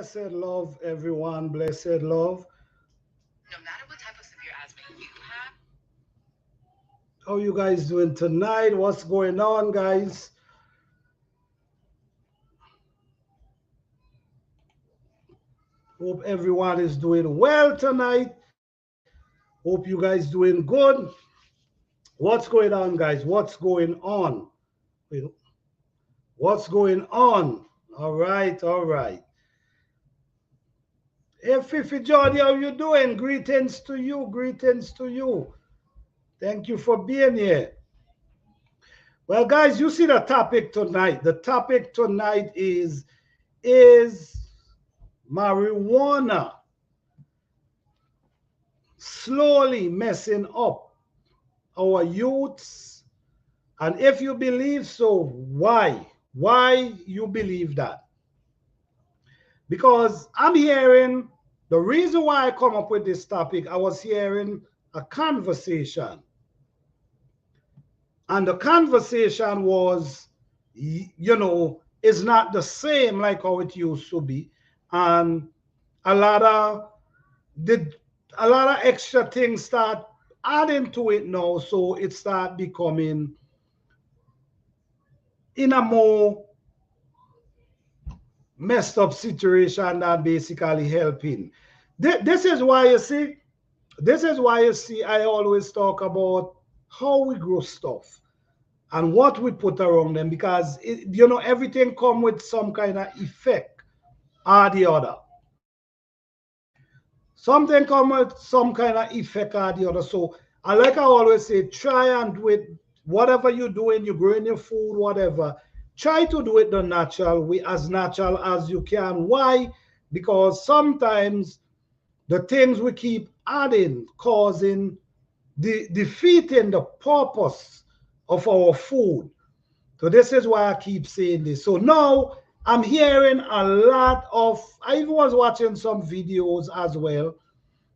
Blessed love, everyone. Blessed love. No matter what type of severe asthma you have. How you guys doing tonight? What's going on, guys? Hope everyone is doing well tonight. Hope you guys doing good. What's going on, guys? What's going on? Wait, what's going on? All right, all right. Hey, Fifi Jordy, how you doing? Greetings to you. Greetings to you. Thank you for being here. Well, guys, you see the topic tonight. The topic tonight is marijuana slowly messing up our youths? And if you believe so, why? Why you believe that? Because I'm hearing the reason why I come up with this topic, I was hearing a conversation. And the conversation was, is not the same like how it used to be. And a lot of the a lot of extra things start adding to it now, so it start becoming in a more messed up situation than basically helping. This is why you see, I always talk about how we grow stuff and what we put around them, because everything come with some kind of effect or the other. Something come with some kind of effect or the other. So I always say, try and do it. Whatever you're doing, you're growing your food, whatever. Try to do it the natural way, as natural as you can. Why? Because sometimes the things we keep adding, causing defeating the purpose of our food. So this is why I keep saying this. So now I'm hearing a lot of, I even was watching some videos as well,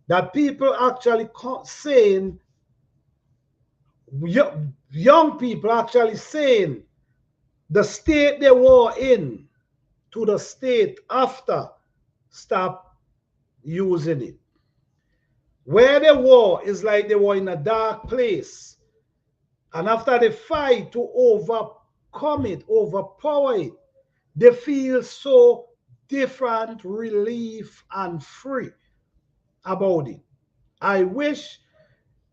that people actually saying, young people actually saying the state they were in to the state after stop using it. Where they were is like they were in a dark place. And after they fight to overcome it, overpower it, they feel so different, relief, and free about it. I wish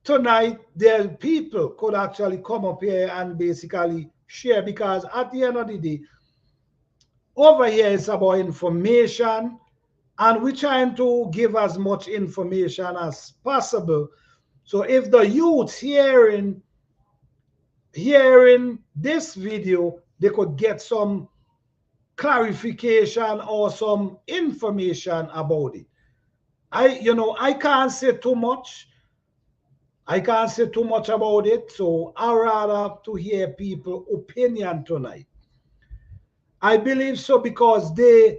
tonight the people could actually come up here and basically share, because at the end of the day, over here it's about information, and we're trying to give as much information as possible. So if the youth hearing this video, they could get some clarification or some information about it. I can't say too much. I can't say too much about it, so I rather to hear people' opinion tonight. I believe so because they're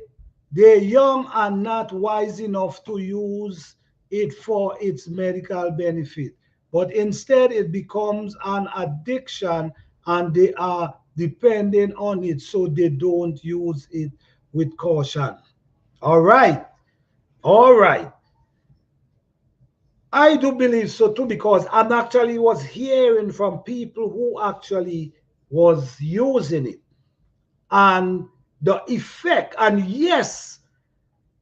young and not wise enough to use it for its medical benefit. But instead it becomes an addiction, and they are dependent on it, so they don't use it with caution. All right. All right. I do believe so too, because I'm actually was hearing from people who actually was using it and the effect. And yes,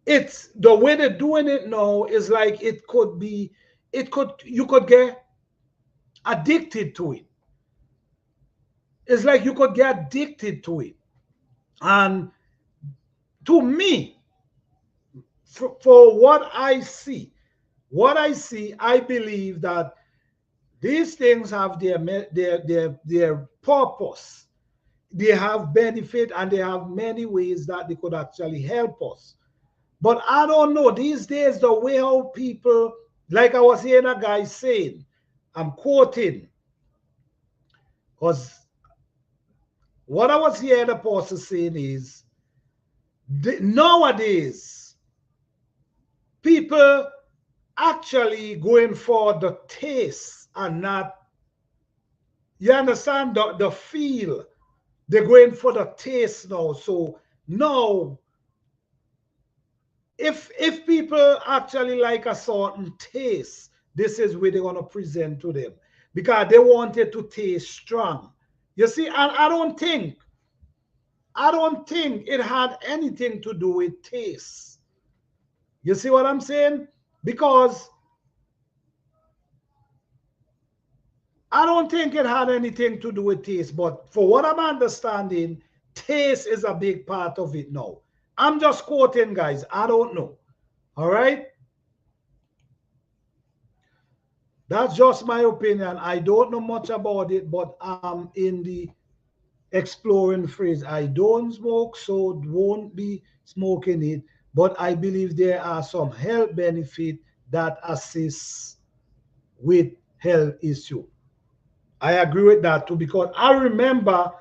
it's the way they're doing it now is like it could be, you could get addicted to it. It's like you could get addicted to it. And to me, for what I see, I believe that these things have their purpose. They have benefit, and they have many ways that they could actually help us. But I don't know, these days, the way how people, like I was hearing a guy saying, I'm quoting, because what I was hearing the pastor saying is, nowadays, people actually going for the taste and not, you understand, the feel. They're going for the taste now. So now if people actually like a certain taste, this is where they're gonna present to them because they want it to taste strong. You see, and I don't think it had anything to do with taste. You see what I'm saying? Because I don't think it had anything to do with taste, but for what I'm understanding, taste is a big part of it now. I'm just quoting, guys. I don't know. All right? That's just my opinion. I don't know much about it, but I'm in the exploring phase. I don't smoke, so won't be smoking it. But I believe there are some health benefit that assists with health issue. I agree with that too because I remember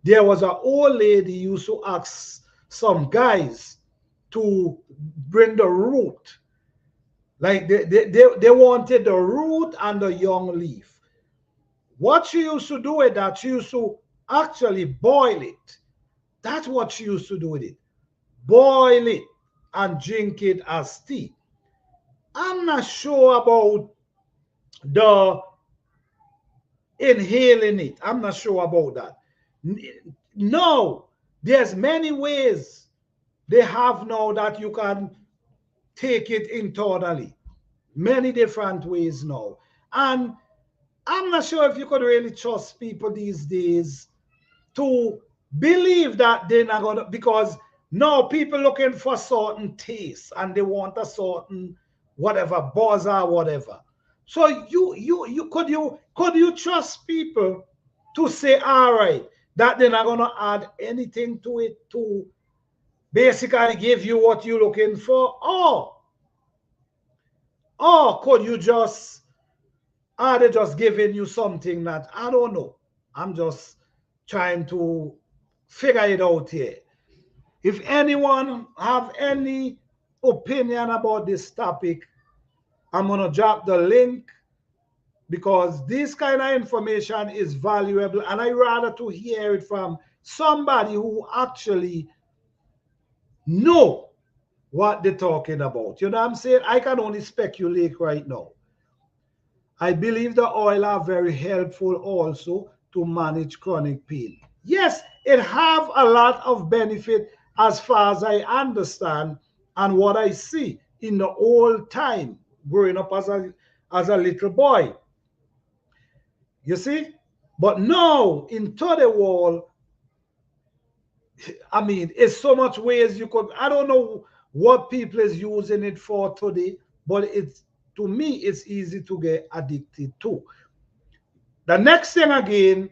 there was an old lady used to ask some guys to bring the root. Like they wanted the root and the young leaf. What she used to do with that, she used to actually boil it. That's what she used to do with it. Boil it and drink it as tea. I'm not sure about the inhaling it. I'm not sure about that. No, there's many ways they have now that you can take it internally. Many different ways now. And I'm not sure if you could really trust people these days to believe that they're not gonna because now people looking for certain tastes and they want a certain whatever buzz or whatever. So you trust people to say all right that they're not gonna add anything to it to basically give you what you're looking for, or could you just are they just giving you something that I don't know? I'm just trying to figure it out here. If anyone have any opinion about this topic, I'm gonna drop the link because this kind of information is valuable and I rather to hear it from somebody who actually know what they're talking about. You know what I'm saying? I can only speculate right now. I believe the oil are very helpful also to manage chronic pain. Yes, it have a lot of benefit as far as I understand and what I see in the old time growing up as a little boy. You see? But now in the world, I mean, it's so much ways you could. I don't know what people is using it for today, but it's to me it's easy to get addicted to. The next thing again,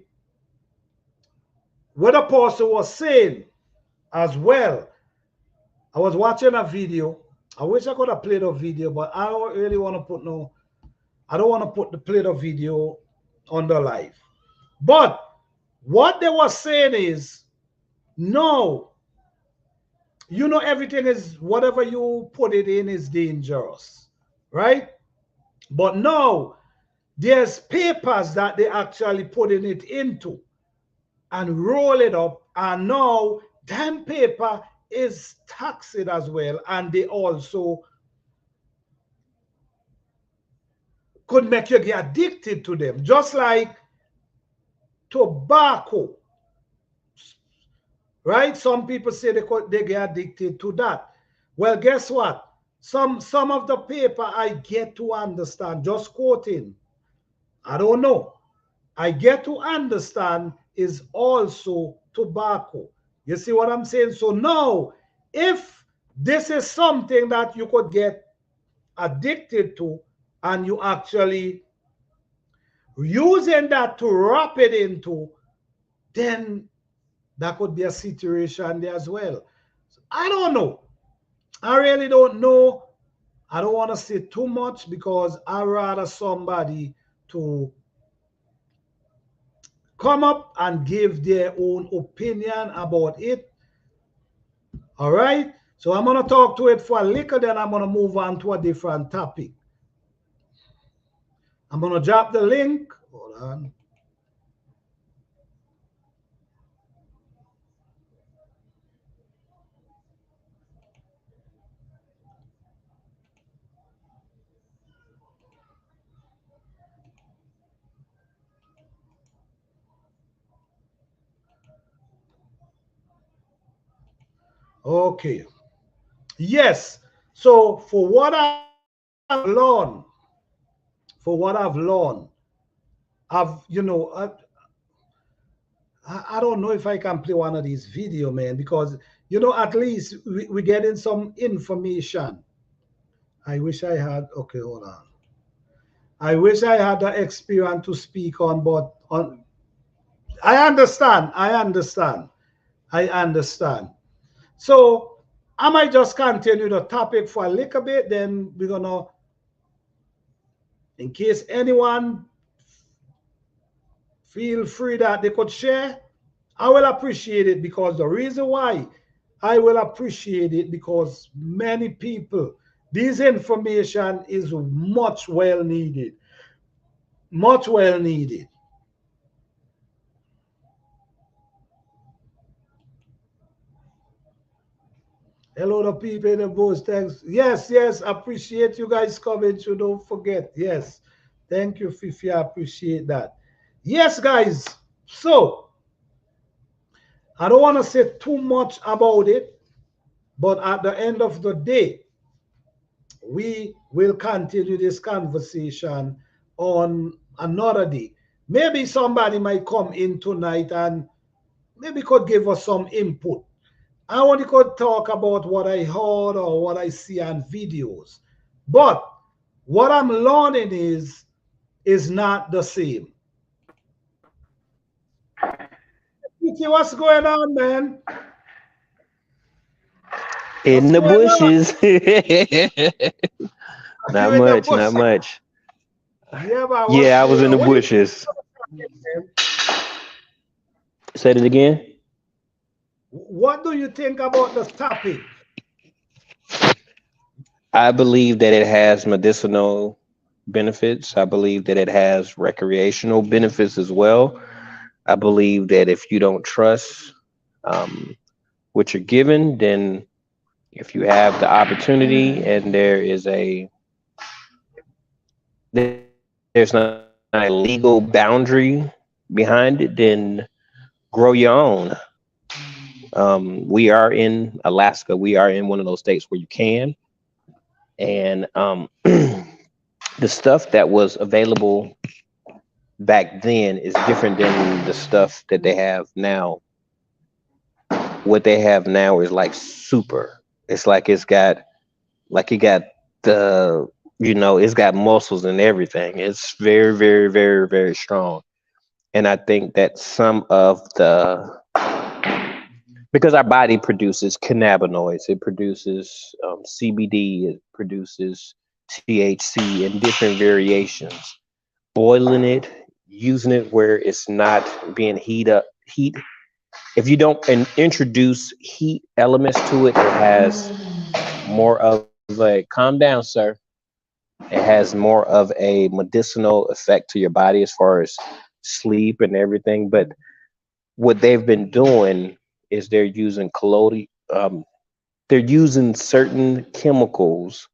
what Apostle was saying as well, I was watching a video. I wish I could have played a video, but I don't really want to put no, I don't want to put the play the video on the live. But what they were saying is, no, you know, everything is whatever you put it in is dangerous, right? But no, there's papers that they actually putting it into and roll it up, and now that paper is toxic as well, and they also could make you get addicted to them, just like tobacco, right? Some people say they get addicted to that. Well, guess what? Some of the paper I get to understand, just quoting, I don't know. I get to understand is also tobacco. You see what I'm saying? So now, if this is something that you could get addicted to and you actually using that to wrap it into, then that could be a situation there as well. So I don't know. I really don't know. I don't want to say too much because I rather somebody to come up and give their own opinion about it. All right. So I'm going to talk to it for a little, then I'm going to move on to a different topic. I'm going to drop the link. Hold on. Okay. Yes. So for what I've learned, for what I've learned, I've, I don't know if I can play one of these video, man, because, at least we're getting some information. I wish I had, okay, hold on. I wish I had the experience to speak on, but I understand. I understand. I understand. So I might just continue the topic for a little bit. Then we're gonna, in case anyone feel free that they could share, I will appreciate it, because the reason why I will appreciate it, because many people, this information is much well needed, much well needed. Hello, the people in the booth. Thanks. Yes, yes, appreciate you guys coming. So don't forget. Yes, thank you, Fifi. I appreciate that. Yes, guys. So I don't want to say too much about it, but at the end of the day, we will continue this conversation on another day. Maybe somebody might come in tonight and maybe could give us some input. I only could talk about what I heard or what I see on videos. But what I'm learning is not the same. What's going on, man? In What's the going on? bushes. Are you Not in the much, not bush? much. Yeah, but Yeah, I was in the what do you think bushes. about the topic, man? Said it again. What do you think about the topic? I believe that it has medicinal benefits. I believe that it has recreational benefits as well. I believe that if you don't trust um, what you're given, then if you have the opportunity and there's not a legal boundary behind it, then grow your own. We are in Alaska. We are in one of those states where you can, and the stuff that was available back then is different than the stuff that they have now. What they have now is like super. It's like it got the it's got muscles and everything. It's very, very, very, very strong. And I think that some of the because our body produces cannabinoids, it produces CBD, it produces THC in different variations. Boiling it, using it where it's not being heat. If you don't introduce heat elements to it, it has more of a calm down, sir. It has more of a medicinal effect to your body as far as sleep and everything. But what they've been doing is they're using certain chemicals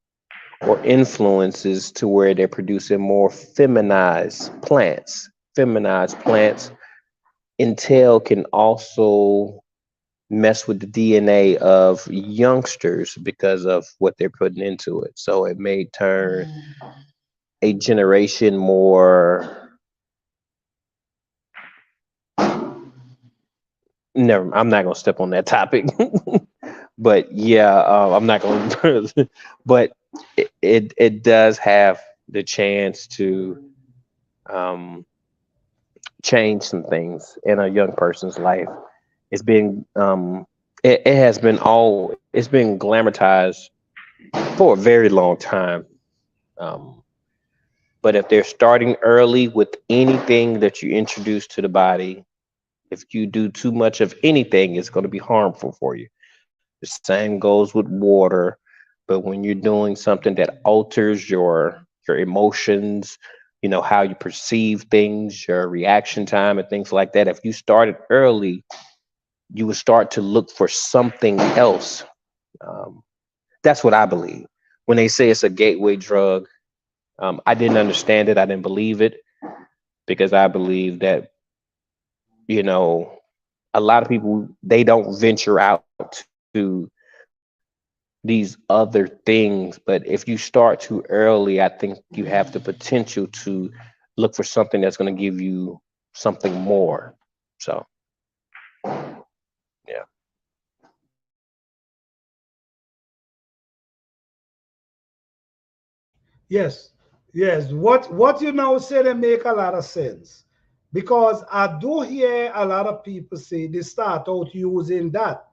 or influences to where they're producing more feminized plants. Feminized plants Intel can also mess with the DNA of youngsters because of what they're putting into it. So it may turn a generation more. Never, I'm not gonna step on that topic, but yeah, I'm not gonna. But it does have the chance to um, change some things in a young person's life. It's been it has been it's been glamorized for a very long time. Um, but if they're starting early with anything that you introduce to the body, if you do too much of anything, it's going to be harmful for you. The same goes with water. But when you're doing something that alters your emotions, how you perceive things, your reaction time and things like that, if you started early, you would start to look for something else. Um, that's what I believe. When they say it's a gateway drug, I didn't understand it. I didn't believe it because I believe that, you know, a lot of people, they don't venture out to these other things. But if you start too early, I think you have the potential to look for something that's going to give you something more. So, yeah. Yes, yes. What you now say they make a lot of sense because I do hear a lot of people say they start out using that.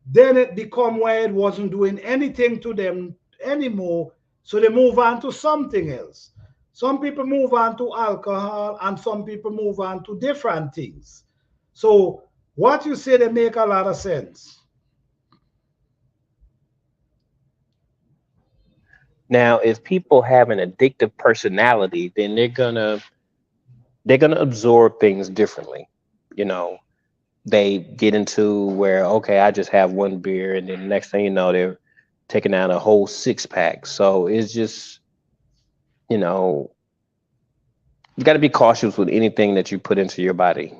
Then it become where it wasn't doing anything to them anymore, so they move on to something else. Some people move on to alcohol, and some people move on to different things. So what you say they make a lot of sense. Now, if people have an addictive personality, then they're gonna absorb things differently. You know, they get into where, okay, I just have one beer, and then next thing you know, they're taking out a whole six pack. So it's just, you know, you got to be cautious with anything that you put into your body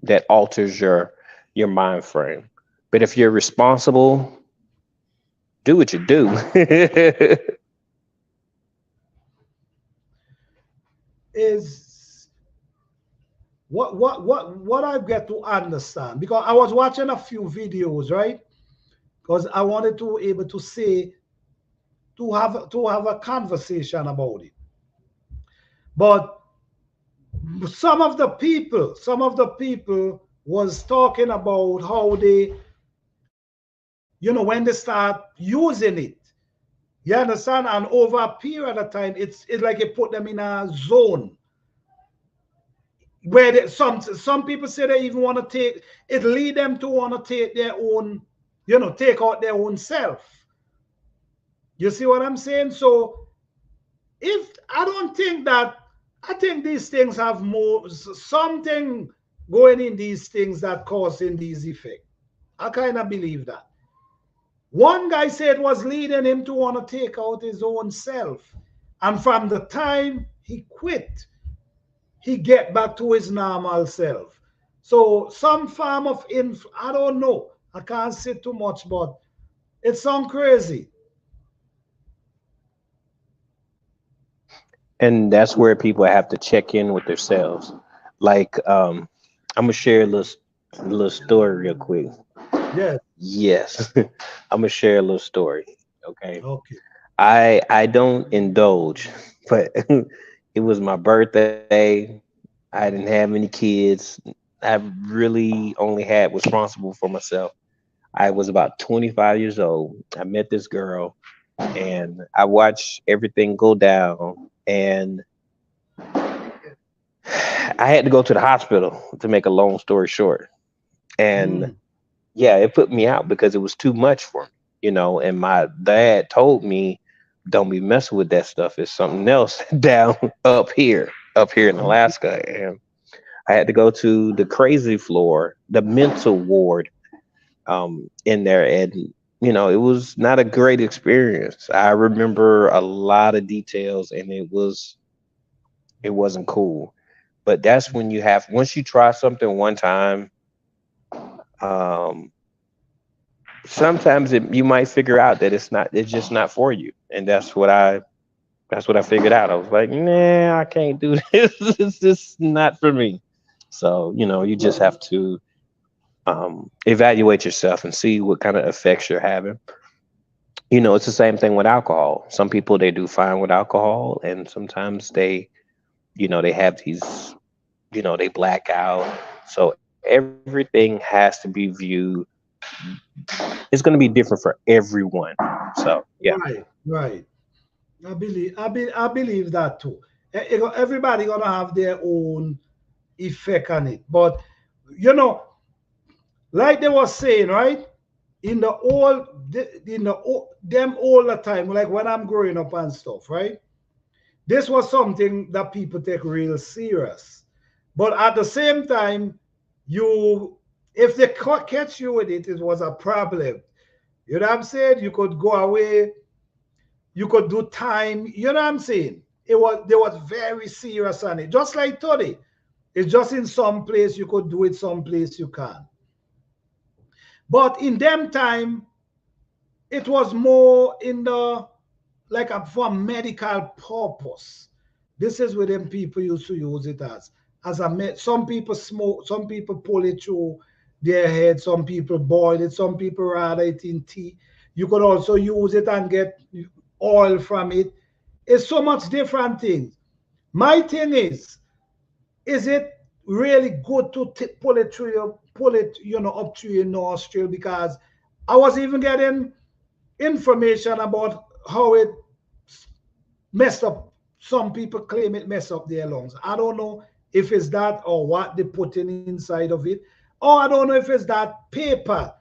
that alters your mind frame. But if you're responsible, do what you do. Is what I get to understand because I was watching a few videos, right? Because I wanted to able to say to have a conversation about it. But some of the people was talking about how they, when they start using it, you understand, and over a period of time, it's like it put them in a zone where some people say they even want to take it, lead them to want to take their own, take out their own self. You see what I'm saying? So if I don't think that, I think these things have more something going in these things that causing these effects. I kind of believe that. One guy said it was leading him to want to take out his own self. And from the time he quit, he get back to his normal self. So some form of I don't know. I can't say too much, but it sounds crazy. And that's where people have to check in with themselves. Like, I'm gonna share a little story real quick. Yes. Yes, I'm gonna share a little story. Okay. Okay. I don't indulge, but it was my birthday. I didn't have any kids. I really only had was responsible for myself. I was about 25 years old. I met this girl and I watched everything go down, and I had to go to the hospital to make a long story short. And Mm. yeah, it put me out because it was too much for me, and my dad told me, don't be messing with that stuff. It's something else down up here in Alaska. And I had to go to the crazy floor, the mental ward, in there. And, it was not a great experience. I remember a lot of details, and it wasn't cool. But that's when once you try something one time, um, sometimes you might figure out that it's just not for you. And that's what I figured out. I was like, nah, I can't do this. It's just not for me. So, you just have to evaluate yourself and see what kind of effects you're having. It's the same thing with alcohol. Some people, they do fine with alcohol, and sometimes they have these, they black out. So everything has to be viewed. It's going to be different for everyone. So, yeah. Right, right. I believe that too. Everybody gonna have their own effect on it. But you know, like they were saying, right? Them all the time, like when I'm growing up and stuff, right? This was something that people take real serious. But at the same time, you if they catch you with it, it was a problem. You know what I'm saying? You could go away, you could do time. You know what I'm saying? They was very serious on it. Just like Tony. It's just in some place you could do it, some place you can't. But in them time, it was more in the like a, for medical purpose. This is where them people used to use it as a some people smoke, some people pull it through their head, some people boil it, some people rather it in tea. You could also use it and get oil from it. It's so much different things. My thing is it really good to pull it through your pull it, up through your nostril? Because I was even getting information about how it messed up. Some people claim it messed up their lungs. I don't know if it's that or what they put in inside of it, or I don't know if it's that paper,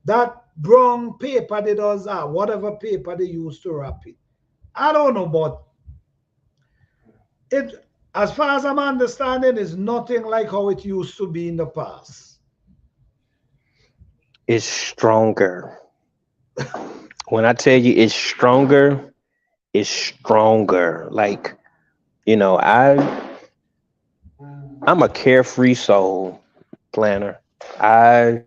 that brown paper they does, whatever paper they use to wrap it. I don't know, but it, as far as I'm understanding, is nothing like how it used to be in the past. It's stronger. When I tell you it's stronger. Like, you know, I'm a carefree soul, planner. I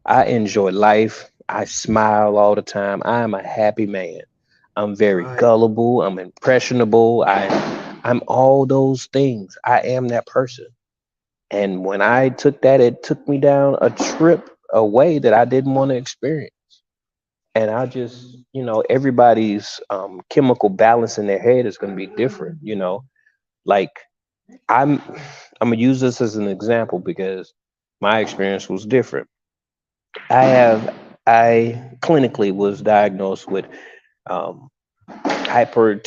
I enjoy life. I smile all the time. I am a happy man. I'm very Right. gullible. I'm impressionable. I'm all those things. I am that person. And when I took that, it took me down a trip away that I didn't want to experience. And I just, everybody's chemical balance in their head is going to be different. Like I'm, I'm gonna use this as an example because my experience was different. I have, I clinically was diagnosed with um, hyper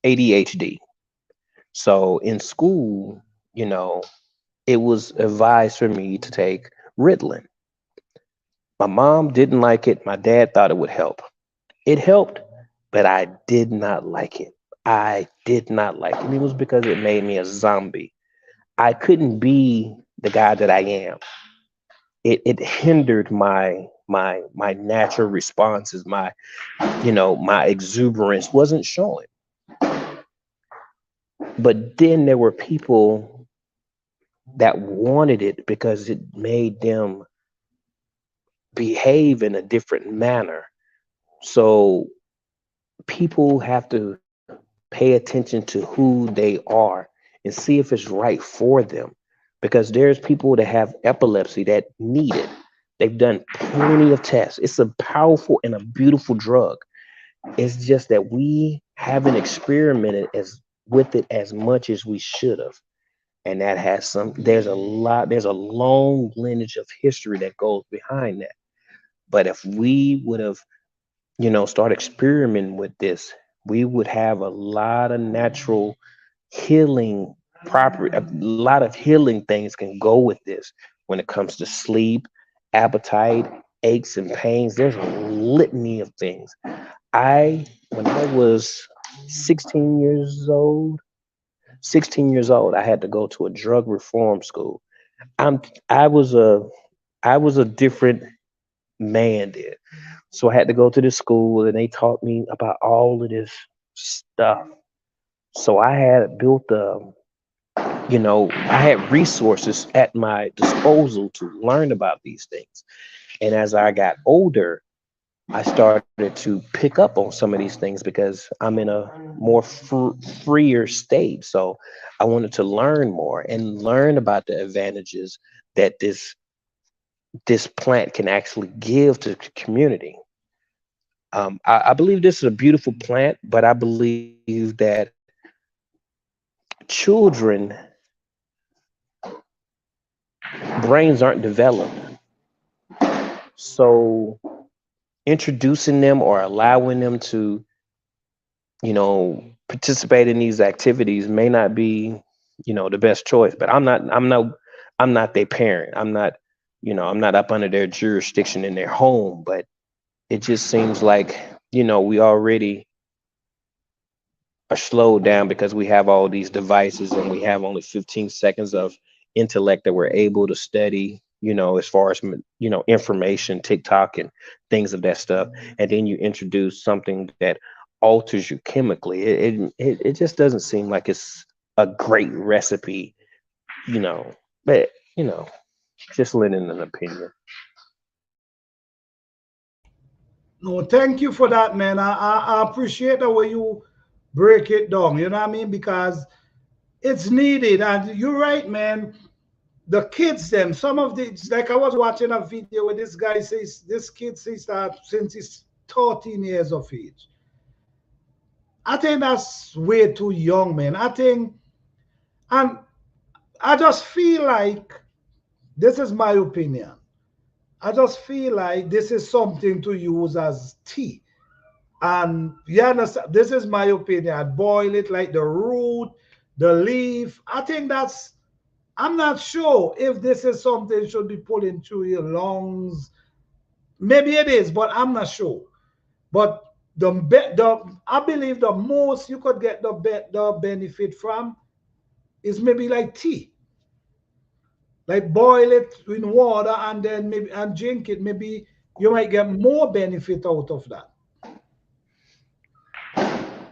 ADHD. So in school, you know, it was advised for me to take Ritalin. My mom didn't like it. My dad thought it would help. It helped, but I did not like it. I did not like it. And it was because it made me a zombie. I couldn't be the guy that I am. It hindered my natural responses. My exuberance wasn't showing. But then there were people that wanted it because it made them behave in a different manner. So people have to pay attention to who they are and see if it's right for them. Because there's people that have epilepsy that need it. They've done plenty of tests. It's a powerful and a beautiful drug. It's just that we haven't experimented as with it as much as we should have. And that has there's a long lineage of history that goes behind that. But if we would have, start experimenting with this, we would have a lot of natural healing property, a lot of healing things can go with this when it comes to sleep, appetite, aches and pains. There's a litany of things. When I was 16 years old, 16 years old, I had to go to a drug reform school. I'm I was a I was a different man then. So I had to go to this school and they taught me about all of this stuff. So I had built I had resources at my disposal to learn about these things. And as I got older, I started to pick up on some of these things because I'm in a more freer state. So I wanted to learn more and learn about the advantages that this plant can actually give to the community. I believe this is a beautiful plant, but I believe that children brains aren't developed. So introducing them or allowing them to, participate in these activities may not be, the best choice. But I'm not their parent. I'm not up under their jurisdiction in their home. But it just seems like, we already are slowed down because we have all these devices and we have only 15 seconds of intellect that we're able to study, as far as, information, TikTok and things of that stuff. And then you introduce something that alters you chemically. It just doesn't seem like it's a great recipe, you know, but, just lending an opinion. No, thank you for that, man. I appreciate the way you break it down. You know what I mean? Because it's needed, and you're right, man. The kids, them, some of the like I was watching a video where this guy says this kid says that since he's 13 years of age. I think that's way too young, man. I think, and I just feel like this is my opinion. I just feel like this is something to use as tea. And you understand, this is my opinion. I boil it like the root, the leaf. I think that's, I'm not sure if this is something should be put into your lungs. Maybe it is, but I'm not sure. But I believe the most you could get the benefit from is maybe like tea. Like boil it in water and then maybe and drink it. Maybe you might get more benefit out of that.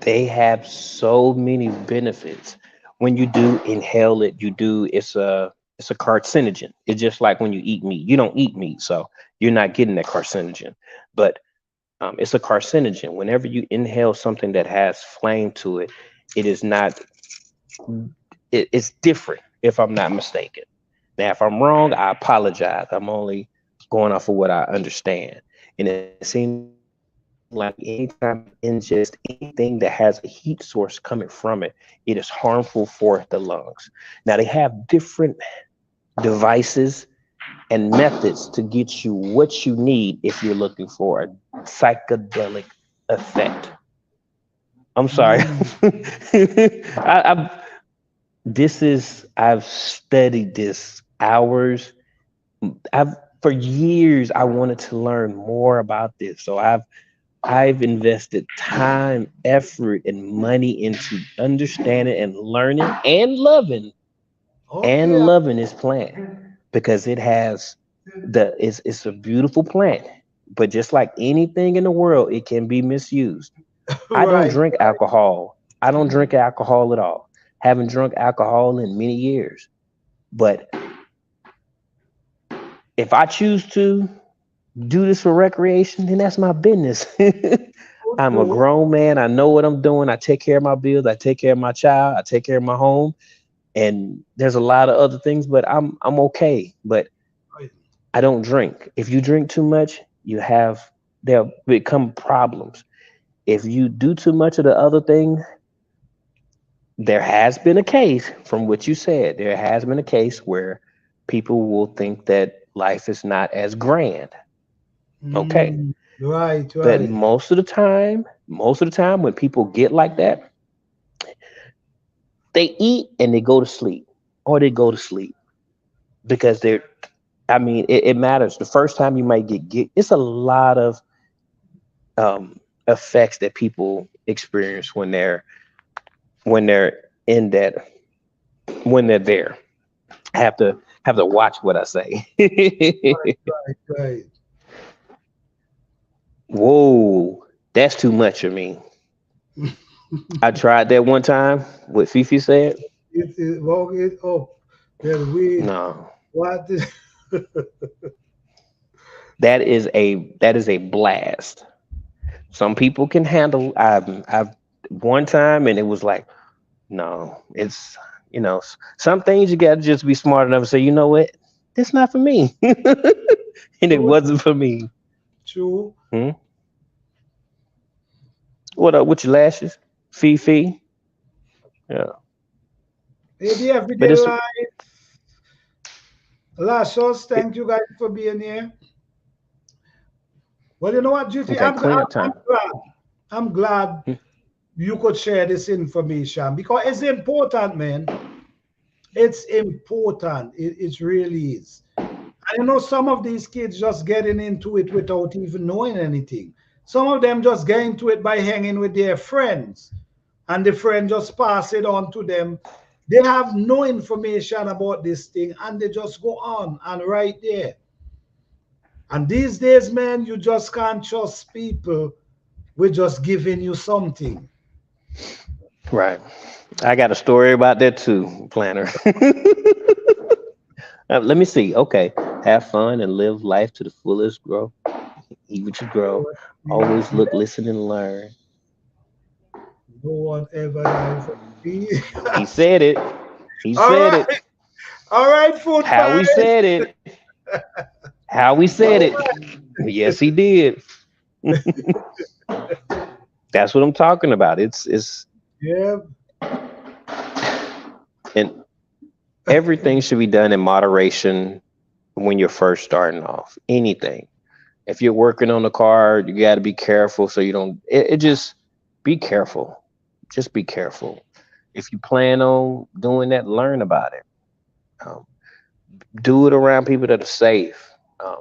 They have so many benefits. When you do inhale it, it's a carcinogen. It's just like when you eat meat. You don't eat meat, so you're not getting that carcinogen. But it's a carcinogen. Whenever you inhale something that has flame to it, it is not. It's different. If I'm not mistaken. Now, if I'm wrong, I apologize. I'm only going off of what I understand, and it seems like anytime you ingest anything that has a heat source coming from it, it is harmful for the lungs. Now they have different devices and methods to get you what you need if you're looking for a psychedelic effect. I'm sorry. Mm, I've this is I've studied this hours. I've for years I wanted to learn more about this. So I've invested time, effort, and money into understanding and learning and okay. loving this plant because it has it's a beautiful plant. But just like anything in the world, it can be misused. I don't Right. drink alcohol. I don't drink alcohol at all. Haven't drunk alcohol in many years. But if I choose to do this for recreation, then that's my business. Good, I'm a good. grown man. I know what I'm doing. I take care of my bills. I take care of my child. I take care of my home. And there's a lot of other things, but I'm okay. But Right. I don't drink. If you drink too much, there'll become problems. If you do too much of the other thing, there has been a case from what you said. There has been a case where people will think that life is not as grand. Okay. Mm, right, But right. most of the time when people get like that, they eat and they go to sleep or they go to sleep because I mean, it matters. The first time you might get it's a lot of effects that people experience when they're in that, when they're there. I have to watch what I say. Right, right. Whoa, that's too much of me. I tried that one time. What Fifi said. It woke it up. Then we No, what is that is a blast. Some people can handle. I've one time and it was like, no, it's some things you gotta just be smart enough to say, you know what, it's not for me, and it true, wasn't for me. true. Hmm? What up with your lashes, Fifi? Yeah, Hey, the but everyday it's life. Lashos, it, thank you guys for being here. Well, you know what, GT, okay. Cleanup I'm time. glad. I'm glad Hmm. you could share this information because it's important, man. It's important. It really is. I know some of these kids just getting into it without even knowing anything. Some of them just get into it by hanging with their friends, and the friend just pass it on to them. They have no information about this thing, and they just go on and right there. And these days, man, you just can't trust people with just giving you something. Right. I got a story about that too, Planner. Let me see. Okay. Have fun and live life to the fullest, bro. Eat what you grow. Always look, listen, and learn. No one ever died for me. He said it. He All said it. right. All right, food How we pies. said it. How we said All it. Yes, he did. That's what I'm talking about. It's Yeah. and everything should be done in moderation when you're first starting off. Anything. If you're working on the car, you got to be careful so you don't. It just be careful. Just be careful. If you plan on doing that, learn about it. Um, do it around people that are safe. Um,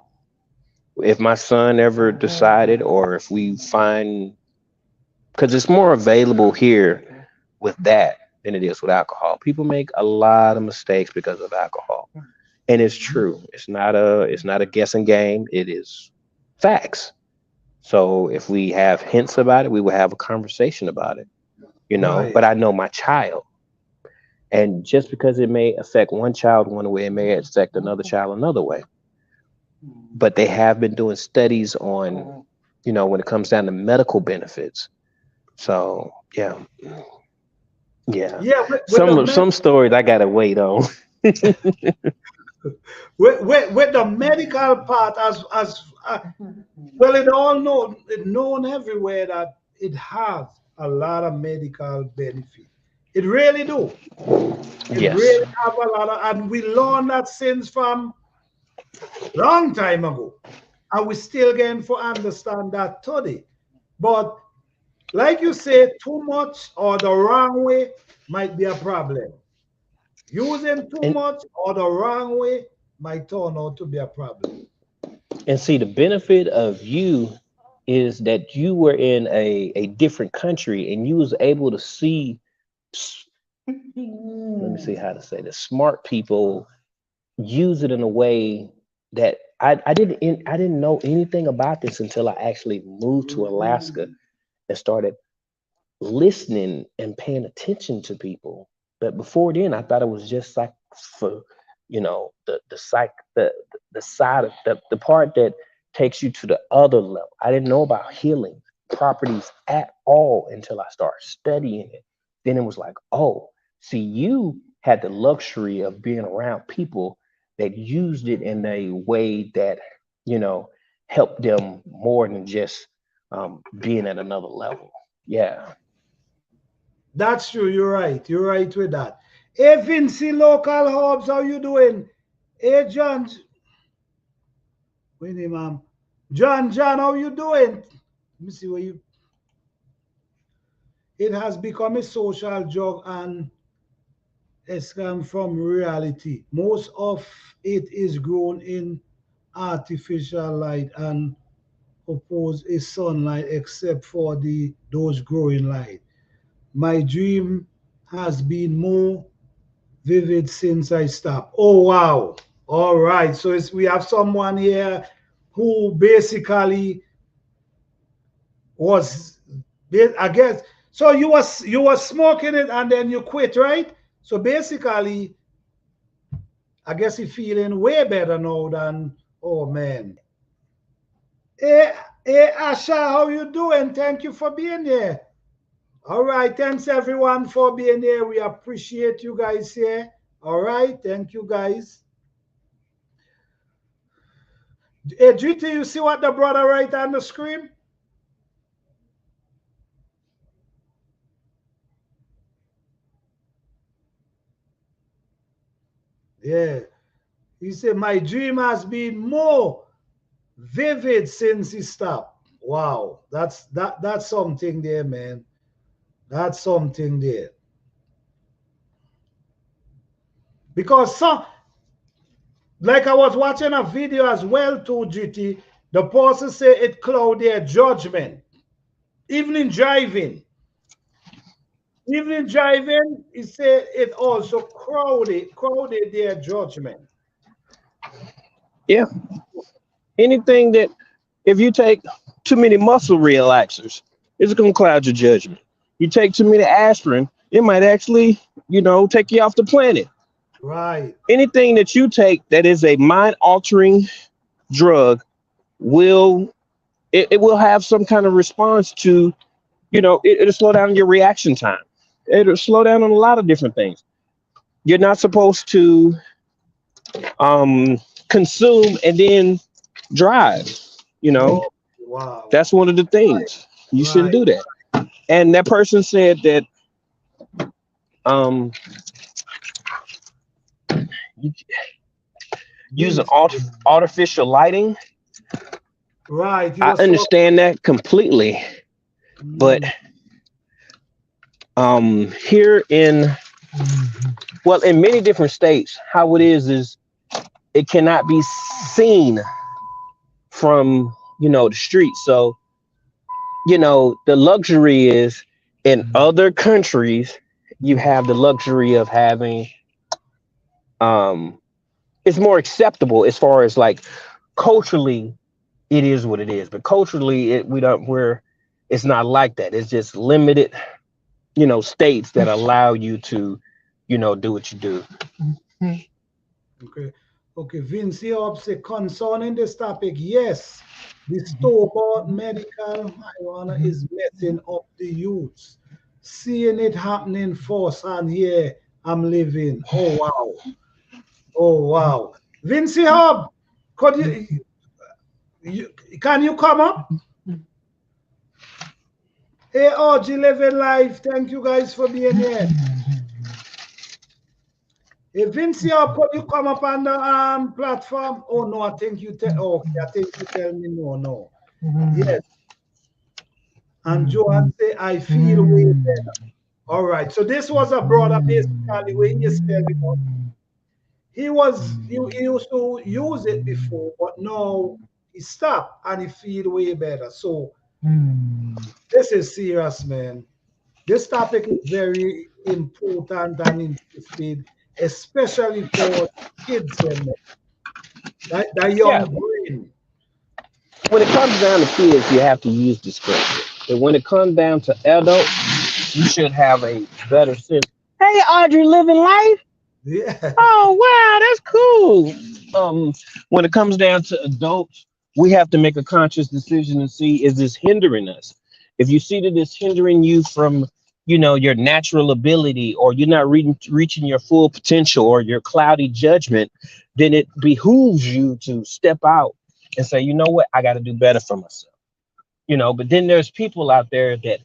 if my son ever decided, or if we find, because it's more available here with that than it is with alcohol. People make a lot of mistakes because of alcohol, and it's true. It's not a guessing game. It is facts. So if we have hints about it, we will have a conversation about it. Right. But I know my child, and just because it may affect one child one way, it may affect another child another way. But they have been doing studies on, when it comes down to medical benefits. So yeah, yeah. Yeah, Some stories I gotta wait on. with the medical part as well, it known everywhere that it has a lot of medical benefit. It really do. It Yes. really have a lot of, and we learned that since from long time ago, and we still getting for understand that today. But like you say, too much or the wrong way might be a problem. Using too And much or the wrong way might turn out to be a problem. and see, the benefit of you is that you were in a different country and you was able to see, let me see how to say this, smart people use it in a way that I didn't know anything about this until I actually moved to Alaska and started listening and paying attention to people. But before then, I thought it was just like for, the psych the side of the part that takes you to the other level. I didn't know about healing properties at all until I started studying it. Then it was like, oh, see, you had the luxury of being around people that used it in a way that, you know, helped them more than just being at another level. Yeah. That's true. You're right. You're right with that. Hey, Vinci, local hubs, how you doing? Hey, John, wait, ma'am. John, how you doing? Let me see where you. It has become a social joke and escape from reality. Most of it is grown in artificial light and oppose a sunlight except for the those growing light. My dream has been more vivid since I stopped. Oh wow. All right. So we have someone here who basically was, I guess, so you was smoking it and then you quit, right? So basically, I guess you're feeling way better now than, oh man. Hey, hey Asha, how you doing? Thank you for being here. All right, thanks everyone for being here. We appreciate you guys here. All right, thank you guys. Hey, GT, you see what the brother right on the screen? Yeah. He said, my dream has been more vivid since he stopped. Wow. That's something there, man. That's something there. Because some, like I was watching a video as well too, GT, the person say it cloud their judgment. Evening driving. Evening driving, he said it also crowded their judgment. Yeah. Anything that, if you take too many muscle relaxers, it's going to cloud your judgment. You take too many aspirin, it might actually, take you off the planet. Right. Anything that you take that is a mind altering drug will it will have some kind of response to, it'll slow down your reaction time. It'll slow down on a lot of different things. You're not supposed to um consume and then drive. You know, Oh, wow. that's one of the things. You shouldn't Right. do that. And that person said that um you- using Vince, artificial lighting, right. He I was talking. understand that completely. But Mm, here in, well, in many different states, how it is it cannot be seen from, the street. So, the luxury is, in other countries you have the luxury of having, um it's more acceptable as far as like culturally, it is what it is. But culturally, it's not like that. It's just limited, states that allow you to, do what you do. okay. Okay. Vince Hobbs say concerning this topic, yes, the store-bought medical marijuana is messing up the youths. Seeing it happening firsthand here, I'm living. Oh wow. Oh wow. Vince Hobbs, could you can you come up? Hey, OG Living Life. Thank you guys for being here. Hey, Vincia, could you come up on the platform? Oh, no, I think you tell. Okay, I think you tell me no, no. Yes. And Johan say, I feel way better. All right. So this was a brother basically when you spell it out. He used to use it before, but now he stopped and he feel way better. So this is serious, man. This topic is very important and interesting, especially for kids and that Yeah, young brain. when it comes down to kids, you have to use discretion. But when it comes down to adults, you should have a better sense. Hey, Audrey, living life. Yeah. Oh wow, that's cool. When it comes down to adults, we have to make a conscious decision and see, is this hindering us? If you see that it's hindering you from, your natural ability, or you're not reaching your full potential, or your cloudy judgment, then it behooves you to step out and say, you know what, I got to do better for myself. But then there's people out there that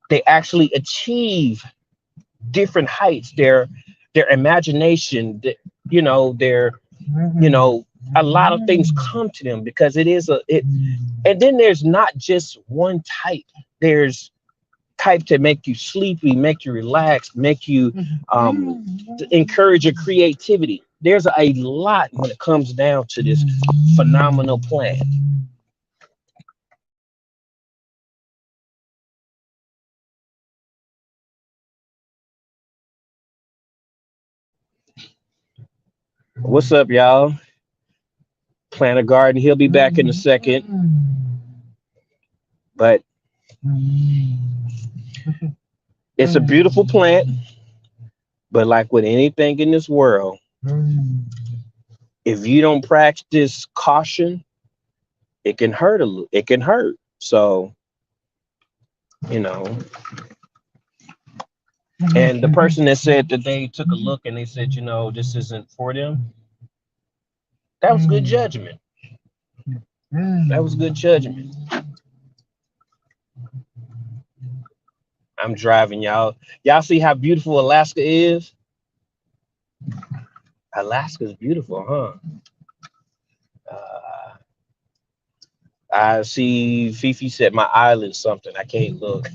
they actually achieve different heights. Their imagination, their, a lot of things come to them because it is a it. And then there's not just one type. There's type to make you sleepy, make you relax, make you to encourage your creativity. There's a lot when it comes down to this phenomenal plant. What's up, y'all? Plant a garden. He'll be back in a second, but it's a beautiful plant. But like with anything in this world, if you don't practice caution, it can hurt a little. It can hurt. So, you know, and the person that said that they took a look and they said, this isn't for them, that was good judgment. That was good judgment. I'm driving, y'all. Y'all see how beautiful Alaska is? Alaska's beautiful, huh? Uh, I see Fifi said my island something. I can't look.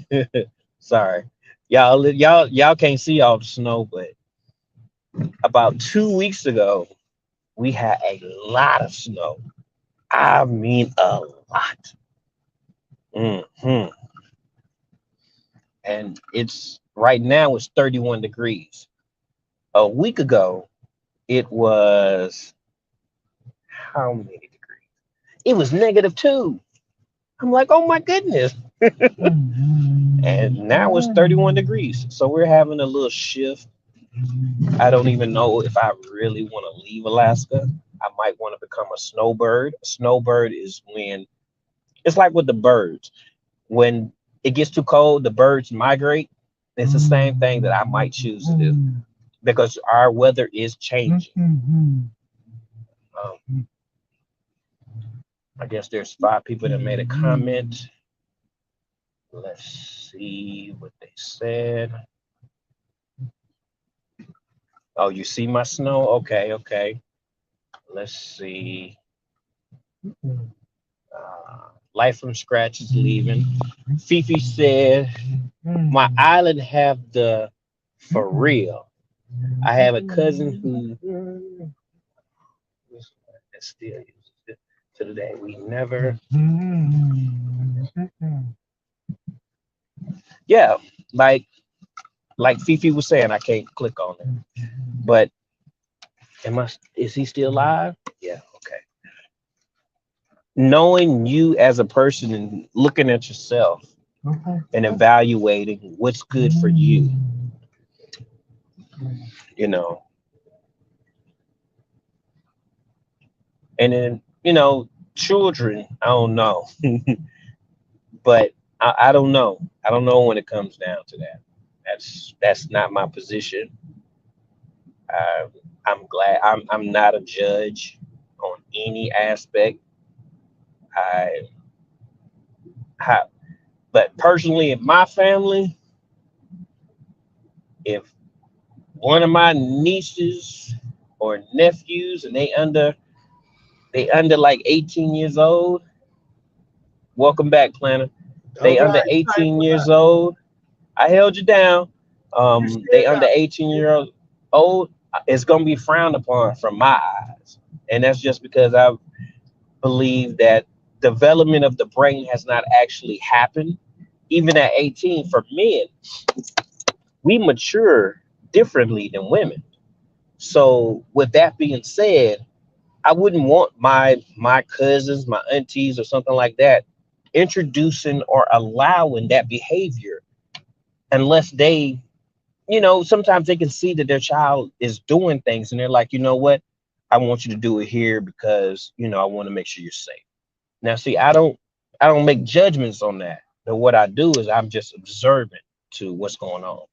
Sorry. Y'all can't see all the snow, but about 2 weeks ago, we had a lot of snow. I mean a lot. hmm And it's right now it's 31 degrees. A week ago, it was how many degrees? It was -2. I'm like, oh my goodness. And now it's 31 degrees. So we're having a little shift. I don't even know if I really want to leave Alaska. I might want to become a snowbird. A snowbird is when It's like with the birds. When it gets too cold, the birds migrate. It's the same thing that I might choose to do because our weather is changing. Um, I guess there's 5 people that made a comment. Let's see what they said. Oh, you see my snow? Okay, okay. Let's see. Life from Scratch is leaving. Fifi said, my island have the for real. I have a cousin who still uses it to today. We never. Yeah, like Fifi was saying, I can't click on it. But is he still alive? Yeah, okay. Knowing you as a person and looking at yourself and evaluating what's good for you, you know. And then, children, I don't know. But I don't know. I don't know when it comes down to that. That's not my position. Uh, I'm glad I'm not a judge on any aspect. I have, but personally, in my family, if one of my nieces or nephews and they under like 18 years old, welcome back, Planner. All They under right, time 18 for years that. old. I held you down. They Appreciate under that. 18-year old, it's gonna be frowned upon from my eyes. And that's just because I believe that development of the brain has not actually happened. Even at 18, for men, we mature differently than women. So with that being said, I wouldn't want my cousins, my aunties, or something like that introducing or allowing that behavior unless they, sometimes they can see that their child is doing things and they're like, you know what, I want you to do it here because I want to make sure you're safe. Now, see, I don't make judgments on that. But what I do is I'm just observant to what's going on.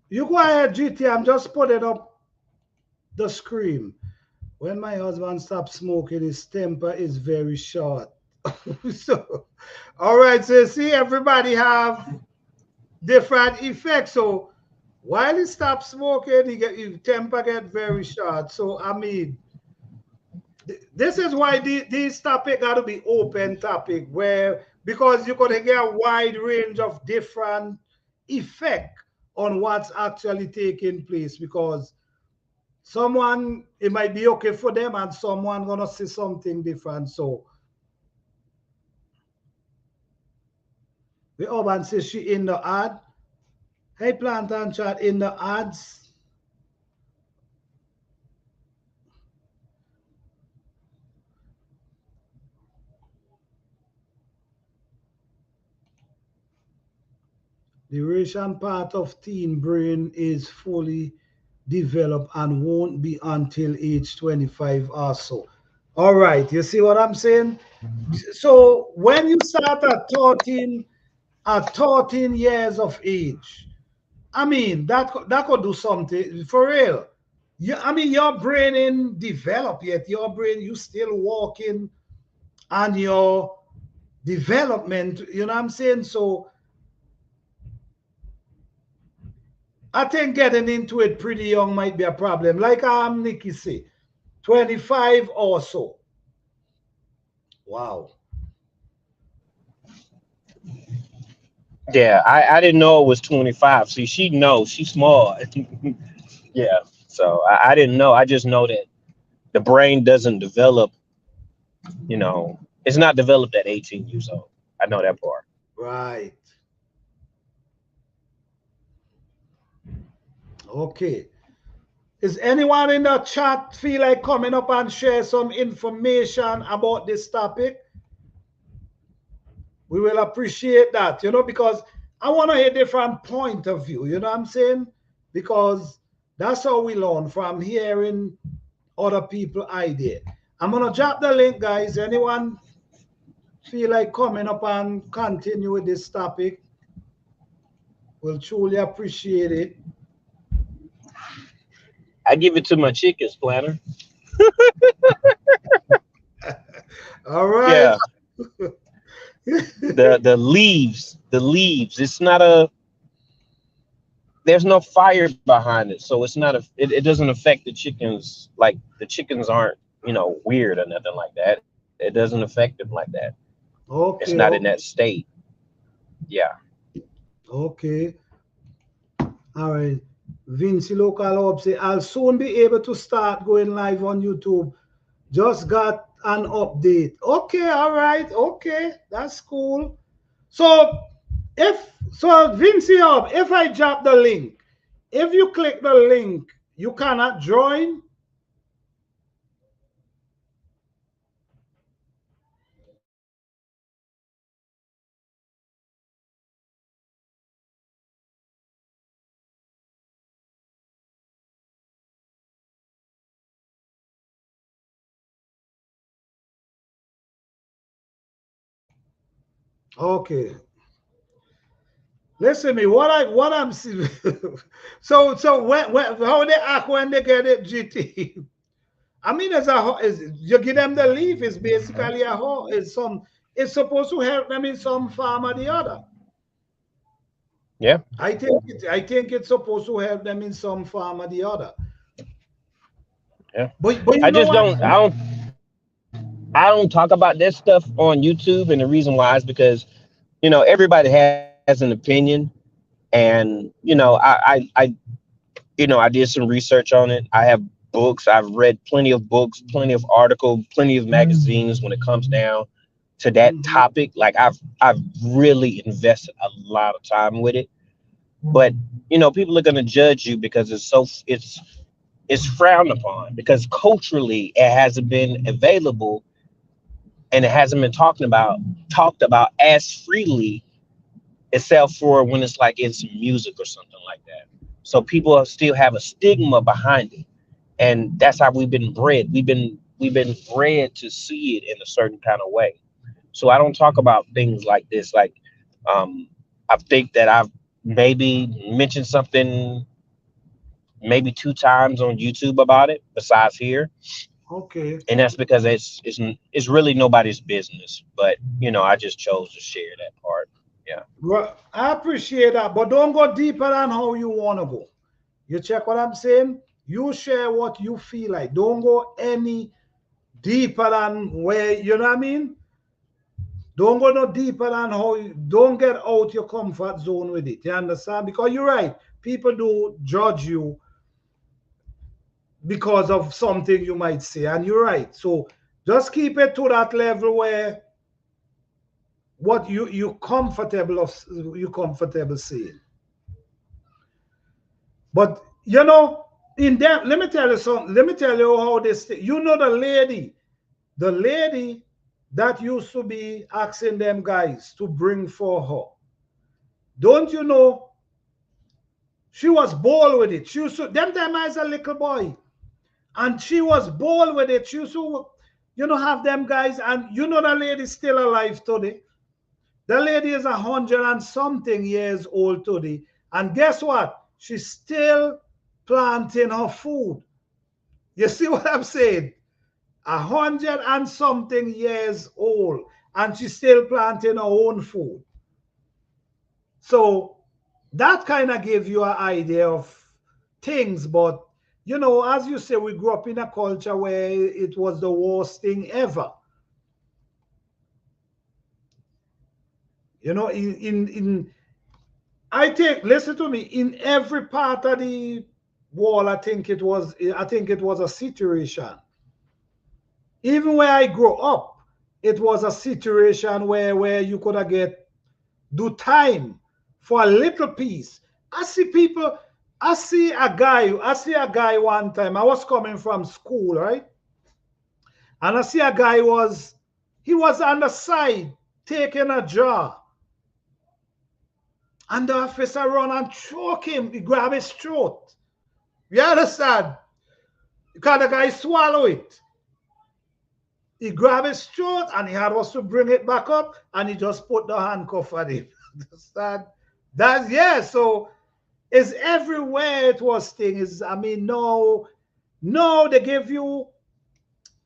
You go ahead, GT. I'm just putting up the screen. When my husband stops smoking, his temper is very short. So, all right. So, see, everybody have different effects. So, while he stops smoking, his temper get very short. So, I mean, this is why these topic got to be open topic where because you're gonna get a wide range of different effect on what's actually taking place because someone it might be okay for them and someone gonna see something different. So the urban says she in the ad. Hey plant and chat in the ads. The Eurasian part of teen brain is fully developed and won't be until age 25 or so. All right, you see what I'm saying? So when you start at 13 years of age, I mean that could do something for real. I mean your brain ain't developed yet. Your brain you still walking on your development. You know what I'm saying? So I think getting into it pretty young might be a problem. Like Nikki say, 25 or so. Wow. Yeah, I didn't know it was 25. See, she knows she's small. Yeah, so I didn't know. I just know that the brain doesn't develop, it's not developed at 18 years old. I know that part. Right. Okay. Is anyone in the chat feel like coming up and share some information about this topic? We will appreciate that, because I want to hear a different point of view. You know what I'm saying? Because that's how we learn, from hearing other people idea. I'm gonna drop the link, guys. Anyone feel like coming up and continue with this topic? We'll truly appreciate it. I give it to my chickens, Planner. All right. Yeah, the leaves. It's not a. There's no fire behind it, so it's not a. It doesn't affect the chickens. Like the chickens aren't, weird or nothing like that. It doesn't affect them like that. It's Okay, not in that state. Yeah. okay. All right. Vinci Local Hub say, I'll soon be able to start going live on YouTube. Just got an update. Okay, all right. Okay, that's cool. So Vinci Hub, if I drop the link, if you click the link, you cannot join. Okay. Listen to me. What I'm seeing. So when how they act when they get it GT. I mean, you give them the leaf. It's basically a hoe. It's supposed to help them in some form or the other. Yeah. I think it's supposed to help them in some form or the other. Yeah. But you I know just what? don't. I don't talk about that stuff on YouTube, and the reason why is because everybody has an opinion, and I did some research on it. I have books. I've read plenty of books, plenty of articles, plenty of magazines when it comes down to that Mhm. topic. Like I've really invested a lot of time with it. But people are going to judge you because it's frowned upon because culturally it hasn't been available and it hasn't been talked about as freely, except for when it's like in some music or something like that. So people still have a stigma behind it, and that's how we've been bred. We've been bred to see it in a certain kind of way. So I don't talk about things like this. Like, I think that I've maybe mentioned something maybe two times on YouTube about it, besides here, Okay. and that's because it's really nobody's business. But I just chose to share that part. Yeah. Well, I appreciate that, but don't go deeper than how you want to go. You check what I'm saying? You share what you feel like. Don't go any deeper than where, you know what I mean? Don't go no deeper than how you, don't get out your comfort zone with it. You understand? Because you're right. People do judge you because of something you might say, and you're right. So just keep it to that level where what you comfortable saying. But in that, let me tell you something. Let me tell you how this. The lady that used to be asking them guys to bring for her. Don't you know? She was bold with it. She used to them time as a little boy, and she was bold with it. She used to, have them guys, and the lady still alive today. The lady is 100 and something years old today, and guess what? She's still planting her food. You see what I'm saying? 100 and something years old, and she's still planting her own food. So that kind of gives you an idea of things. But as you say, we grew up in a culture where it was the worst thing ever. In I think, listen to me, in every part of the wall, I think it was a situation. Even where I grew up, it was a situation where you could have get do time for a little piece. I see people, I see a guy one time. I was coming from school, right? And I see a guy he was on the side taking a jar. And the officer run and choke him. He grab his throat. You understand? Because the guy swallow it. He grabbed his throat and he had us to bring it back up and he just put the handcuff on him. Understand? That's yeah, so it's everywhere it was thing. Is I mean, no, they give you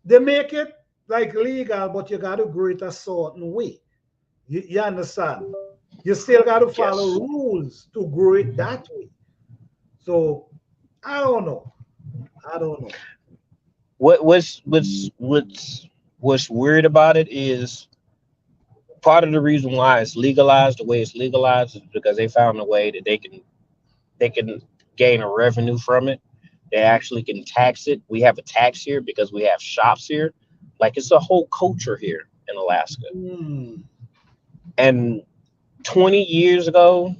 they make it like legal, but you gotta grow it a certain way. You understand? You still gotta follow Yes. rules to grow it that way. So I don't know. I don't know. What's weird about it is part of the reason why it's legalized the way it's legalized is because they found a way that they can gain a revenue from it. They actually can tax it. We have a tax here because we have shops here. Like it's a whole culture here in Alaska. Hmm. And 20 years ago,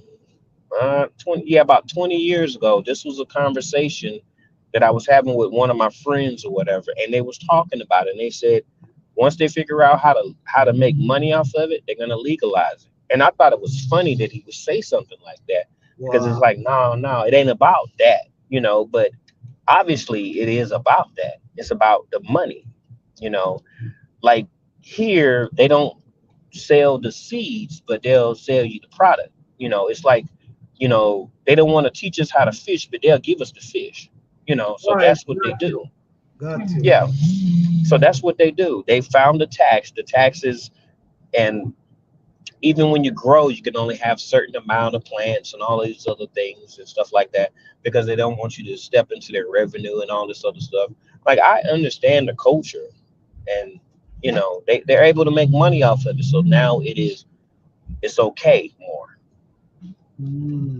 20 yeah, about 20 years ago, this was a conversation that I was having with one of my friends or whatever, and they was talking about it. And they said once they figure out how to make money off of it, they're gonna legalize it. And I thought it was funny that he would say something like that because it's Wow. like, no, no, it ain't about that. But obviously, it is about that. It's about the money, you know. Like here, they don't sell the seeds, but they'll sell you the product. It's like, they don't want to teach us how to fish, but they'll give us the fish. So Right, that's what they got do. you. Got you. Yeah. So that's what they do. They found the taxes, and even when you grow, you can only have certain amount of plants and all these other things and stuff like that because they don't want you to step into their revenue and all this other stuff. Like I understand the culture, and they're able to make money off of it. So now it's okay more. Hmm.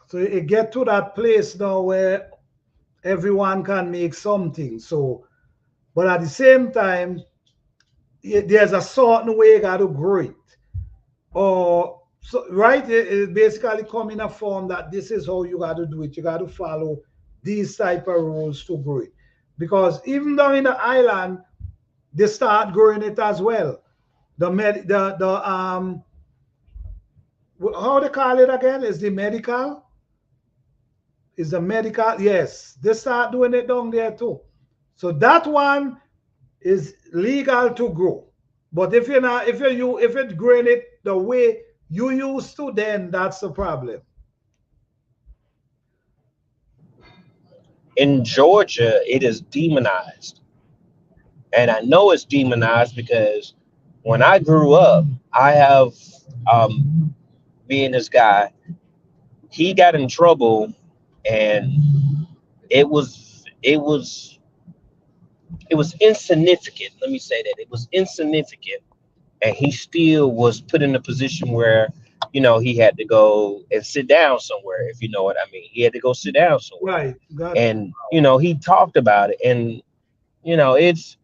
So it get to that place now where everyone can make something. So, but at the same time, there's a certain way you got to grow it. Or so, right? It basically come in a form that this is how you got to do it. You got to follow these type of rules to grow it. Because even down in the island, they start growing it as well. The how they call it again? Is the medical? Is the medical? Yes, they start doing it down there too. So that one is legal to grow. But if you're not, if it's growing it the way you used to, then that's the problem. In Georgia, it is demonized. And I know it's demonized because when I grew up, I have being this guy, he got in trouble, and it was insignificant. Let me say that. It was insignificant, and he still was put in a position where he had to go and sit down somewhere, if you know what I mean. He had to go sit down somewhere, Right, got you. and he talked about it. And it's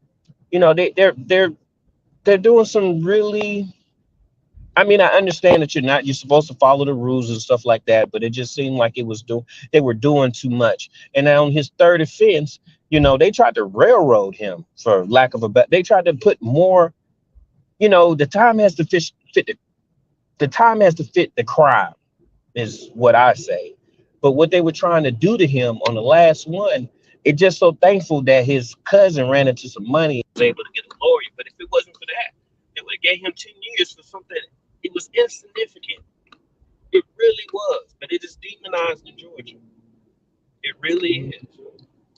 they're doing some really, I mean, I understand that you're supposed to follow the rules and stuff like that, but it just seemed like they were doing too much. And on his third offense, they tried to railroad him, for lack of a better. They tried to put more. The time has to fit the time has to fit the crime, is what I say. But what they were trying to do to him on the last one, it just so thankful that his cousin ran into some money and was able to get a lawyer. But if it wasn't for that, they would have gave him 10 years for something. It was insignificant. It really was. But it is demonized in Georgia. It really is.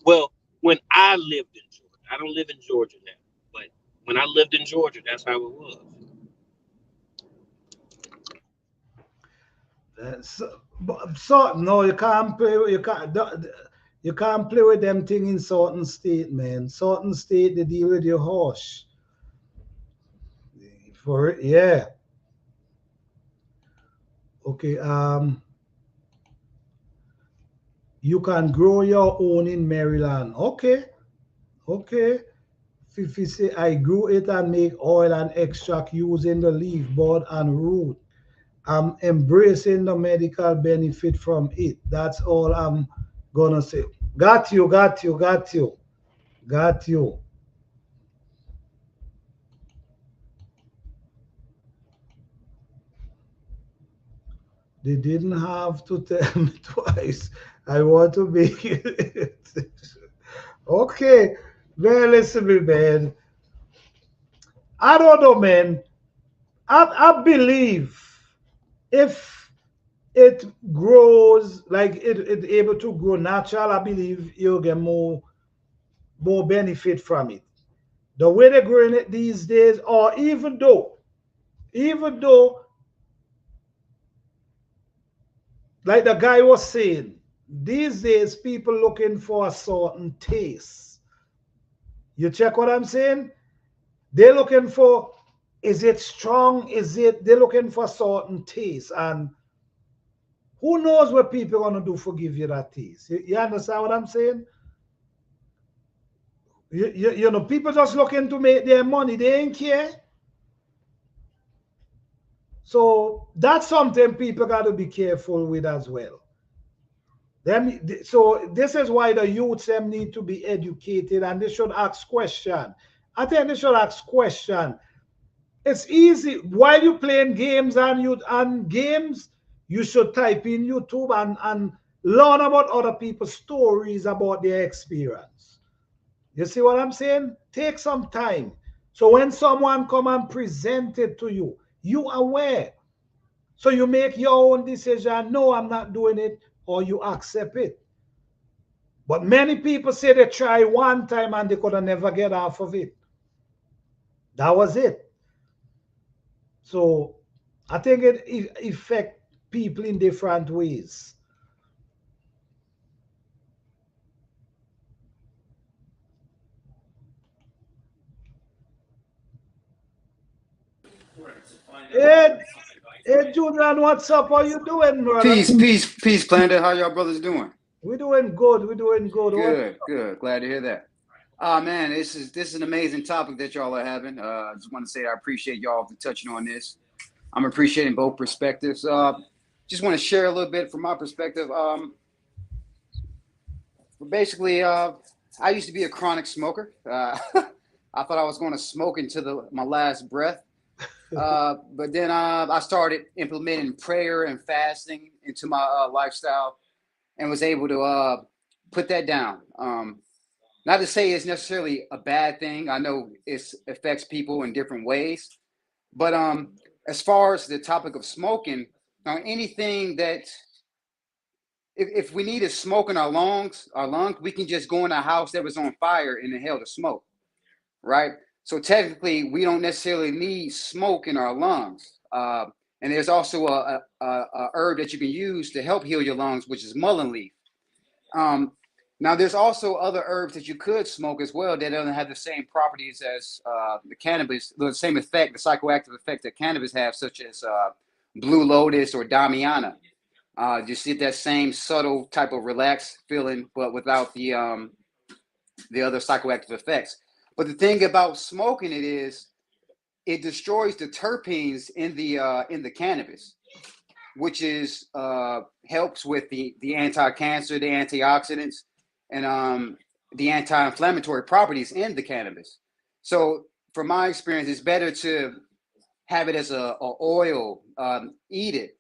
Well, when I lived in Georgia, I don't live in Georgia now, but when I lived in Georgia, that's how it was. So no, you can't play. You can't play with them thing in certain state, man. Certain state they deal with your horse. For it, yeah. Okay. You can grow your own in Maryland. Okay. Okay. If you say I grew it and make oil and extract using the leaf, bud, and root, I'm embracing the medical benefit from it. That's all I'm gonna say. Got you, got you, got you, got you. They didn't have to tell me twice. I want to make it. Okay. Man, listen to me, man. I don't know, man. I believe if it grows like it able to grow natural, I believe you'll get more benefit from it. The way they're growing it these days, or even though, like the guy was saying, these days people looking for a certain taste. You check what I'm saying? They're looking for, is it strong? They're looking for certain taste. And who knows what people are going to do for give you that taste? You understand what I'm saying? You know, people just looking to make their money. They ain't care. So that's something people got to be careful with as well. So this is why the youths them need to be educated and they should ask question. I think they should ask question. It's easy while you playing games and games. You should type in YouTube and learn about other people's stories about their experience. You see what I'm saying? Take some time. So when someone come and present it to you, you aware. So you make your own decision. No, I'm not doing it, or you accept it. But many people say they try one time and they could never get off of it. That was it. So I think it affects people in different ways. Hey, hey, Julian, what's up? How you doing, brother? Peace, Planet. How y'all brothers doing? We're doing good. We're doing good. Good. Glad to hear that. Man, this is an amazing topic that y'all are having. I just want to say I appreciate y'all for touching on this. I'm appreciating both perspectives. Just want to share a little bit from my perspective. Basically, I used to be a chronic smoker. I thought I was going to smoke until my last breath. But then I started implementing prayer and fasting into my lifestyle and was able to put that down. Not to say it's necessarily a bad thing. I know it affects people in different ways. But as far as the topic of smoking, anything that if we needed smoke in our lungs, we can just go in a house that was on fire and inhale the smoke, right? So technically, we don't necessarily need smoke in our lungs. And there's also a herb that you can use to help heal your lungs, which is mullein leaf. Now, there's also other herbs that you could smoke as well that don't have the same properties as the cannabis, the same effect, the psychoactive effect that cannabis have, such as blue lotus or damiana. Just get that same subtle type of relaxed feeling, but without the other psychoactive effects. But the thing about smoking it is, it destroys the terpenes in the cannabis, which is helps with the anti-cancer, the antioxidants, and the anti-inflammatory properties in the cannabis. So, from my experience, it's better to have it as a oil, eat it,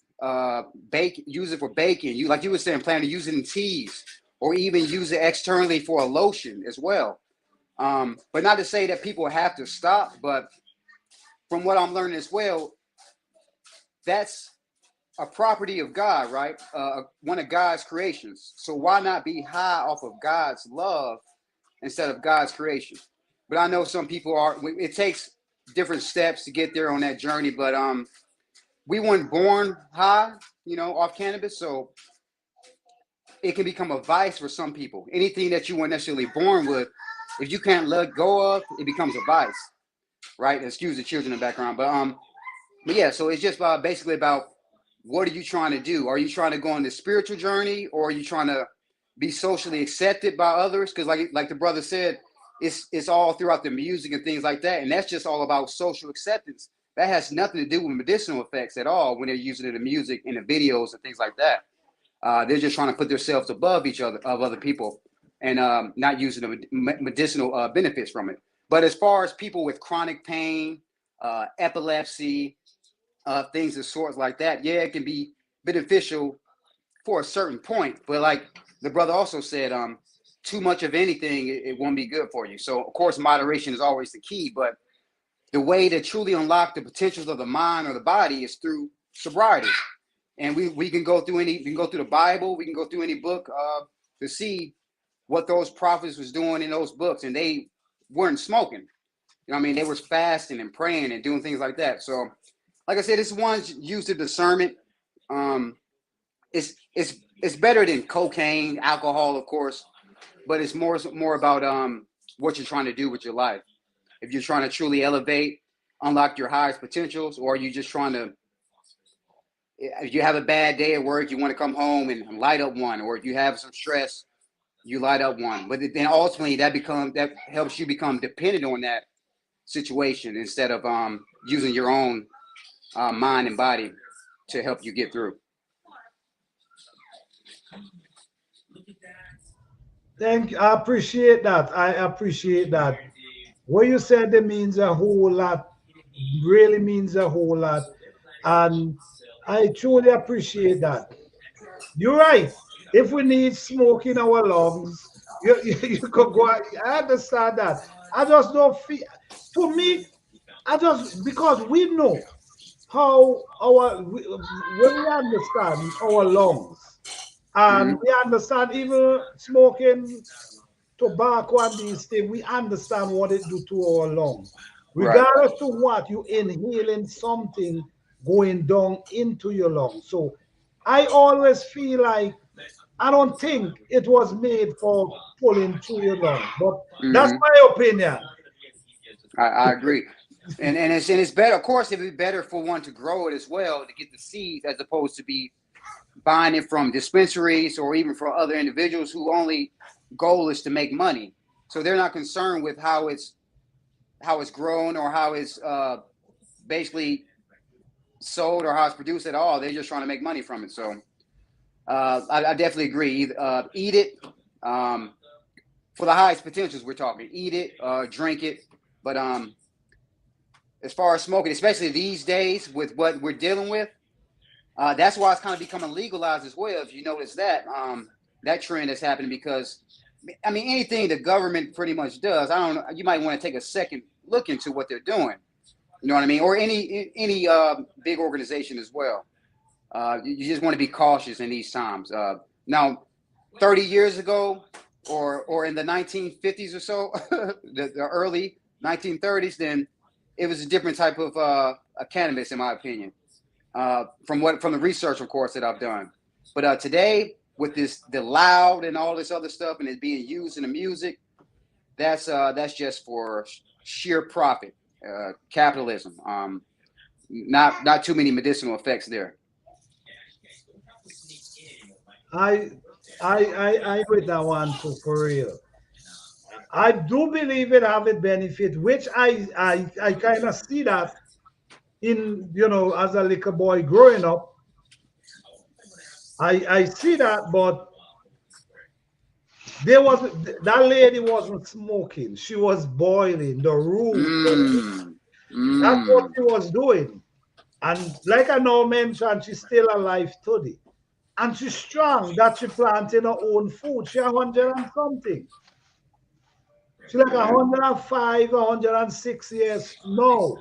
bake, use it for baking. You like you were saying, plan to use it in teas, or even use it externally for a lotion as well. But not to say that people have to stop, but from what I'm learning as well, that's a property of God, right? One of God's creations. So why not be high off of God's love instead of God's creation? But I know some people are. It takes different steps to get there on that journey. But we weren't born high, off cannabis, so it can become a vice for some people. Anything that you weren't necessarily born with, if you can't let go of, it becomes a vice, right? Excuse the children in the background, but yeah. So it's just basically about, what are you trying to do? Are you trying to go on this spiritual journey, or are you trying to be socially accepted by others? Because like the brother said, it's all throughout the music and things like that, and that's just all about social acceptance. That has nothing to do with medicinal effects at all when they're using it in the music, in the videos, and things like that. They're just trying to put themselves above other people, and not using the medicinal benefits from it. But as far as people with chronic pain, epilepsy, things of sorts like that, yeah, it can be beneficial for a certain point, but like the brother also said, too much of anything, it won't be good for you. So of course, moderation is always the key, but the way to truly unlock the potentials of the mind or the body is through sobriety. And we can go through we can go through the Bible, we can go through any book to see what those prophets was doing in those books, and they weren't smoking. You know what I mean? They was fasting and praying and doing things like that. So, like I said, this one's used to discernment. It's better than cocaine, alcohol, of course, but it's more about what you're trying to do with your life. If you're trying to truly elevate, unlock your highest potentials, or are you just trying to, if you have a bad day at work, you want to come home and light up one, or if you have some stress, you light up one. But then ultimately that helps you become dependent on that situation instead of using your own mind and body to help you get through. Thank you. I appreciate that. I appreciate that. What you said it means a whole lot, really means a whole lot. And I truly appreciate that. You're right. If we need smoke in our lungs, you could go. I understand that. I just don't feel, for me, because we know how when we understand our lungs, and we understand even smoking tobacco and these things, we understand what it do to our lungs. Regardless to what, you inhaling something going down into your lungs. So I always feel like I don't think it was made for pulling through your lungs, but that's my opinion. I agree. And it's better, of course, it'd be better for one to grow it as well, to get the seeds, as opposed to be buying it from dispensaries or even for other individuals who only goal is to make money. So they're not concerned with how it's grown or how it's basically sold or how it's produced at all. They're just trying to make money from it. So I definitely agree. Eat it for the highest potentials. We're talking. Eat it, drink it. But as far as smoking, especially these days with what we're dealing with, that's why it's kind of becoming legalized as well. If you notice that that trend is happening, because I mean, anything the government pretty much does, I don't know, you might want to take a second look into what they're doing. You know what I mean? Or any big organization as well. You just want to be cautious in these times. Now, 30 years ago, or in the 1950s or so, the early 1930s, then it was a different type of cannabis, in my opinion. From the research, of course, that I've done. But today, with the loud and all this other stuff, and it being used in the music, that's just for sheer profit, capitalism. Not too many medicinal effects there. I with that one too, for real. I do believe it have a benefit, which I kind of see that in, as a little boy growing up. I see that, but that lady wasn't smoking. She was boiling the room. That's what she was doing. And like I know mentioned, she's still alive today. And she's strong that she planting her own food. She 100 and something. She's like 105, 106 years now.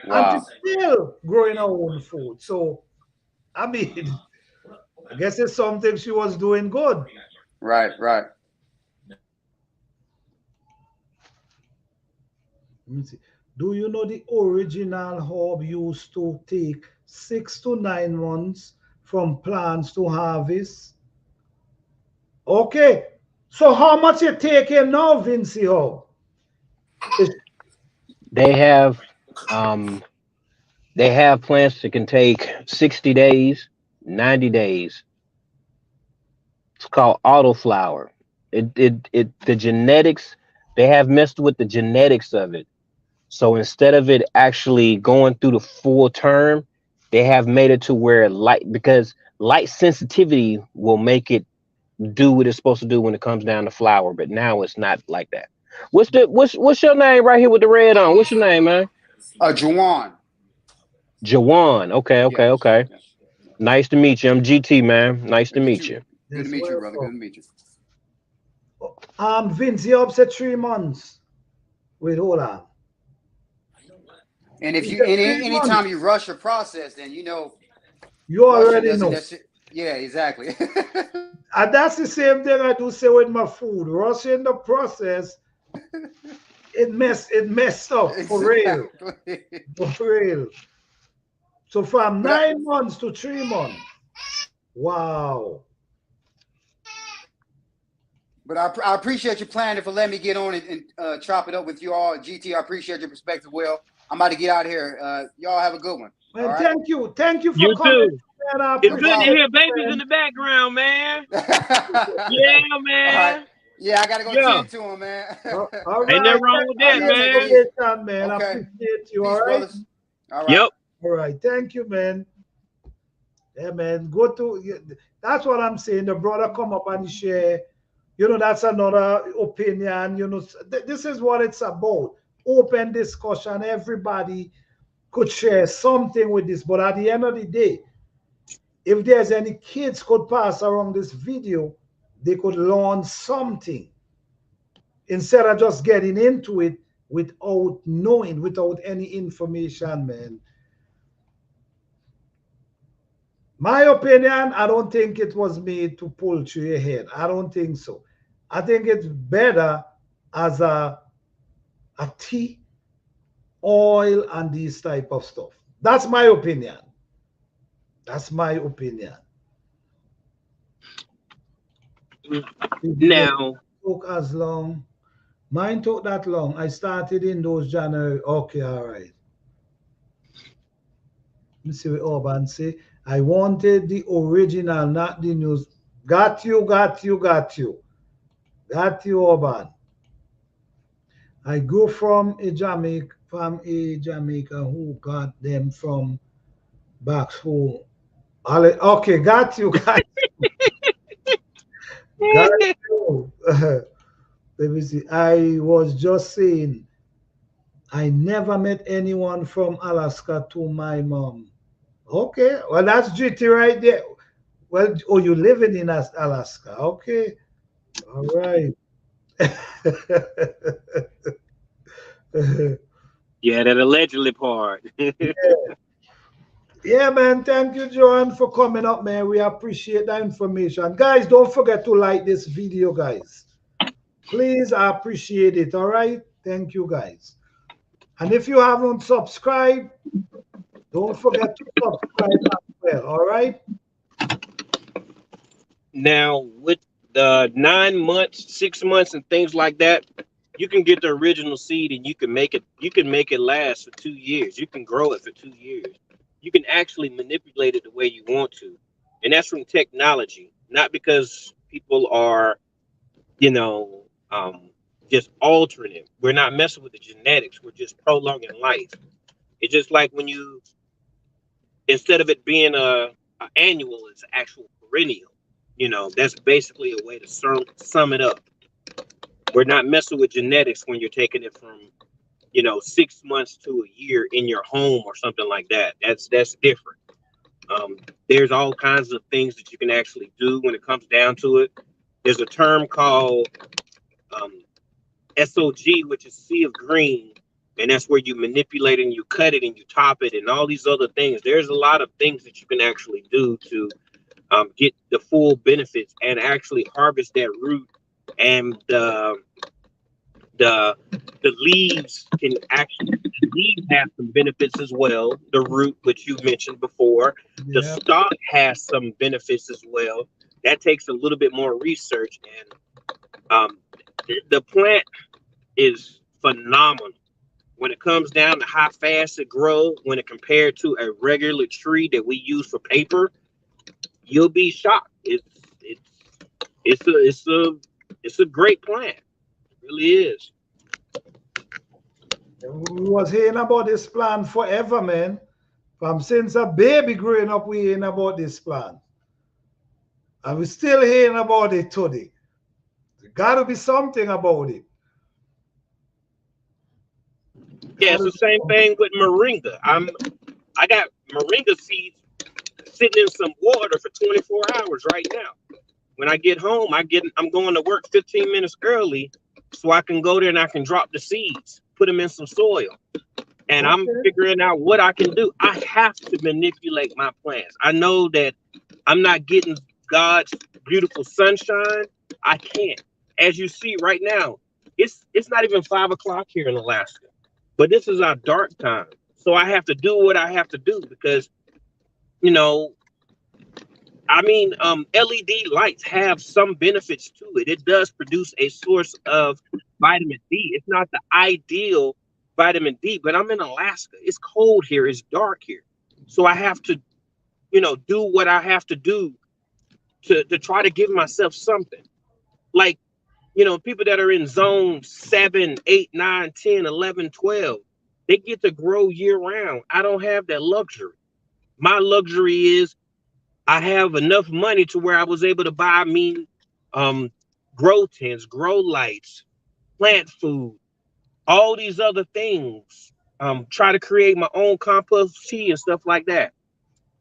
Wow. And she's still growing her own food. So, I mean, I guess it's something she was doing good. Right. Let me see. Do you know the original herb used to take 6 to 9 months from plants to harvest? Okay. So how much you taking now, Vinci? They have plants that can take 60 days, 90 days. It's called autoflower. The genetics, they have messed with the genetics of it. So instead of it actually going through the full term, they have made it to where because light sensitivity will make it do what it's supposed to do when it comes down to flower. But now it's not like that. What's your name right here with the red on? What's your name, man? Jawan. Jawan. Okay. Nice to meet you. I'm GT, man. Nice to You meet too. you. Good to Yes, meet you, brother. Good welcome. to meet you. Vince, you up to 3 months. Wait, hold on. And if You you said 3 months. anytime you rush your process, then you know You rushing already doesn't know. necessarily. Yeah, exactly. And that's the same thing I do say with my food. Rushing the process, it messed up for real. Exactly. For real. So from But 9 months to 3 months. Wow. I appreciate you planning for letting me get on and chop it up with you all. GT, I appreciate your perspective. Well, I'm about to get out of here. Y'all have a good one. Man, All right. thank you. Thank you for You coming. too. Man, I It's No good to appreciate hear it, babies in man. the background, man. All Yeah, man. right. Yeah, I gotta go Yeah. tend to him, man. All Ain't right. nothing wrong with All right, that, y'all Thank you take for it man. easy. your time, man. I Okay. appreciate you. Peace, All right. brothers. All right. Yep. All right. Thank you, man. Yeah, man. Go to. That's what I'm saying. The brother come up and share. You know, that's another opinion. You know, this is what it's about. Open discussion. Everybody could share something with this. But at the end of the day, if there's any kids could pass around this video, they could learn something instead of just getting into it without knowing, without any information, man. My opinion, I don't think it was made to pull through your head. I don't think so. I think it's better as a tea, oil, and this type of stuff. That's my opinion. That's my opinion. Now, Took as long. Mine took that long. I started in those January. Okay, all right. Let me see what Urban say. I wanted the original, not the news. Got you, got you, got you. Got you, Urban. I grew from a Jamaica who got them from back home. Okay, got you, got you, got you. Let me see. I was just saying, I never met anyone from Alaska to my mom. Okay, well, that's GT right there. Well, oh, you living in Alaska. Okay, all right. yeah, that allegedly part. Yeah, man. Thank you, Joan, for coming up, man. We appreciate that information. Guys, don't forget to like this video, guys. Please, I appreciate it. All right. Thank you, guys. And if you haven't subscribed, don't forget to subscribe as well. All right. Now, with the 9 months, 6 months, and things like that, you can get the original seed and you can make it. You can make it last for 2 years. You can grow it for 2 years. You can actually manipulate it the way you want to, and that's from technology, not because people are, you know, just altering it. We're not messing with the genetics. We're just prolonging life. It's just like when you, instead of it being a annual, it's actual perennial. You know, that's basically a way to sum it up. We're not messing with genetics when you're taking it from, 6 months to a year in your home or something like that. That's different. There's all kinds of things that you can actually do when it comes down to it. There's a term called SOG, which is sea of green, and that's where you manipulate and you cut it and you top it and all these other things. There's a lot of things that you can actually do to get the full benefits and actually harvest that root, and the leaves can actually, the leaves have some benefits as well. The root, which you mentioned before, the Yeah. stalk has some benefits as well. That takes a little bit more research, and the plant is phenomenal when it comes down to how fast it grows. When it compared to a regular tree that we use for paper, you'll be shocked. It's a great plant. It really is. We was hearing about this plan forever, man. From since a baby growing up, we hearing about this plan. And we still hearing about it today. There gotta be something about it. Yeah, it's Gotta the be same something. thing with moringa. I got moringa seeds sitting in some water for 24 hours right now. When I get home, I'm going to work 15 minutes early so I can go there and I can drop the seeds, put them in some soil. And I'm figuring out what I can do. I have to manipulate my plants. I know that I'm not getting God's beautiful sunshine. I can't. As you see right now, it's not even 5 o'clock here in Alaska, but this is our dark time. So I have to do what I have to do because, you know, I mean, LED lights have some benefits to it. It does produce a source of vitamin D. It's not the ideal vitamin D, but I'm in Alaska. It's cold here. It's dark here. So I have to, you know, do what I have to do to try to give myself something. Like, you know, people that are in zone 7, 8, 9, 10, 11, 12, they get to grow year round. I don't have that luxury. My luxury is I have enough money to where I was able to buy me grow tents, grow lights, plant food, all these other things. Try to create my own compost tea and stuff like that.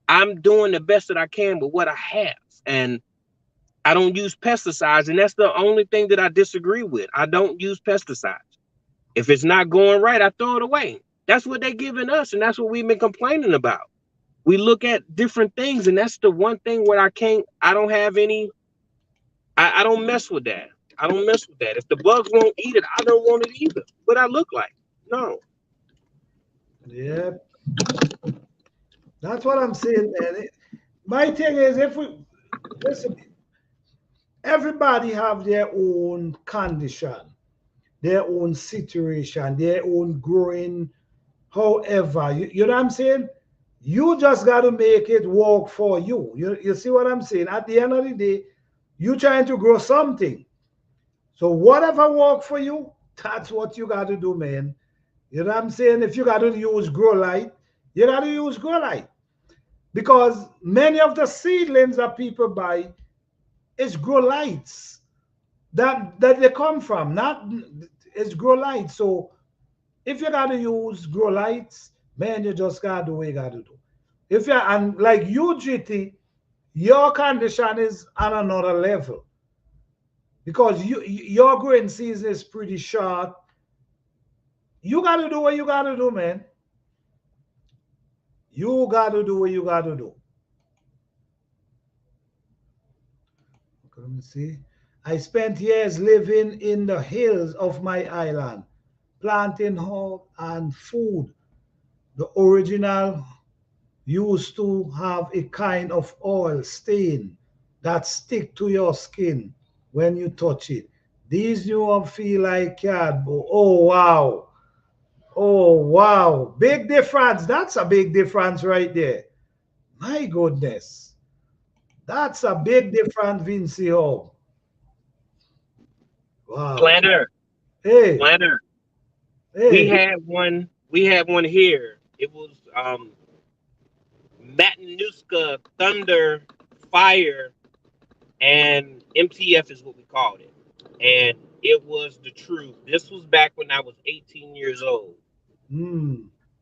I'm doing the best that I can with what I have. And I don't use pesticides. And that's the only thing that I disagree with. I don't use pesticides. If it's not going right, I throw it away. That's what they're giving us. And that's what we've been complaining about. We look at different things. And that's the one thing where I don't have any, I don't mess with that. I don't mess with that. If the bugs won't eat it, I don't want it either. What I look like? No. Yeah. That's what I'm saying, man. My thing is, if we listen, everybody have their own condition, their own situation, their own growing. However, you know what I'm saying? You just got to make it work for you. You see what I'm saying? At the end of the day, you trying to grow something. So whatever work for you, that's what you got to do, man. You know what I'm saying? If you got to use grow light, you got to use grow light. Because many of the seedlings that people buy is grow lights that they come from, not it's grow lights. So if you got to use grow lights, man, you just got to do what you got to do. If you and like you, GT, your condition is on another level because your growing season is pretty short. You got to do what you got to do, man. You got to do what you got to do. Okay, let me see. I spent years living in the hills of my island, planting herb and food. The original used to have a kind of oil stain that stick to your skin when you touch it. These new one feel like cardboard. Oh wow. Oh wow. Big difference. That's a big difference right there. My goodness. That's a big difference, Vinci. Oh. Wow. Planter. Hey. Planter. Hey. We had one here. It was Matanuska Thunder Fire, and MTF is what we called it. And it was the truth. This was back when I was 18 years old.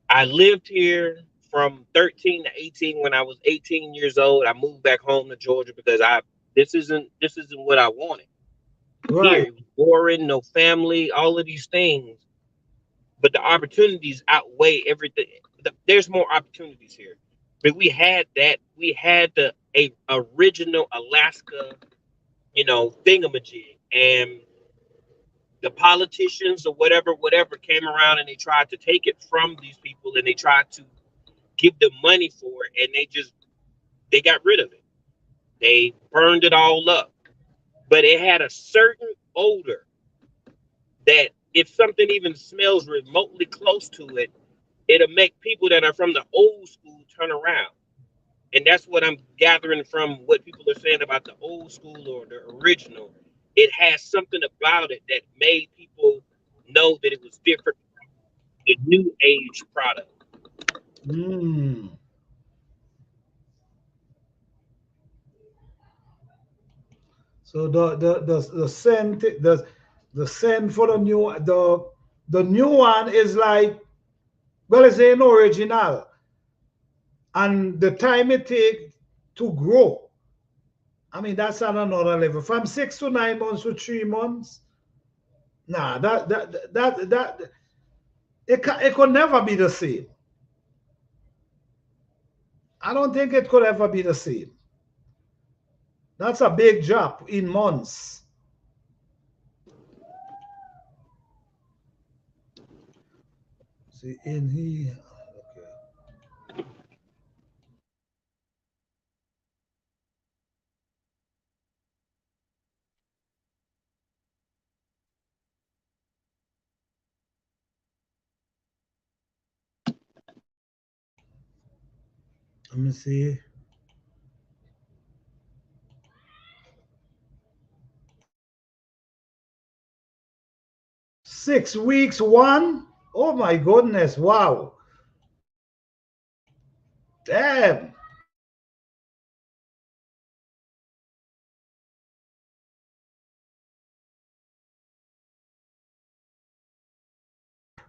I lived here from 13 to 18. When I was 18 years old, I moved back home to Georgia because this isn't what I wanted. Right. Here, it was boring, no family, all of these things. But the opportunities outweigh everything. There's more opportunities here. But we had that. We had the original Alaska, thingamajig, and the politicians or whatever came around and they tried to take it from these people and they tried to give them money for it, and they got rid of it. They burned it all up. But it had a certain odor that if something even smells remotely close to it, it'll make people that are from the old school turn around. And that's what I'm gathering from what people are saying about the old school or the original. It has something about it that made people know that it was different from the new age product. So the scent for the new one is like, well, it's an original, and the time it takes to grow. I mean, that's on another level. From 6 to 9 months to 3 months, nah, it could never be the same. I don't think it could ever be the same. That's a big drop in months. See, in here, okay. Let me see. Six weeks, one. Oh my goodness! Wow. Damn.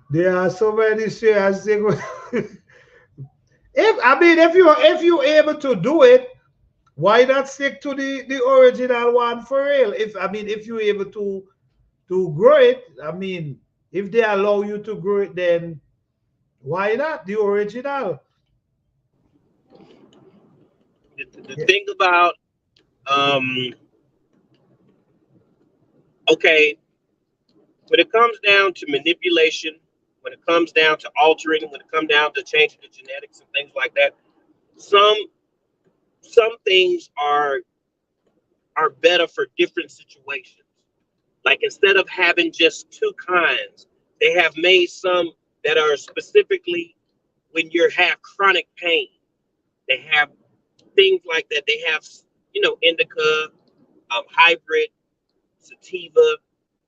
There are so many shares. If you're able to do it, why not stick to the original one for real? If you're able to grow it, if they allow you to grow it, then why not the original? The thing about okay, when it comes down to manipulation, when it comes down to altering, when it comes down to changing the genetics and things like that, some things are better for different situations. Like instead of having just two kinds, they have made some that are specifically when you have chronic pain. They have things like that. They have, indica, hybrid, sativa.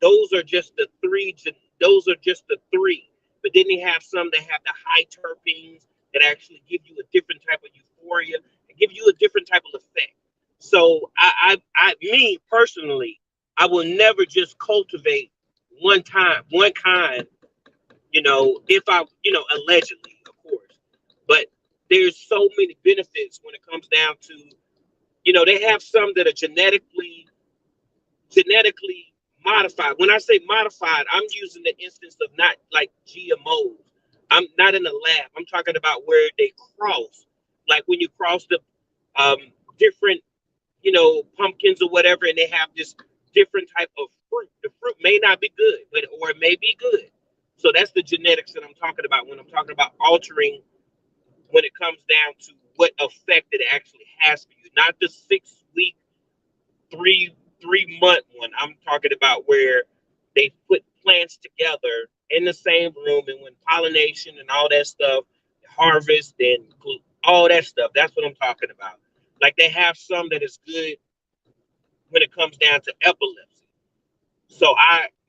Those are just the three. Those are just the three. But then they have some that have the high terpenes that actually give you a different type of euphoria and give you a different type of effect. So me personally, I will never just cultivate one kind, if allegedly, of course. But there's so many benefits when it comes down to, they have some that are genetically modified. When I say modified, I'm using the instance of not like GMOs. I'm not in the lab. I'm talking about where they cross, like when you cross the different, pumpkins or whatever, and they have this different type of fruit. The fruit may not be good, or it may be good. So that's the genetics that I'm talking about when I'm talking about altering. When it comes down to what effect it actually has for you, not the 6 week, 3 month one. I'm talking about where they put plants together in the same room, and when pollination and all that stuff, harvest and all that stuff. That's what I'm talking about. Like they have some that is good when it comes down to epilepsy. So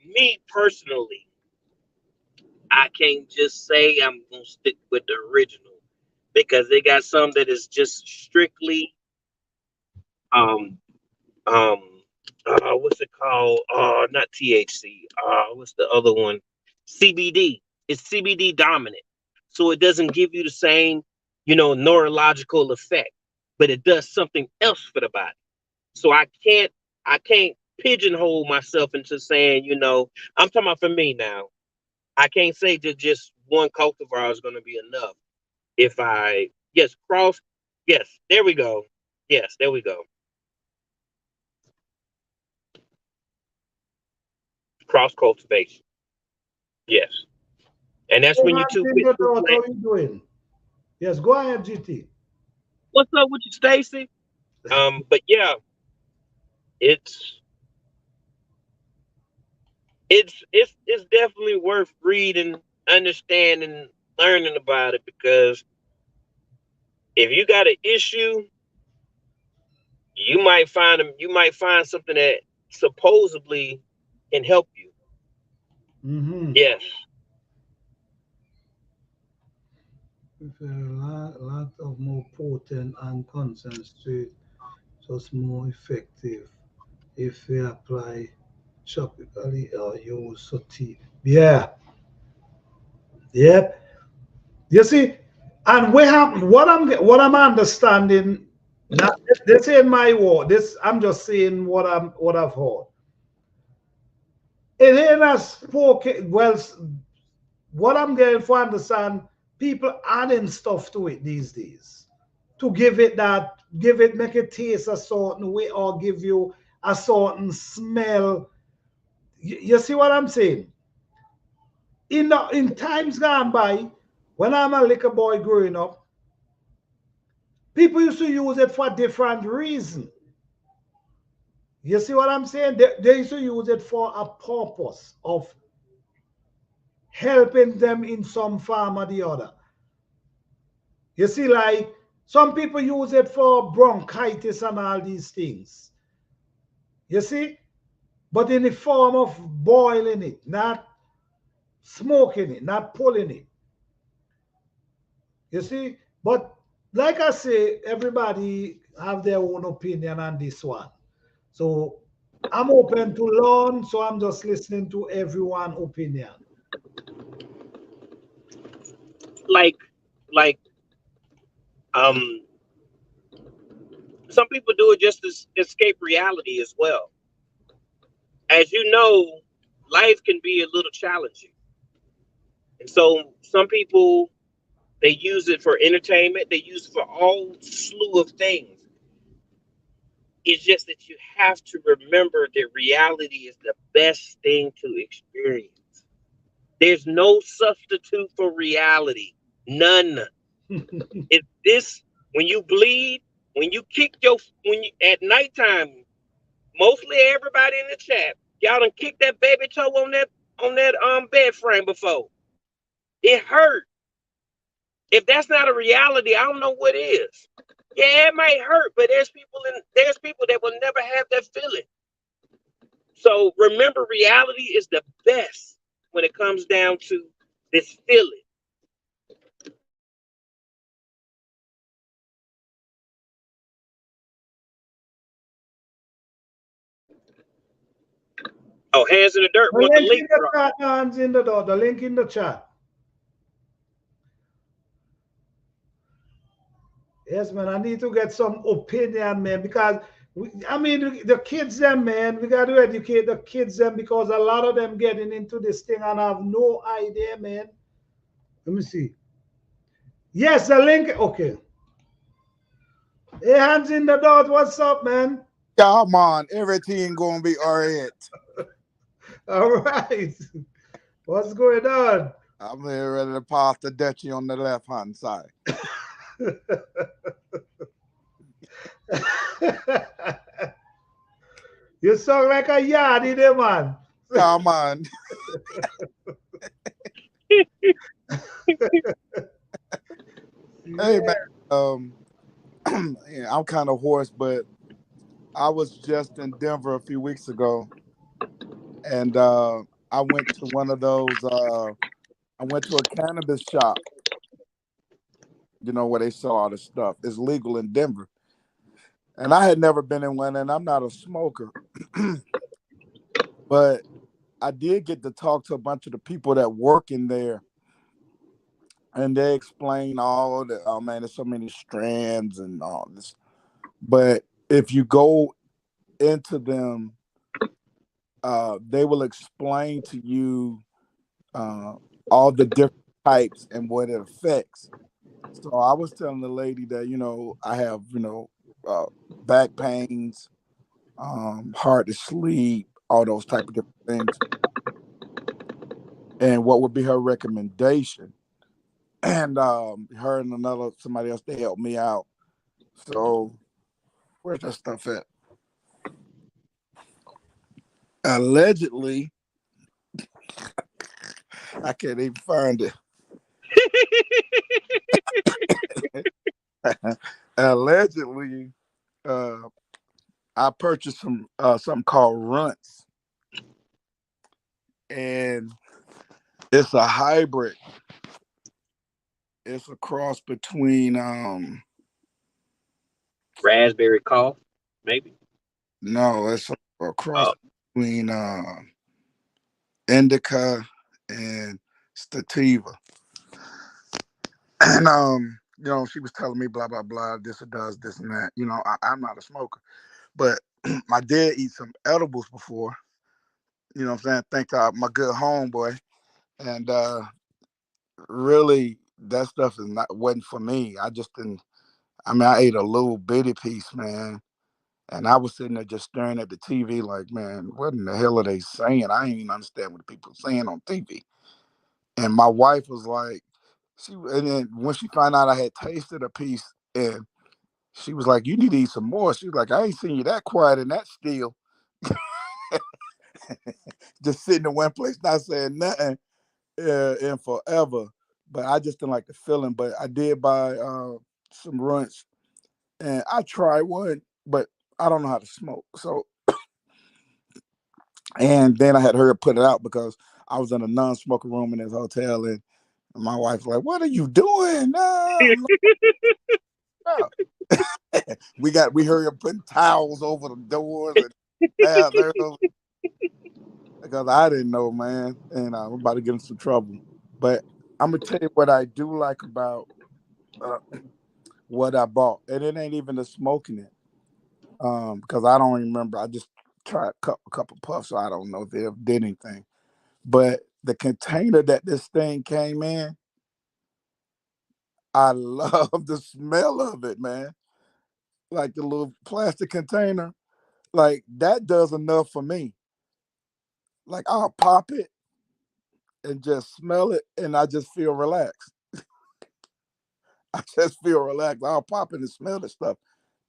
me personally, I can't just say I'm gonna stick with the original because they got some that is just strictly um what's it called? Not THC. What's the other one? CBD. It's CBD dominant. So it doesn't give you the same, neurological effect, but it does something else for the body. So I can't pigeonhole myself into saying, I'm talking about for me now. I can't say that just one cultivar is going to be enough. Cross, yes, there we go. Yes, there we go. Cross cultivation. Yes. And that's when you two How you doing? Yes, go ahead, GT. What's up with you, Stacy? But yeah, it's definitely worth reading, understanding, learning about it, because if you got an issue, you might find something that supposedly can help you. Mm-hmm. Yes. With a lot of more potent and concentrate, just more effective if we apply topically or use sativa. Yeah. Yep. You see, and we have what I'm understanding Now, this ain't my word. This I'm just saying what I've heard. It ain't a spoken. Well, what I'm getting for understand, people adding stuff to it these days to give it, make it taste a certain way or give you a certain smell. You see what I'm saying? In times gone by, when I'm a little boy growing up, people used to use it for different reasons. You see what I'm saying? They used to use it for a purpose of helping them in some form or the other. You see, like some people use it for bronchitis and all these things. You see? But in the form of boiling it, not smoking it, not pulling it. You see? But like I say, everybody have their own opinion on this one. So I'm open to learn, so I'm just listening to everyone's opinion. Like, like, um, some people do it just to escape reality as well. As you know, life can be a little challenging, and so some people they use it for entertainment. They use it for all slew of things. It's just that you have to remember that reality is the best thing to experience. There's no substitute for reality. None. It's this when you bleed, when you kick your when you at nighttime, mostly everybody in the chat, y'all done kicked that baby toe on that bed frame before. It hurt. If that's not a reality, I don't know what is. Yeah, it might hurt, but there's people that will never have that feeling. So remember, reality is the best when it comes down to this feeling. Oh, hands in the dirt The with the link in link the drop. chat, hands in the door. The link in the chat. Yes, man. I need to get some opinion, man, because I mean the kids, them, man. We got to educate the kids, them, because a lot of them getting into this thing and have no idea, man. Let me see. Yes, the link. Okay. Hey, hands in the door. What's up, man? Come on, everything gonna be alright. All right. What's going on? I'm here ready to pass the Dutchie on the left hand side. You sound like a yardie there, man. Come on. Hey man, yeah, I'm kind of hoarse, but I was just in Denver a few weeks ago, and I went to one of those. I went to a cannabis shop, you know, where they sell all this stuff. It's legal in Denver, and I had never been in one, and I'm not a smoker, but I did get to talk to a bunch of the people that work in there, and they explain all the, oh man, there's so many strands and all this. But if you go into them, they will explain to you all the different types and what it affects. So I was telling the lady that, you know, I have, you know, back pains, hard to sleep, all those type of different things. And what would be her recommendation? And her and somebody else, they helped me out. So where's that stuff at? Allegedly, I can't even find it. Allegedly, I purchased something called Runts, and it's a hybrid. It's a cross between Raspberry cough, maybe. no, it's a cross between indica and sativa. And she was telling me blah blah blah. This it does this and that. I'm not a smoker, but my dad eat some edibles before. You know what I'm saying? Thank God, my good homeboy, and really that stuff is not wasn't for me. I just didn't. I mean, I ate a little bitty piece, man. And I was sitting there just staring at the TV like, man, what in the hell are they saying? I ain't even understand what the people are saying on TV. And my wife was like, and then when she found out I had tasted a piece, and she was like, you need to eat some more. She was like, I ain't seen you that quiet and that still. Just sitting in one place, not saying nothing in forever. But I just didn't like the feeling. But I did buy some runts, and I tried one, but I don't know how to smoke. So, and then I had her put it out because I was in a non-smoker room in this hotel, and my wife's like, "What are you doing?" No, no. we hurry up putting towels over the doors and bathrooms because I didn't know, man, and I'm about to get in some trouble. But I'm gonna tell you what I do like about what I bought, and it ain't even the smoking it, because I don't remember. I just tried a couple puffs, so I don't know if it did anything. But the container that this thing came in, I love the smell of it, man. Like the little plastic container, like that does enough for me. Like I'll pop it and just smell it, and I just feel relaxed. I just feel relaxed. I'll pop it and smell the stuff.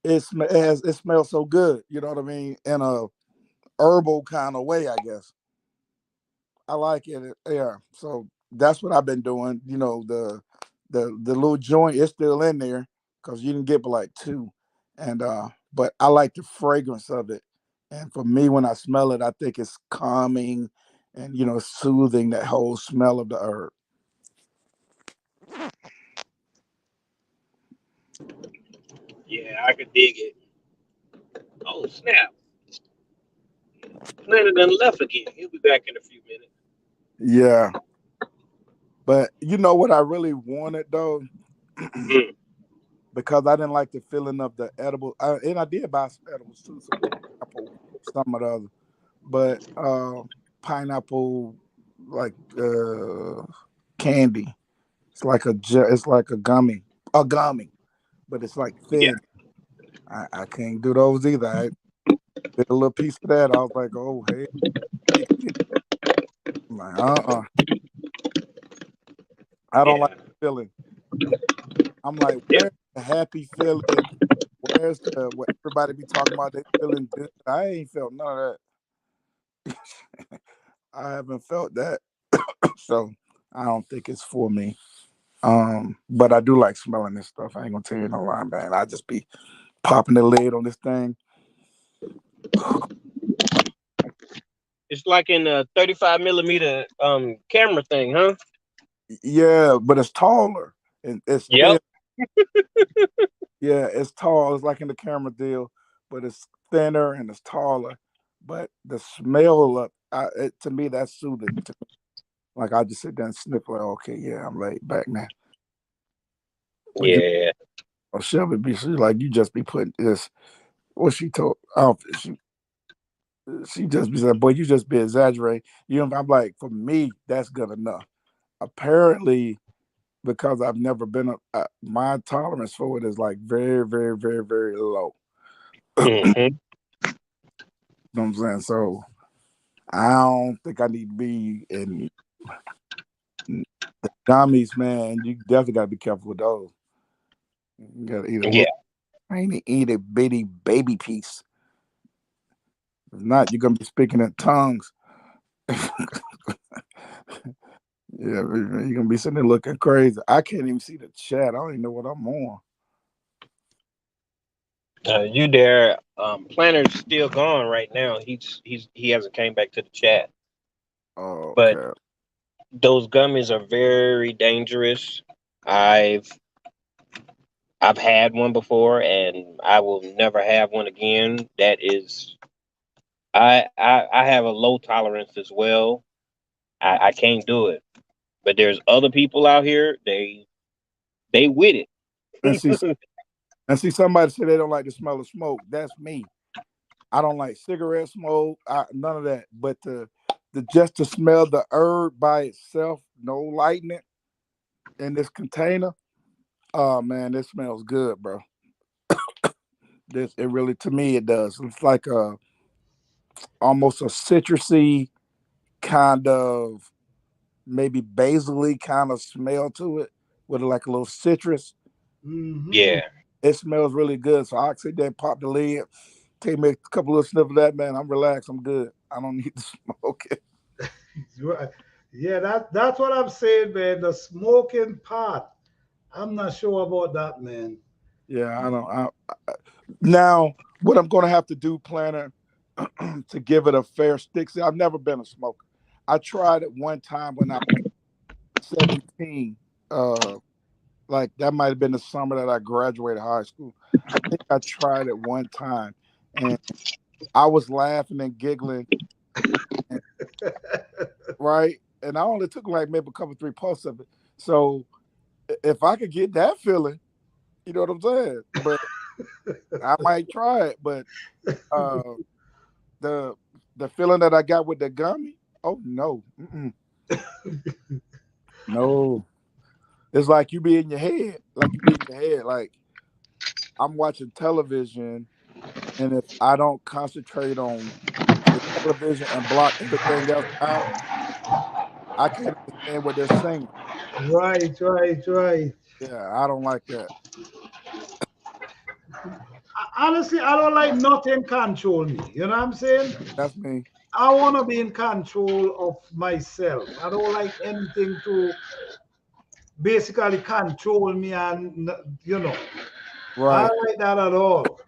It smells so good. You know what I mean? In a herbal kind of way, I guess. I like it. Yeah. So that's what I've been doing. The little joint is still in there because you can get like two. And but I like the fragrance of it. And for me, when I smell it, I think it's calming and soothing, that whole smell of the herb. Yeah, I could dig it. Oh snap! Planner done left again. He'll be back in a few minutes. Yeah. But you know what I really wanted though? Mm. Because I didn't like the feeling of the edible. And I did buy some edibles too, some apple, some of the other. But pineapple, like candy. It's like a gummy, but it's like Yeah, thin. I can't do those either. I did a little piece of that. I was like, oh hey, I'm like, I don't like yeah, the feeling. I'm like, yeah. where's the happy feeling? Where's the what everybody be talking about? They feeling good. I ain't felt none of that. I haven't felt that, so I don't think it's for me. But I do like smelling this stuff. I ain't gonna tell you no lie, man. I just be popping the lid on this thing. It's like in a 35 millimeter camera thing, huh? Yeah, but it's taller and it's thin. Yep. Yeah, it's tall. It's like in the camera deal, but it's thinner and it's taller. But the smell of to me, that's soothing. Like I just sit there and sniff. Like, okay, yeah, I'm laid back now. When you Yeah. or Shelby be she like you just be putting this. What she told, oh, she just be like, boy, you just be exaggerating. I'm like, for me, that's good enough. Apparently, because I've never been my tolerance for it is like very, very, very, very low. Hmm. You know what I'm saying? So I don't think I need to be in the gummies, man. You definitely got to be careful with those. You got to eat a Yeah. little. I ain't eat a bitty baby piece. If not, you're gonna be speaking in tongues. Yeah, you're gonna be sitting there looking crazy. I can't even see the chat. I don't even know what I'm on. You there? Planner's still gone right now. He hasn't came back to the chat. Oh, But okay. those gummies are very dangerous. I've I've had one before, and I will never have one again. That is, I have a low tolerance as well. I can't do it. But there's other people out here. They with it. And see somebody say they don't like the smell of smoke. That's me. I don't like cigarette smoke. None of that. But the just to smell the herb by itself, no lighting it in this container. Oh man, this smells good, bro. It really, to me, it does. It's like almost a citrusy kind of, maybe basil-y kind of smell to it, with like a little citrus. Mhm. Yeah. It smells really good. So I sit there, pop the lid, take me a couple of sniffs of that, man. I'm relaxed. I'm good. I don't need to smoke it. Right. Yeah, that's what I'm saying, man. The smoking part. I'm not sure about that, man. Yeah, I don't. Now, what I'm going to have to do, Planner, to give it a fair stick. See, I've never been a smoker. I tried it one time when I was 17. Like that might have been the summer that I graduated high school. I think I tried it one time, and I was laughing and giggling, right? And I only took like maybe a couple, 3 puffs of it. So if I could get that feeling, you know what I'm saying? But I might try it. But uh, the feeling that I got with the gummy, oh no, no. It's like you be in your head, like I'm watching television, and if I don't concentrate on the television and block everything else out, I can't understand what they're saying. Right, right, right. Yeah, I don't like that. Honestly, I don't like nothing control me. You know what I'm saying? That's me. I want to be in control of myself. I don't like anything to basically control me, and I Right. don't like that at all.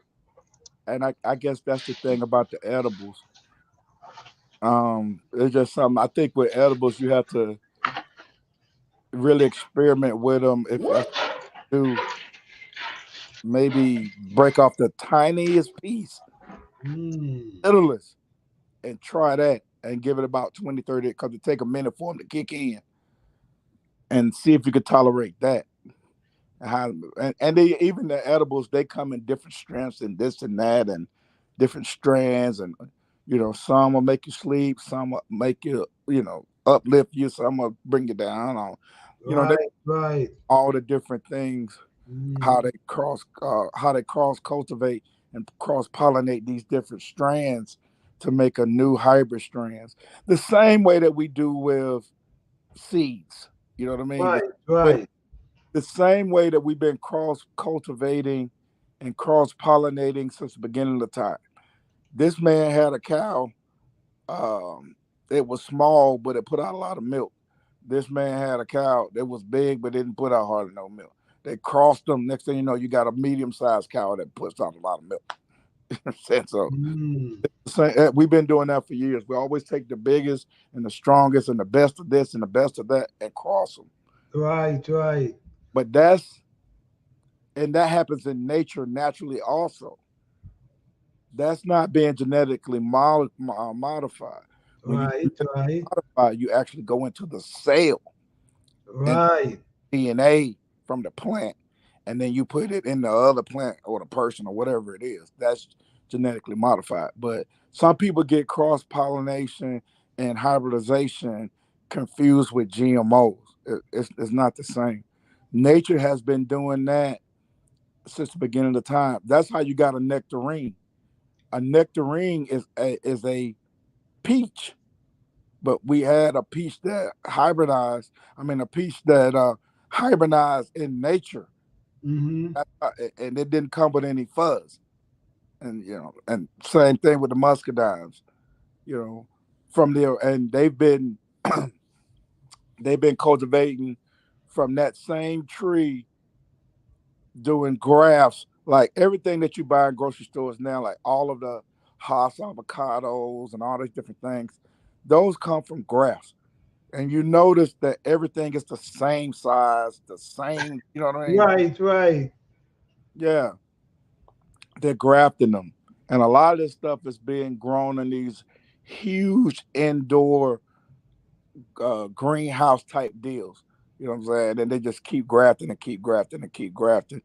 And I guess that's the thing about the edibles. It's just something I think with edibles you have to really experiment with them. If that's to maybe break off the tiniest piece, Mm. littlest, and try that and give it about 20, 30, because it take a minute for them to kick in, and see if you could tolerate that. How, and they, even the edibles, they come in different strengths and this and that and different strands, and some will make you sleep, some will make you uplift you, some will bring you down on, they Right, right. all the different things, how Mm. they cross cultivate and cross pollinate these different strands to make a new hybrid strands, the same way that we do with seeds. You know what I mean? Right, But right. the same way that we've been cross cultivating and cross pollinating since the beginning of time. This man had a cow. Um, it was small, but it put out a lot of milk. This man had a cow that was big, but didn't put out hardly no milk. They crossed them. Next thing you know, you got a medium-sized cow that puts out a lot of milk. So Mm. we've been doing that for years. We always take the biggest and the strongest and the best of this and the best of that and cross them. Right, right. But that happens in nature naturally also. That's not being genetically modified. When you Right, right. modify, you actually go into the cell and Right. DNA from the plant, and then you put it in the other plant or the person or whatever it is. That's genetically modified. But some people get cross pollination and hybridization confused with GMOs. It's not the same. Nature has been doing that since the beginning of time. That's how you got a nectarine. A nectarine is a peach, but we had a peach that hybridized. I mean, a peach that hybridized in nature, Mm-hmm. and it didn't come with any fuzz. And and same thing with the muscadines. You know, from there, and they've been cultivating from that same tree, doing grafts, like everything that you buy in grocery stores now, like all of the Hass avocados and all these different things, those come from grafts. And you notice that everything is the same size, the same, you know what I mean? Right, right. Yeah, they're grafting them. And a lot of this stuff is being grown in these huge indoor greenhouse type deals. You know what I'm saying? And they just keep grafting and keep grafting and keep grafting.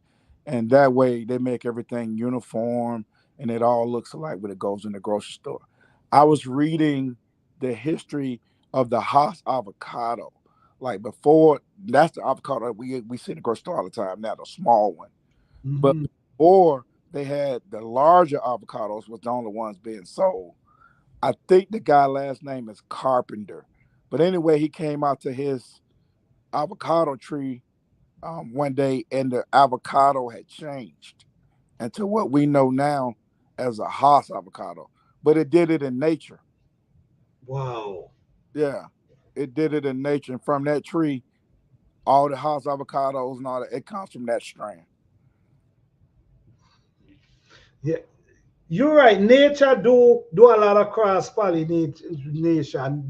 and that way they make everything uniform and it all looks alike when it goes in the grocery store. I was reading the history of the Haas avocado. Like before, that's the avocado we see in the grocery store all the time now, the small one. But Mhm. before they had the larger avocados was the only ones being sold. I think the guy last name is Carpenter. But anyway, he came out to his avocado tree one day and the avocado had changed into what we know now as a Haas avocado. But it did it in nature. Wow. Yeah. It did it in nature. And from that tree, all the Haas avocados and all that, it comes from that strand. Yeah. You're right. Nature do a lot of cross pollination.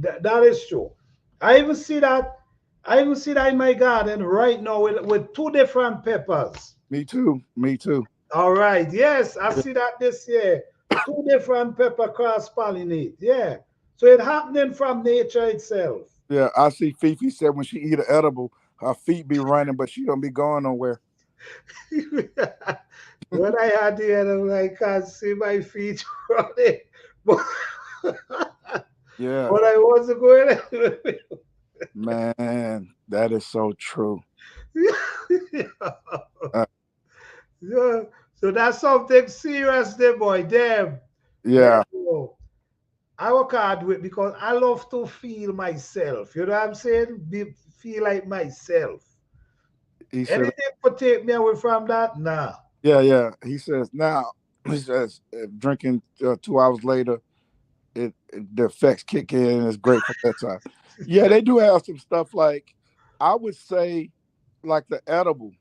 That is true. I even see that. I even see that in my garden right now with two different peppers. Me too. Me too. All right. Yes, I Yeah. see that this year. Two different pepper cross pollinate. Yeah. So it happening from nature itself. Yeah, I see Fifi said when she eat an edible, her feet be running, but she don't be going nowhere. When I had the end, I can't see my feet running. But, Yeah, but I wasn't going. man, that is so true. Yeah. Uh, Yeah. So that's something serious there, boy. Damn. Damn. yeah, Bro. I work hard with because I love to feel myself. You know what I'm saying? Feel like myself. he said, Anything could take me away from that? Nah. yeah, yeah. He says now, he says if drinking 2 hours later, the effects kick in. And it's great for that time. Yeah, they do have some stuff like I would say, like the edible.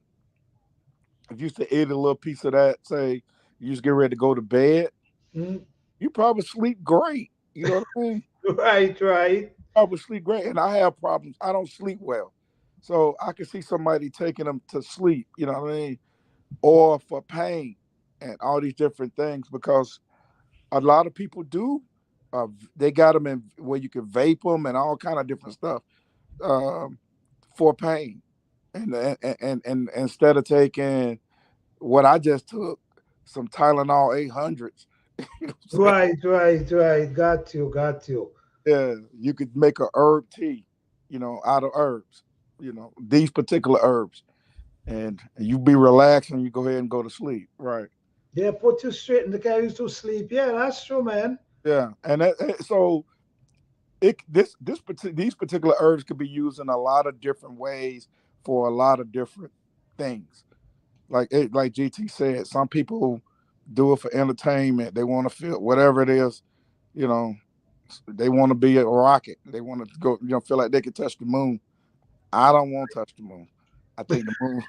If you used to eat a little piece of that, say you just get ready to go to bed, Mm. you probably sleep great. You know what I mean? Right, right. Probably sleep great, and I have problems. I don't sleep well, so I can see somebody taking them to sleep. You know what I mean? Or for pain and all these different things because a lot of people do. They got them in where you can vape them and all kind of different stuff um, for pain. And instead of taking what I just took, some Tylenol 800s, you know what I'm saying? Right, right, right. Got you, got you. Yeah, you could make a herb tea, out of herbs, these particular herbs, and you be relaxed and you go ahead and go to sleep. Right. Yeah, put you straight in the carries to sleep. Yeah, that's true, man. Yeah, and so these particular herbs could be used in a lot of different ways for a lot of different things. Like GT said, some people do it for entertainment. They want to feel whatever it is, you know. They want to be a rocket. They want to go, feel like they can touch the moon. I don't want to touch the moon. I think the moon.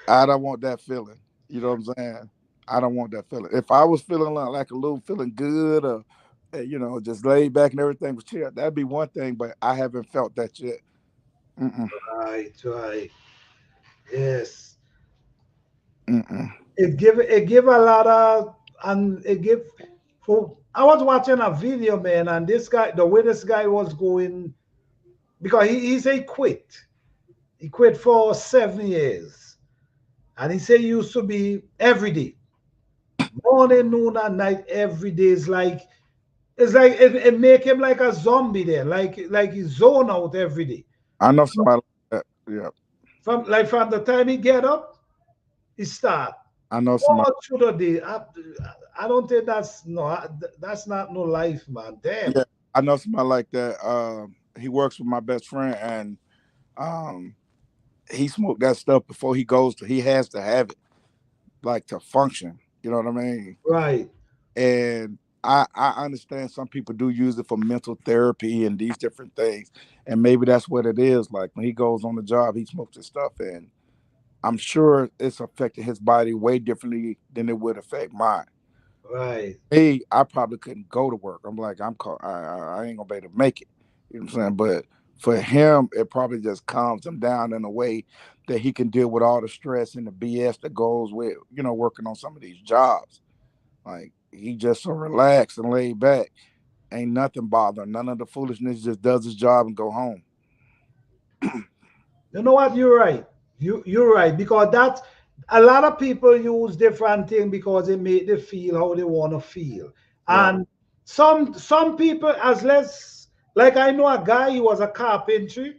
I don't want that feeling. You know what I'm saying? I don't want that feeling. If I was feeling like a little feeling good or just laid back and everything was chill, that'd be one thing. But I haven't felt that yet. Mm-mm, Right, right. Yes. mm-mm. It give a lot of and it give for I was watching a video, man, and this guy, the way this guy was going, because he said he quit. He quit for 7 years. And he said he used to be every day, morning, noon, and night, every day. It's like it make him like a zombie there, like he zone out every day. I know somebody like that. Yeah, From the time he get up, he start. I know How somebody. much should a day? I don't think that's not no life, man. Damn. Yeah, I know somebody like that. He works with my best friend, and um, he smoked that stuff before he goes to. He has to have it like to function. You know what I mean? Right. And I understand some people do use it for mental therapy and these different things, and maybe that's what it is. Like when he goes on the job, he smokes this stuff, and I'm sure it's affected his body way differently than it would affect mine. Right. Me, I probably couldn't go to work. I'm like, I ain't gonna be able to make it. You know what I'm saying? But for him, it probably just calms him down in a way that he can deal with all the stress and the BS that goes with, working on some of these jobs. Like he just so relaxed and laid back. Ain't nothing bothering. None of the foolishness. Just does his job and go home. You know what? You're right. You're right, because that's a lot of people use different things because it make them feel how they want to feel. Right. And some people, as less, like I know a guy, he was a carpenter,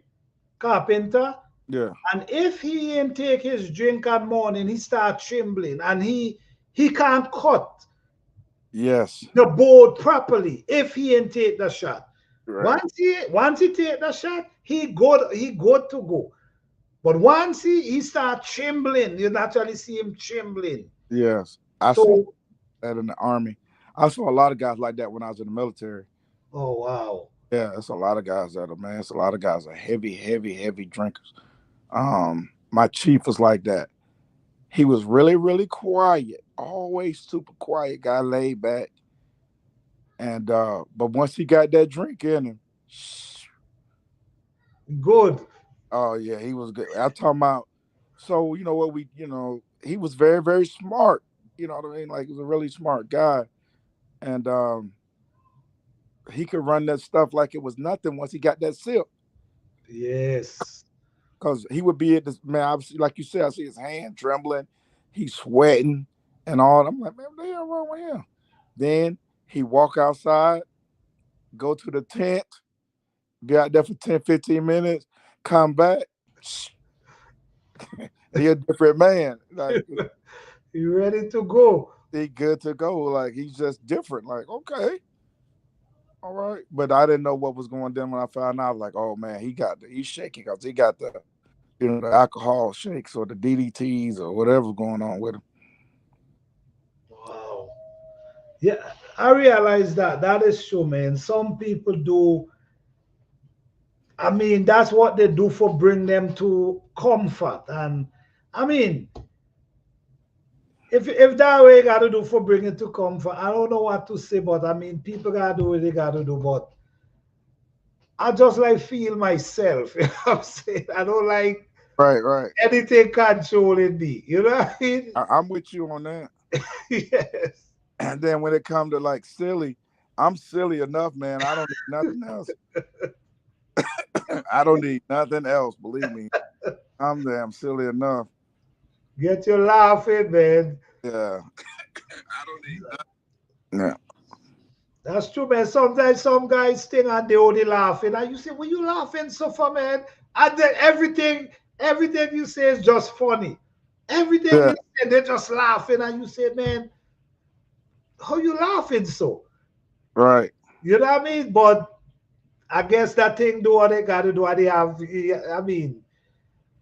Yeah. and if he ain't take his drink at morning, he start trembling, and he can't cut Yes. the board properly if he ain't take the shot. Right. Once he take the shot, he good to go. But once he start trembling, you naturally see him trembling. Yes. I saw So, that in the army. I saw a lot of guys like that when I was in the military. oh wow. Yeah, it's a lot of guys that are, man. It's a lot of guys that are heavy, heavy, heavy drinkers. My chief was like that. He was really, really quiet, always super quiet, guy laid back. And but once he got that drink in him, Good. oh yeah, he was good. I'm talking about. So you know what he was very, very smart. You know what I mean? Like he was a really smart guy, and he could run that stuff like it was nothing once he got that sip. Yes. Because he would be at this man, obviously, like you said, I see his hand trembling, he's sweating and all. I'm like, man, what the hell wrong with him? Then he walk outside, go to the tent, be out there for 10, 15 minutes, come back. He a different man. Like You ready to go? he good to go. Like he's just different. Like, okay, all right. But I didn't know what was going on when I found out. I was like, oh man, he's shaking because he got the the alcohol shakes or the DDTs or whatever's going on with him. Wow. Yeah, I realize that. That is true, man. Some people do. I mean, that's what they do for bring them to comfort. And I mean, if that way you gotta do for bring it to comfort, I don't know what to say, but I mean, people gotta do what they gotta do. But I just like feel myself. You know what I'm saying? I don't like Right. anything controlling me. You know what I mean? I'm with you on that. Yes. And then when it comes to like silly, I'm silly enough, man. I don't need nothing else. I don't need nothing else. Believe me, I'm damn silly enough. Get you laughing, man. Yeah. I don't need nothing. Yeah. That's true, man. Sometimes some guys think and they only laughing. And you say, "Well, you laughing so far, man?" And then everything you say is just funny. Everything Yeah. you say, they're just laughing. And you say, "Man, how you laughing so?" Right. You know what I mean? But I guess that thing do what they gotta do. What they have. I mean,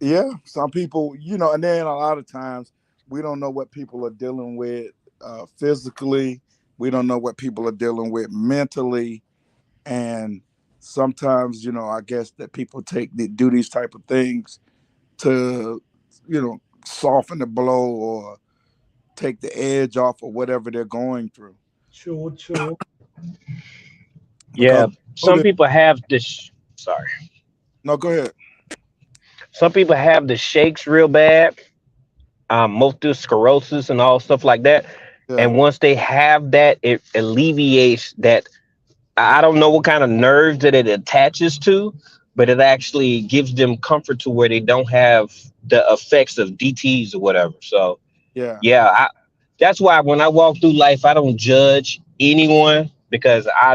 Yeah. Some people, and then a lot of times we don't know what people are dealing with physically. We don't know what people are dealing with mentally. And sometimes, I guess that people do these type of things to, soften the blow or take the edge off of whatever they're going through. true. Yeah, Because some people have this. Sorry, no, go ahead. some people have the shakes real bad, multiple sclerosis and all stuff like that. Yeah. And once they have that, it alleviates that. I don't know what kind of nerves that it attaches to, but it actually gives them comfort to where they don't have the effects of DTs or whatever. So Yeah. yeah, that's why when I walk through life, I don't judge anyone because I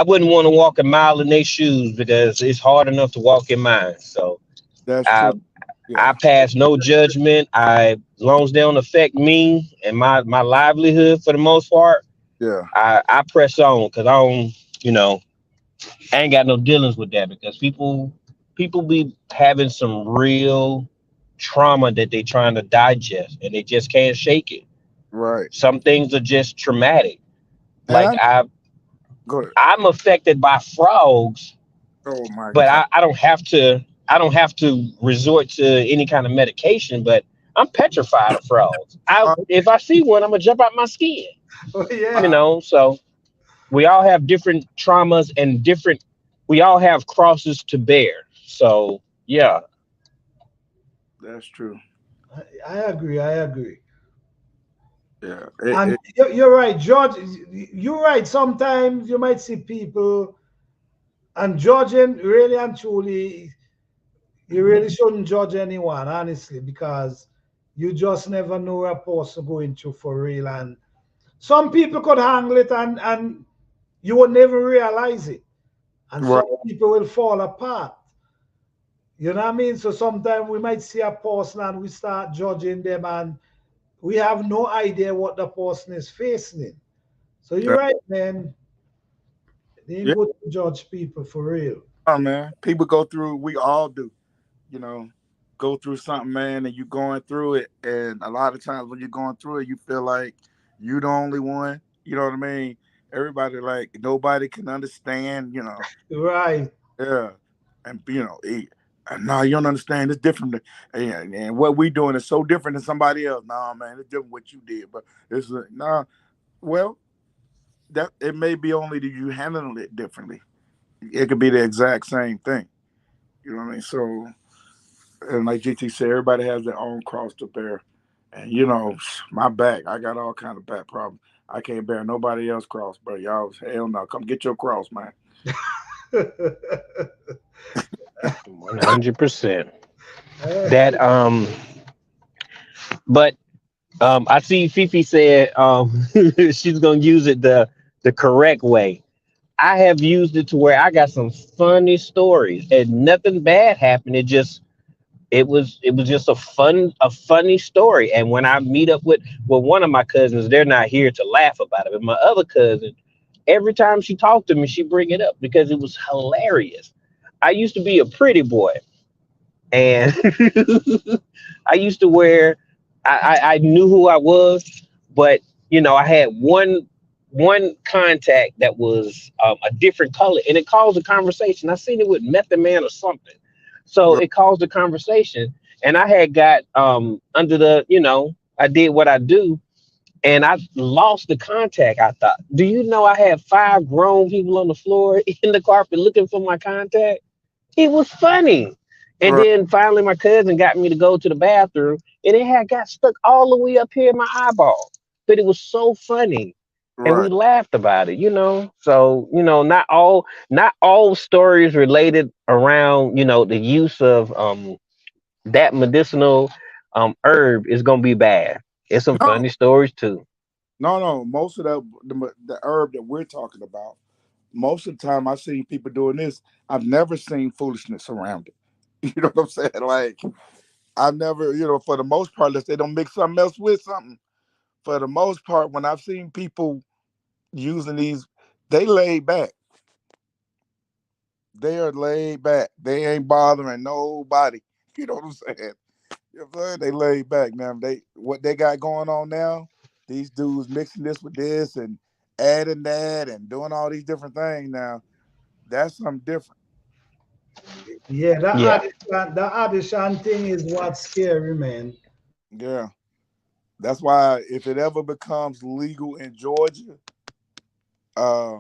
wouldn't want to walk a mile in their shoes because it's hard enough to walk in mine. So That's I true. I Yeah. pass no judgment. As long as they don't affect me and my livelihood for the most part, Yeah. I press on because I ain't got no dealings with that because people be having some real trauma that they trying to digest and they just can't shake it. Right. Some things are just traumatic. And Like go ahead. I'm affected by frogs, Oh my but God. I don't have to resort to any kind of medication, but I'm petrified of frogs. If I see one, I'm gonna jump out my skin. Oh yeah. So we all have different traumas and we all have crosses to bear. So yeah. That's true. I agree. Yeah. And you're right, George. You're right. Sometimes you might see people and judging really and truly. You really shouldn't judge anyone, honestly, because you just never know what a person going through for real. And some people could handle it and you would never realize it. And Right. some people will fall apart. You know what I mean? So sometimes we might see a person and we start judging them and we have no idea what the person is facing. So you're Yeah. right, man. It ain't Yeah, good to judge people for real. man. People go through. We all do. You know, go through something, man, and you going through it. And a lot of times when you're going through it, you feel like you the only one. You know what I mean? Everybody like nobody can understand. You know. Right. Yeah. And no, you don't understand. It's different. And what we doing is so different than somebody else. Nah, man, it's different what you did, but it's nah. Well, that it may be only that you handle it differently. It could be the exact same thing. You know what I mean? So, and like GT said, everybody has their own cross to bear. And my back, I got all kind of back problems. I can't bear nobody else cross, but y'all, hell no, come get your cross, man. 100%. That but I see Fifi said she's gonna use it the correct way. I have used it to where I got some funny stories and nothing bad happened. It was just a funny story. And when I meet up with one of my cousins, they're not here to laugh about it. But my other cousin, every time she talked to me, she bring it up because it was hilarious. I used to be a pretty boy, and I used to wear. I knew who I was, but I had one contact that was a different color, and it caused a conversation. I seen it with Method Man or something, so it caused a conversation. And I had got under I did what I do, and I lost the contact. I thought, do you know I had 5 grown people on the floor in the carpet looking for my contact? It was funny. And Right, then finally my cousin got me to go to the bathroom, and it had got stuck all the way up here in my eyeball. But it was so funny. And we right. laughed about it. So, not all stories related around, the use of that medicinal herb is gonna be bad. It's some No, funny stories too. no. Most of the herb that we're talking about, most of the time I've seen people doing this. I've never seen foolishness around it. You know what I'm saying? Like I've never, for the most part, unless they don't mix something else with something. For the most part, when I've seen people using these, they laid back. They are laid back. They ain't bothering nobody. You know what I'm saying? You know what I'm saying? They laid back now. What they got going on now, these dudes mixing this with this and adding that and doing all these different things now. That's something different. Yeah, Yeah. the addition thing is what's scary, man. Yeah. That's why if it ever becomes legal in Georgia, uh,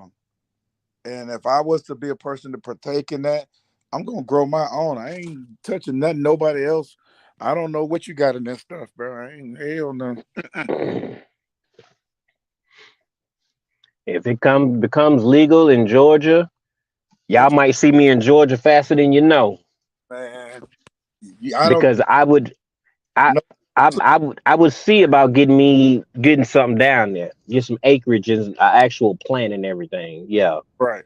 and if I was to be a person to partake in that, I'm gonna grow my own. I ain't touching nothing nobody else. I don't know what you got in that stuff, bro. I ain't hell no. If it becomes legal in Georgia, y'all What might see me in Georgia faster than you know. man? I don't Because I know. I would see about getting something down there, get some acreage and actual plant and everything. Yeah. Right.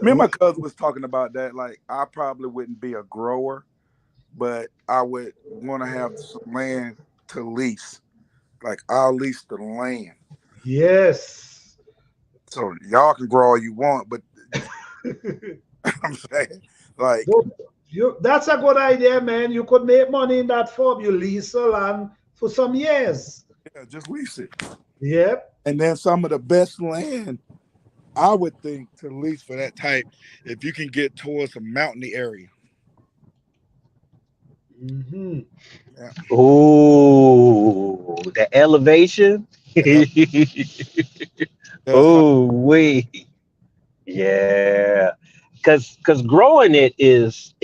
Me and my cousin was talking about that. Like, I probably wouldn't be a grower, but I would want to have some land to lease. Like, I'll lease the land. Yes. So y'all can grow all you want, but I'm saying, like, But that's a good idea, man. You could make money in that form. You lease the land for some years. yeah, just lease it. Yep. And then some of the best land, I would think, to lease for that type, if you can get towards a mountainy area. Hmm. Yeah. Ooh, the elevation. Yeah. That's some, Oh, wait. Yeah. Cause growing it it's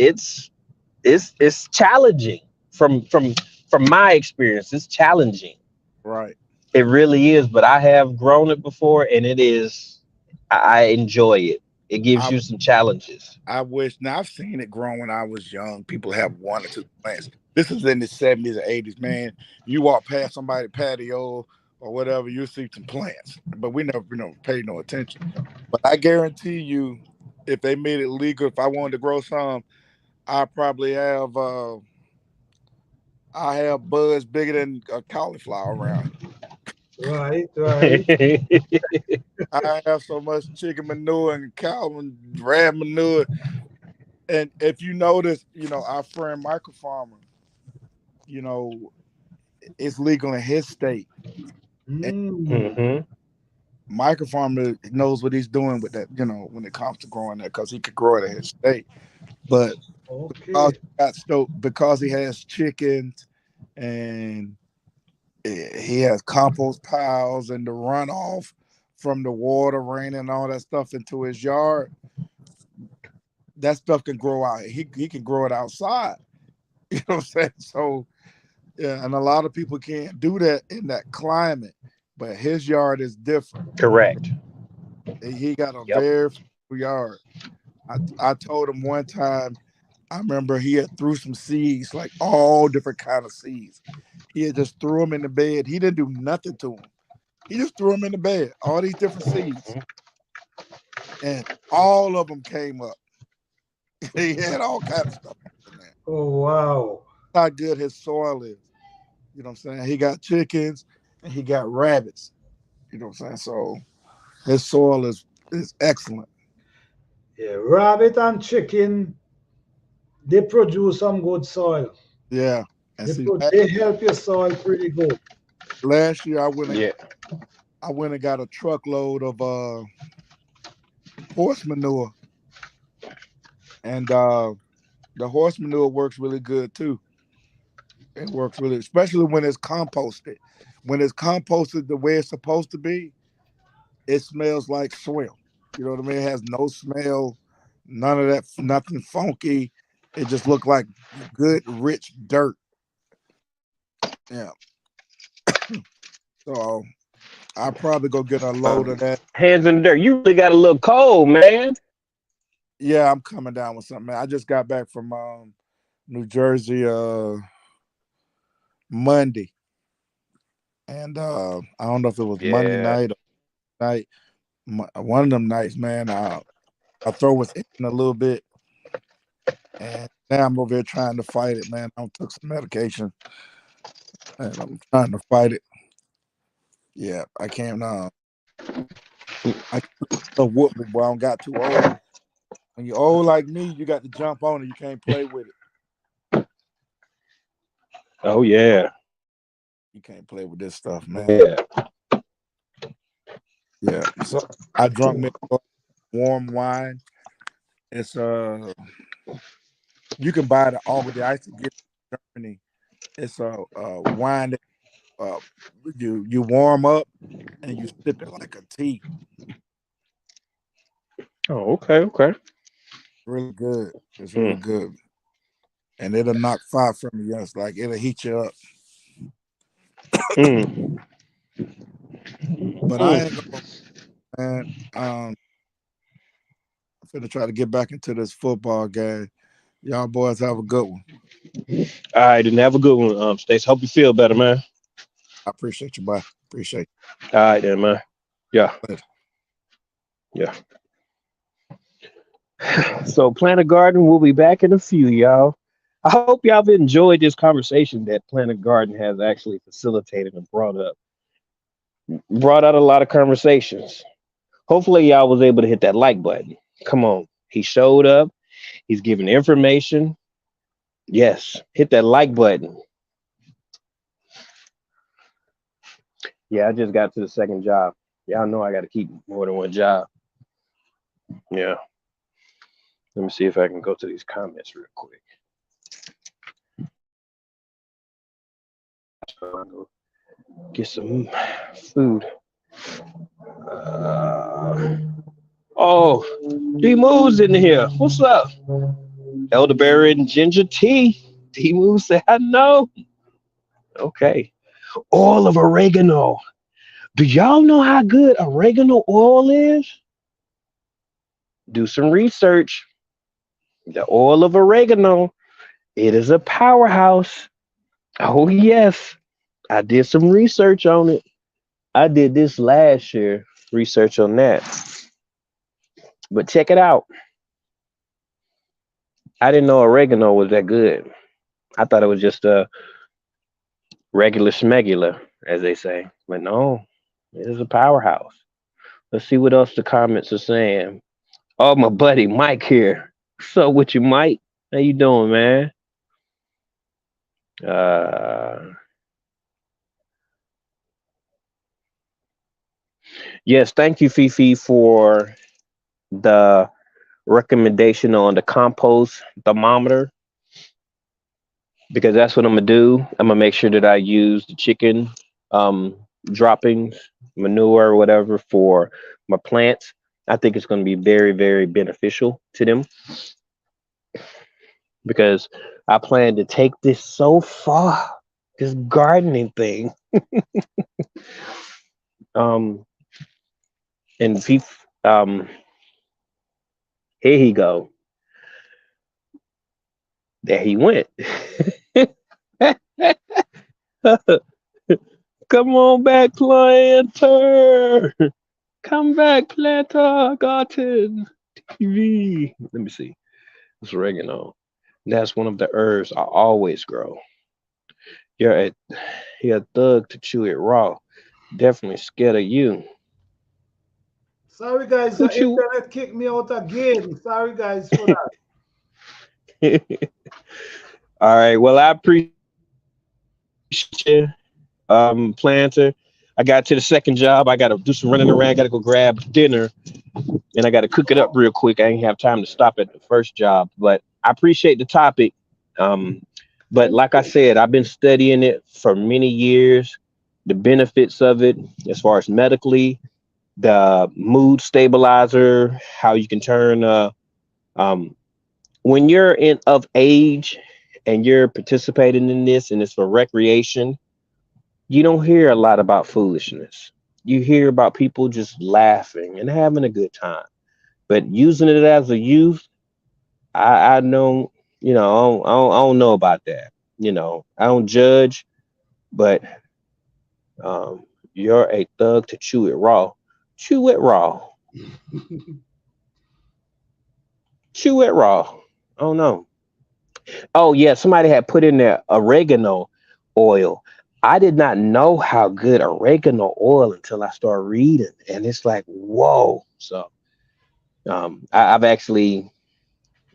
challenging from my experience. It's challenging. right. It really is, but I have grown it before and it is I enjoy it. It gives I you some challenges. I wish. Now I've seen it grow when I was young. People have 1 or 2 plants. This is in the 70s or 80s, man. You walk past somebody's patio or whatever, you see some plants, but we never, paid no attention. But I guarantee you, if they made it legal, if I wanted to grow some, I probably have I have buds bigger than a cauliflower around. Right. I have so much chicken manure and cow and rat manure. And if you notice, our friend Michael Farmer, it's legal in his state. Mm. Michael Farmer knows what he's doing with that, when it comes to growing that, because he could grow it in his state. But because he has chickens and he has compost piles and the runoff from the water, rain, and all that stuff into his yard, that stuff can grow out. He can grow it outside. You know what I'm saying? So, yeah, and a lot of people can't do that in that climate, but his yard is different. Correct. He got a very full yard. I told him one time, I remember he had threw some seeds, like all different kind of seeds. He had just threw them in the bed. He didn't do nothing to them. He just threw them in the bed, all these different seeds. And all of them came up. He had all kinds of stuff in there. Oh, wow. How good his soil is. You know what I'm saying? He got chickens and he got rabbits. You know what I'm saying? So his soil is excellent. Yeah, rabbit and chicken, they produce some good soil. Yeah. And They help your soil pretty good. Last year I went and got a truckload of horse manure. And the horse manure works really good too. It works really, especially when it's composted. When it's composted the way it's supposed to be, it smells like swim. You know what I mean? It has no smell, none of that, nothing funky. It just looked like good, rich dirt. Yeah. So I'll probably go get a load of that. Hands in the dirt. You really got a little cold, man. Yeah, I'm coming down with something, man. I just got back from New Jersey Monday. And I don't know if it was Monday night or night. One of them nights, man, I throw was itching a little bit. And now I'm over here trying to fight it, man. I took some medication. And I'm trying to fight it. Yeah, I can't I whoop me, boy. I don't got too old. When you're old like me, you got to jump on it. You can't play with it. Oh yeah. You can't play with this stuff, man. Yeah. Yeah. So I drunk me warm wine. It's you can buy it all with the ice to get in Germany. It's a wine that you warm up and you sip it like a tea. Oh, okay. Really good. It's really good. And it'll knock fire from you. It's like it'll heat you up. But I ain't gonna, man. I'm finna try to get back into this football game. Y'all boys have a good one. All right, then have a good one, Stace. Hope you feel better, man. I appreciate you, bye. Appreciate you. All right, then, man. Yeah. Yeah. So Planet Garden will be back in a few, y'all. I hope y'all have enjoyed this conversation that Planet Garden has actually facilitated and brought out a lot of conversations. Hopefully y'all was able to hit that like button. Come on. He showed up. He's giving information. Yes, hit that like button. Yeah, I just got to the second job. Y'all know I got to keep more than one job. Yeah. Let me see if I can go to these comments real quick. Get some food. D Move's in here. What's up? Elderberry and ginger tea. D Move said, I know. Okay. Oil of oregano. Do y'all know how good oregano oil is? Do some research. The oil of oregano, it is a powerhouse. Oh, yes. I did some research on it. I did this last year, research on that. But check it out. I didn't know oregano was that good. I thought it was just a regular schmegular, as they say. But no, it is a powerhouse. Let's see what else the comments are saying. Oh, my buddy Mike here. So with you, Mike? How you doing, man? Uh, yes, thank you, Fifi, for the recommendation on the compost thermometer because that's what I'm gonna do. I'm gonna make sure that I use the chicken um, droppings, manure, or whatever for my plants. I think it's gonna be very, very beneficial to them because I plan to take this so far, this gardening thing. Um, and here he go. There he went. Come on back, planter. Come back, planter. Garden TV. Let me see. It's oregano. That's one of the herbs I always grow. You're a you're a thug to chew it raw. Definitely scared of you. Sorry, guys, Who the chew? internet kicked me out again. Sorry, guys, for that. All right. Well, I appreciate you, planter. I got to the second job. I got to do some running around. Got to go grab dinner, and I got to cook it up real quick. I ain't have time to stop at the first job, but I appreciate the topic. Um, but Thank like I you. said, I've been studying it for many years. The benefits of it, as far as medically, the mood stabilizer, how you can turn um, when you're in of age and you're participating in this and it's for recreation, you don't hear a lot about foolishness. You hear about people just laughing and having a good time. But using it as a youth, I don't, I don't know about that. I don't judge, but um, you're a thug to chew it raw. Chew it raw. Chew it raw. Oh no. Oh yeah, somebody had put in there oregano oil. I did not know how good oregano oil until I started reading, and it's like whoa. So I've actually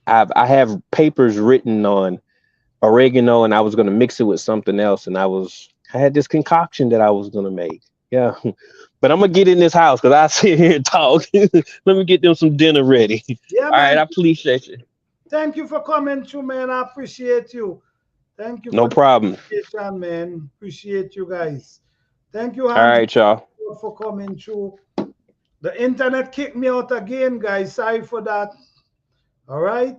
I have papers written on oregano, and I was gonna mix it with something else, and I had this concoction that I was gonna make. Yeah, but I'm gonna get in this house because I sit here and talk. Let me get them some dinner ready. Yeah, All right, man. I appreciate you. Thank you for coming through, man. I appreciate you. Thank you No for the problem. invitation, man. Appreciate you guys. Thank you, All Andrew, right, y'all. for coming through. The internet kicked me out again, guys. Sorry for that. All right.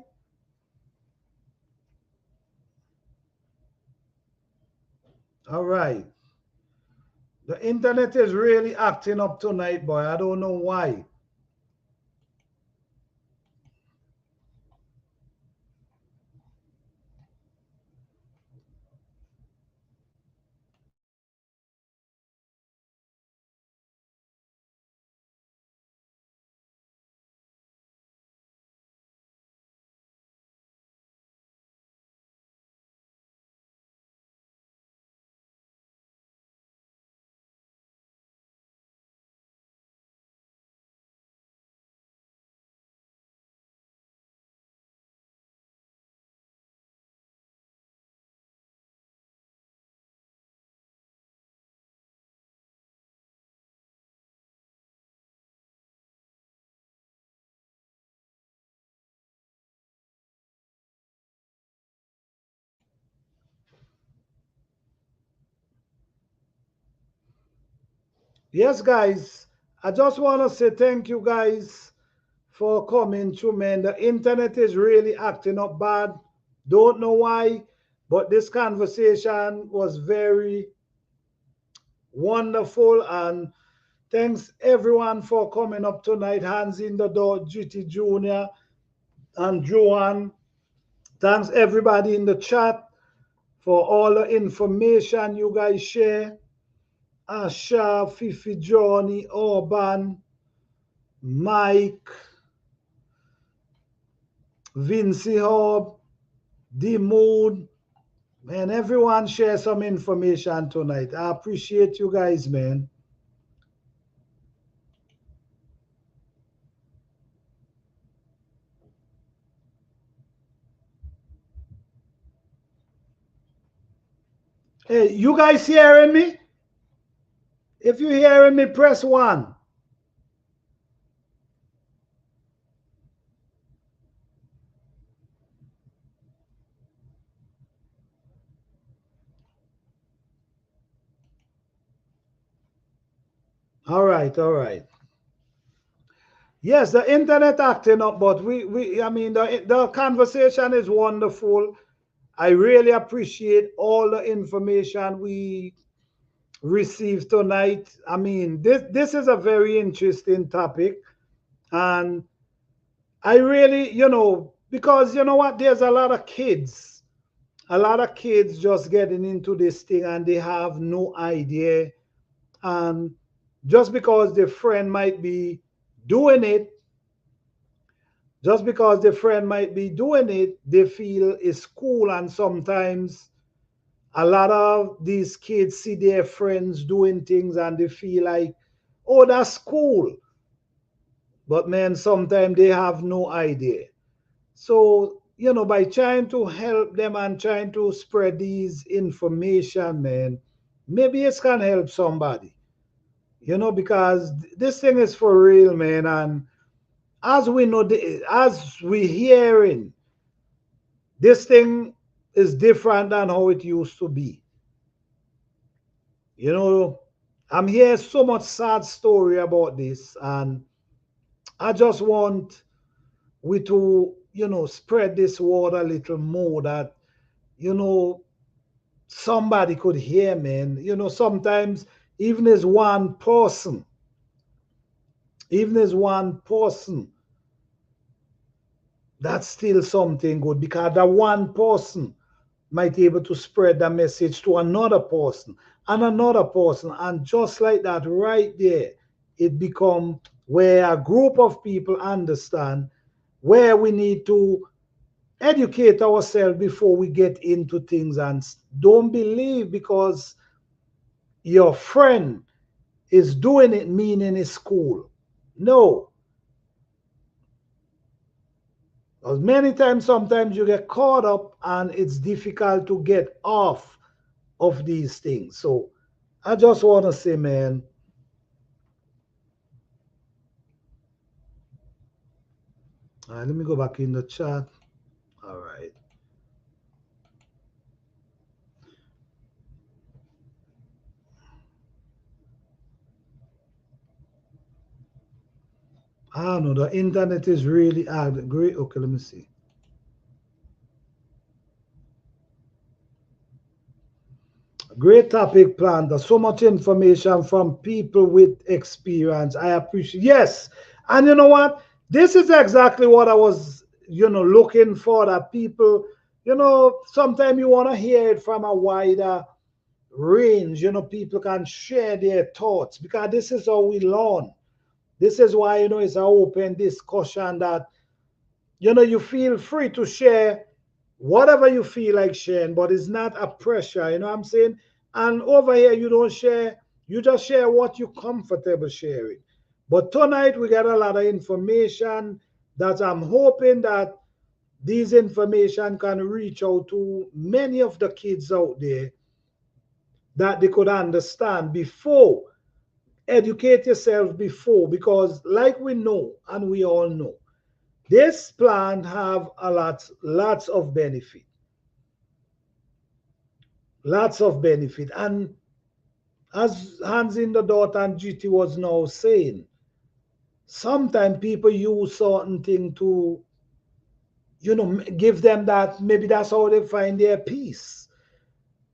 All right. The internet is really acting up tonight, boy. I don't know why. Yes, guys. I just want to say thank you, guys, for coming through, man. The internet is really acting up bad. Don't know why, but this conversation was very wonderful, and Thanks everyone for coming up tonight. Hands in the door, GT Jr. and Joanne. Thanks everybody in the chat for all the information you guys share. Asha, Fifi, Johnny, Orban, Mike, Vinci Hobb, D Mood. Man, everyone share some information tonight. I appreciate you guys, man. Hey, you guys hearing me? If you hearing me, press 1. All right, all right. Yes, the internet acting up, but I mean, the conversation is wonderful. I really appreciate all the information we received tonight. I mean, this is a very interesting topic, and I really, because you know what, there's a lot of kids just getting into this thing, and they have no idea, and just because their friend might be doing it, they feel it's cool. And sometimes a lot of these kids see their friends doing things and they feel like, oh, that's cool. But man, sometimes they have no idea. So, by trying to help them and trying to spread these information, man, maybe it can help somebody, because this thing is for real, man. And as we know, as we hearing, this thing is different than how it used to be. I'm hearing so much sad story about this, and I just want we to, spread this word a little more, that, somebody could hear, man. Sometimes even as one person, that's still something good, because that one person might be able to spread the message to another person and another person. And just like that, right there, it become where a group of people understand where we need to educate ourselves before we get into things. And don't believe because your friend is doing it, meaning it's cool. No. Because many times, sometimes you get caught up and it's difficult to get off of these things. So I just want to say, man, all right, let me go back in the chat. All right. I don't know. The internet is really great. Okay, let me see. Great topic plan. There's so much information from people with experience. I appreciate. Yes. And you know what? This is exactly what I was, looking for. That people, sometimes you want to hear it from a wider range. People can share their thoughts, because this is how we learn. This is why, it's an open discussion, that, you feel free to share whatever you feel like sharing, but it's not a pressure, you know what I'm saying? And over here, you don't share, you just share what you're comfortable sharing. But tonight, we got a lot of information that I'm hoping that these information can reach out to many of the kids out there, that they could understand before. Educate yourself before, because like we know, and we all know, this plant have lots of benefit. Lots of benefit. And as Hands in the Dot and GT was now saying, sometimes people use certain thing to, give them that, maybe that's how they find their peace.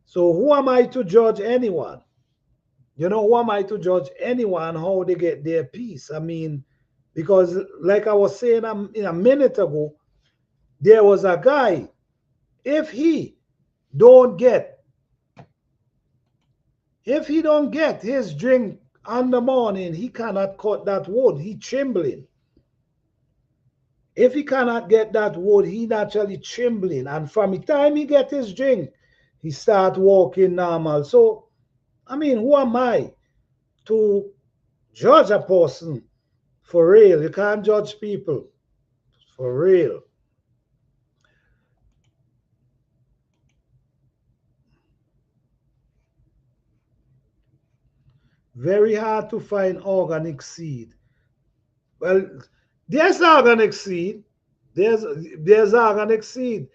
So who am I to judge anyone? You know, who am I to judge anyone how they get their peace? I mean, because like I was saying in a minute ago, there was a guy, if he don't get, if he don't get his drink on the morning, he cannot cut that wood. He trembling. If he cannot get that wood, he naturally trembling. And from the time he get his drink, he start walking normal. So, I mean, who am I to judge a person? For real, you can't judge people. For real. Very hard to find organic seed. Well, there's organic seed. There's there's organic seed.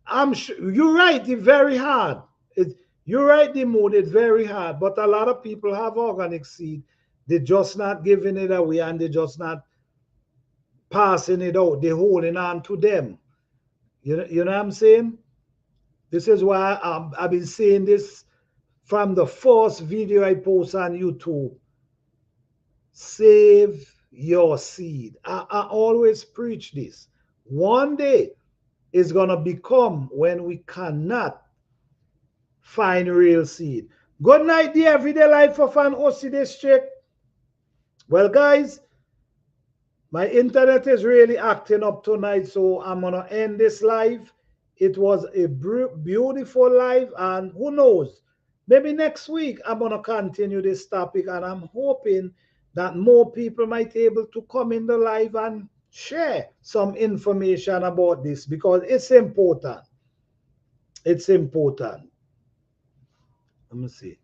I'm sure you're right. It's very hard. It, you're right, the mood. It's very hard. But a lot of people have organic seed. They're just not giving it away and they're just not passing it out. They're holding on to them. You know what I'm saying? This is why I've been saying this from the first video I post on YouTube. Save your seed. I always preach this. One day is going to become when we cannot find real seed. Good night, the Everyday Life of an OC District. Well, guys, my internet is really acting up tonight, so I'm going to end this live. It was a beautiful live, and who knows, maybe next week I'm going to continue this topic, and I'm hoping that more people might be able to come in the live and share some information about this because it's important. It's important. Let me see.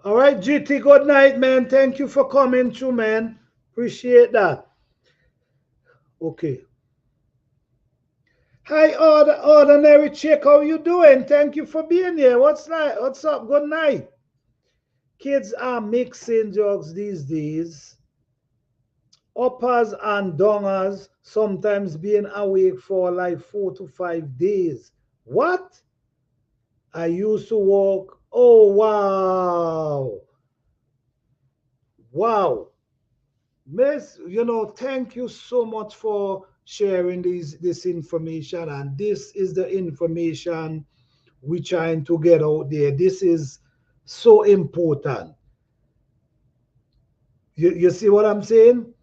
All right, GT, good night, man. Thank you for coming through, man. Appreciate that. Okay. Hi, ordinary chick. How you doing? Thank you for being here. What's up? Good night. Kids are mixing drugs these days. Uppers and dongers sometimes being awake for like 4 to 5 days. What? I used to walk. Oh, wow. Wow. Miss, thank you so much for sharing this information. And this is the information we're trying to get out there. This is so important. You see what I'm saying?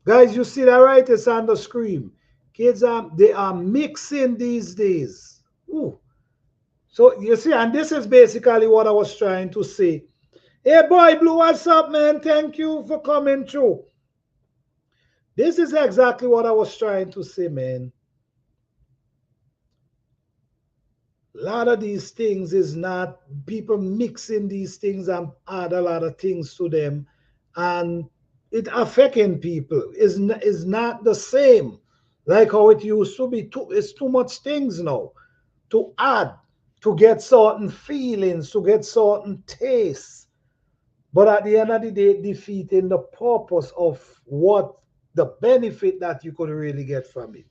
Guys, you see that right? It's on the screen. Kids they are mixing these days. Ooh. So you see, and this is basically what I was trying to say. Hey boy Blue, what's up, man? Thank you for coming through. This is exactly what I was trying to say, man. A lot of these things is not people mixing these things and add a lot of things to them, and it affecting people is not the same like how it used to be. It's too much things now to add to get certain feelings, to get certain tastes. But at the end of the day, defeating the purpose of what the benefit that you could really get from it.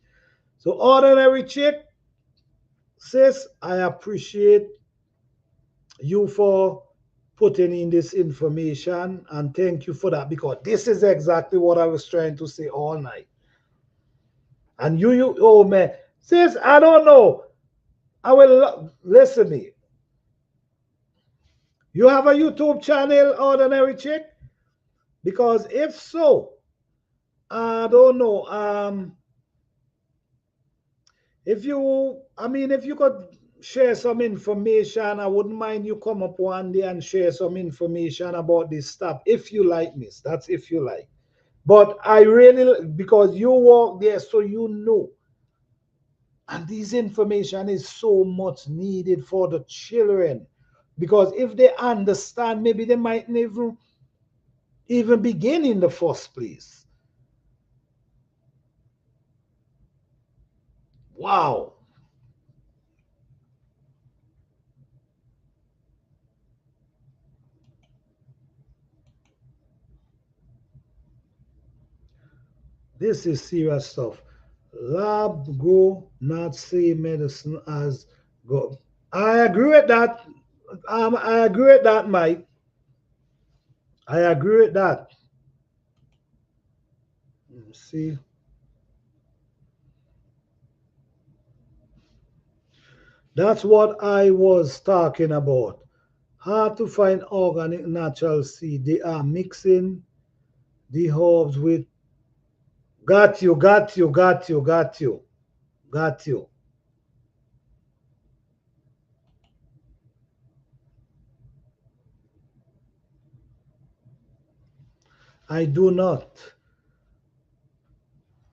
So, ordinary chick, sis, I appreciate you for putting in this information and thank you for that because this is exactly what I was trying to say all night. And oh man, sis, I don't know. I will listen to you. You have a YouTube channel, Ordinary Chick? Because if so, I don't know. If you could share some information, I wouldn't mind you come up one day and share some information about this stuff. If you like, miss, that's if you like. But I really, because you walk there, so you know. And this information is so much needed for the children. Because if they understand, maybe they might never even begin in the first place. Wow. This is serious stuff. Lab grow, not same medicine as go. I agree with that. I agree with that, Mike. I agree with that. See, that's what I was talking about. Hard to find organic natural seed. They are mixing the herbs with. Got you, got you, got you, got you, got you. I do not.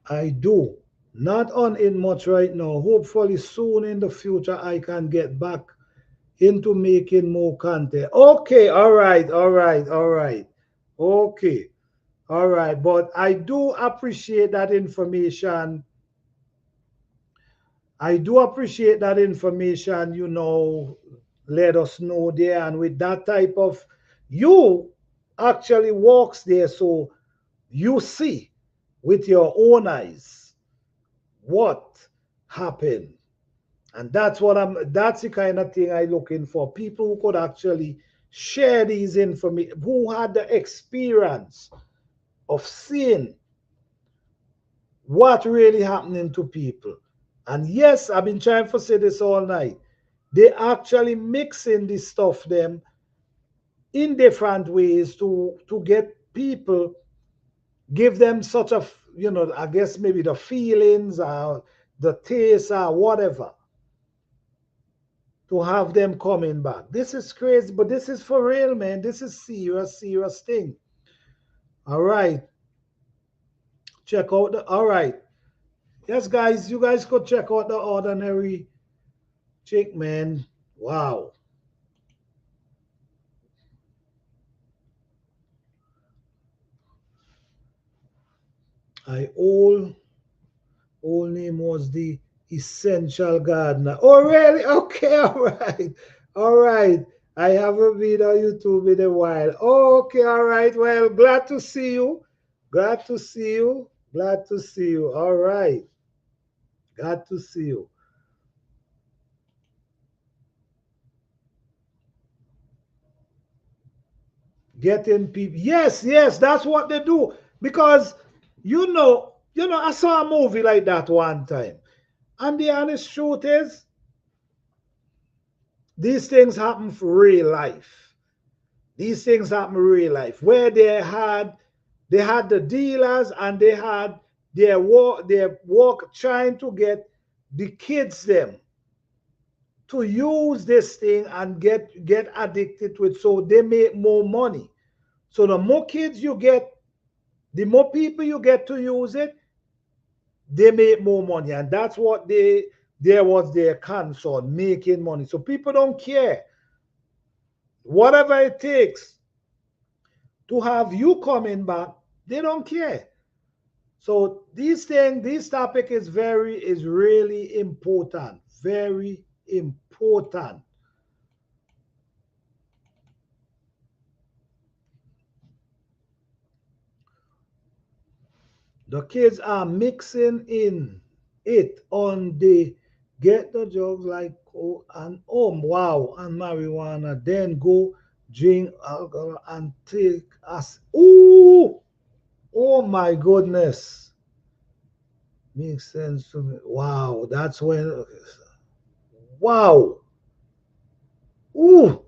I do. Not on it much right now. Hopefully, soon in the future, I can get back into making more content. Okay, all right, all right, all right. Okay, all right. But I do appreciate that information. I do appreciate that information, let us know there. And with that type of, you actually walks there, so you see with your own eyes what happened. And that's the kind of thing I looking for. People who could actually share these information, who had the experience of seeing what really happening to people. And yes, I've been trying to say this all night. They actually mixing this stuff them in different ways to get people, give them such a, I guess maybe the feelings or the taste or whatever, to have them coming back. This is crazy, but this is for real, man. This is serious, serious thing. All right. Check out the, all right. Yes, guys, you guys could check out the ordinary chick, man. Wow. I old name was the Essential Gardener. Oh, really? Okay, all right. All right. I haven't been on YouTube in a while. Okay, all right. Well, glad to see you. Glad to see you. Glad to see you. All right. Glad to see you. Getting people. Yes, yes, that's what they do. Because I saw a movie like that one time. And the honest truth is, these things happen for real life. These things happen in real life, where they had the dealers, and they had their work trying to get the kids them to use this thing and get addicted to it, so they make more money. So the more kids you get, the more people you get to use it, they make more money. And that's what there was their concern, making money. So people don't care. Whatever it takes to have you coming back, they don't care. So this topic is really important. Very important. The kids are mixing in it on the get the drugs like and wow, and marijuana, then go drink alcohol and take us. Ooh, oh my goodness. Makes sense to me. Wow, that's when wow. Ooh,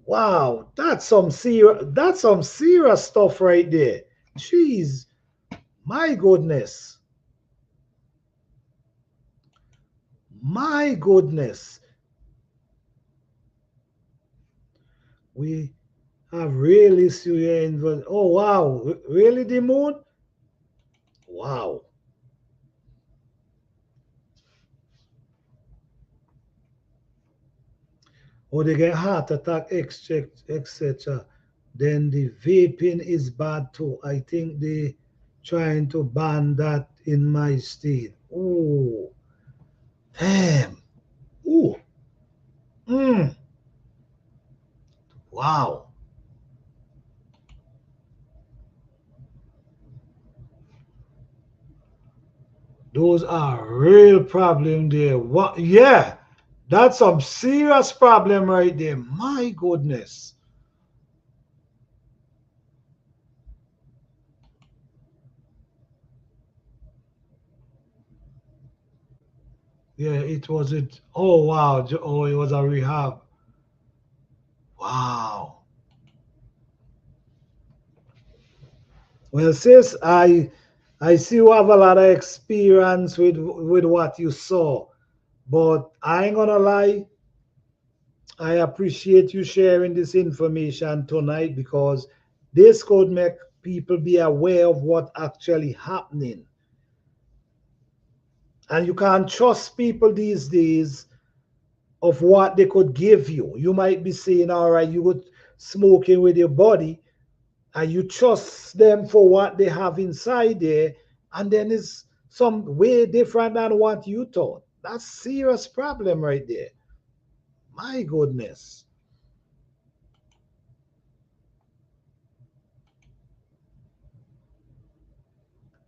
wow, that's some serious stuff right there. Jeez, my goodness. My goodness. We have really serious involved. Oh wow, really the moon? Wow. Or they get heart attack, etc. Then the vaping is bad too. I think they trying to ban that in my state. Oh, damn. Oh, mm, wow. Those are real problem there. What? Yeah, that's some serious problem right there. My goodness. Yeah, it was it. Oh wow. Oh, it was a rehab. Wow. Well, sis, I see you have a lot of experience with what you saw, but I ain't gonna lie. I appreciate you sharing this information tonight because this could make people be aware of what actually happening. And you can't trust people these days of what they could give you. You might be saying, all right, you would smoking with your body, and you trust them for what they have inside there, and then it's some way different than what you thought. That's serious problem right there. My goodness.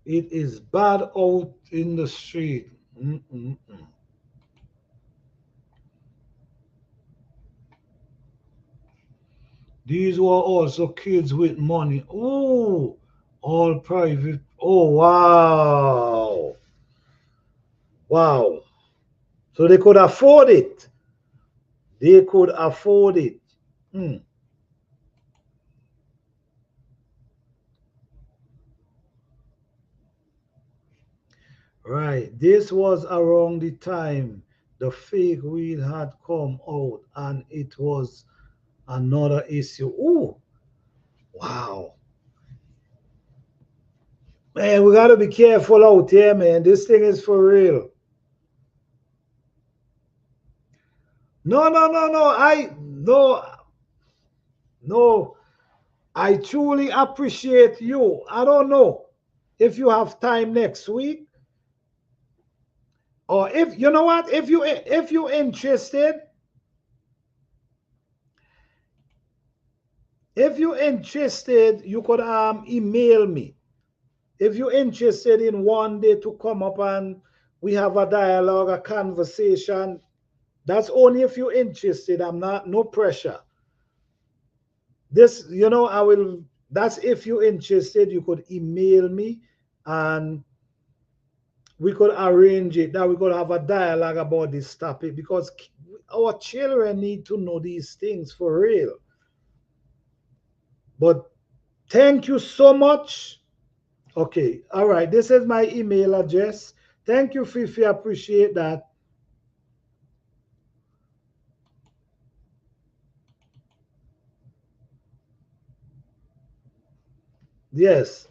It is bad out in the street. Mm-mm-mm. These were also kids with money. Oh, all private. Oh, wow. Wow. So they could afford it. They could afford it. Hmm. Right. This was around the time the fake weed had come out and it was another issue. Oh, wow. Man, we got to be careful out here, man. This thing is for real. No, no, no, no. No. I truly appreciate you. I don't know if you have time next week or if you know what, if you're interested, you could email me. If you're interested in one day to come up and we have a dialogue, a conversation, that's only if you're interested. I'm not, no pressure. This, I will, that's if you're interested, you could email me and we could arrange it that we could have a dialogue about this topic because our children need to know these things for real. But thank you so much. Okay, all right. This is my email address. Thank you, Fifi. I appreciate that. Yes,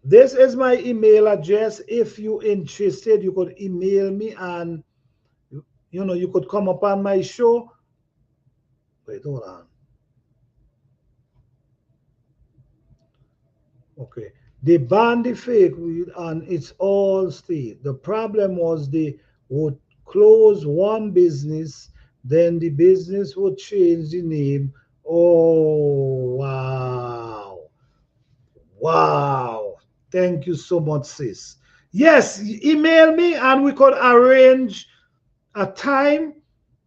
this is my email address. If you're interested, you could email me and you could come up on my show. Wait, hold on. Okay. They banned the fake weed and it's all state. The problem was they would close one business, then the business would change the name. Oh, wow. Wow. Thank you so much, sis. Yes, email me and we could arrange a time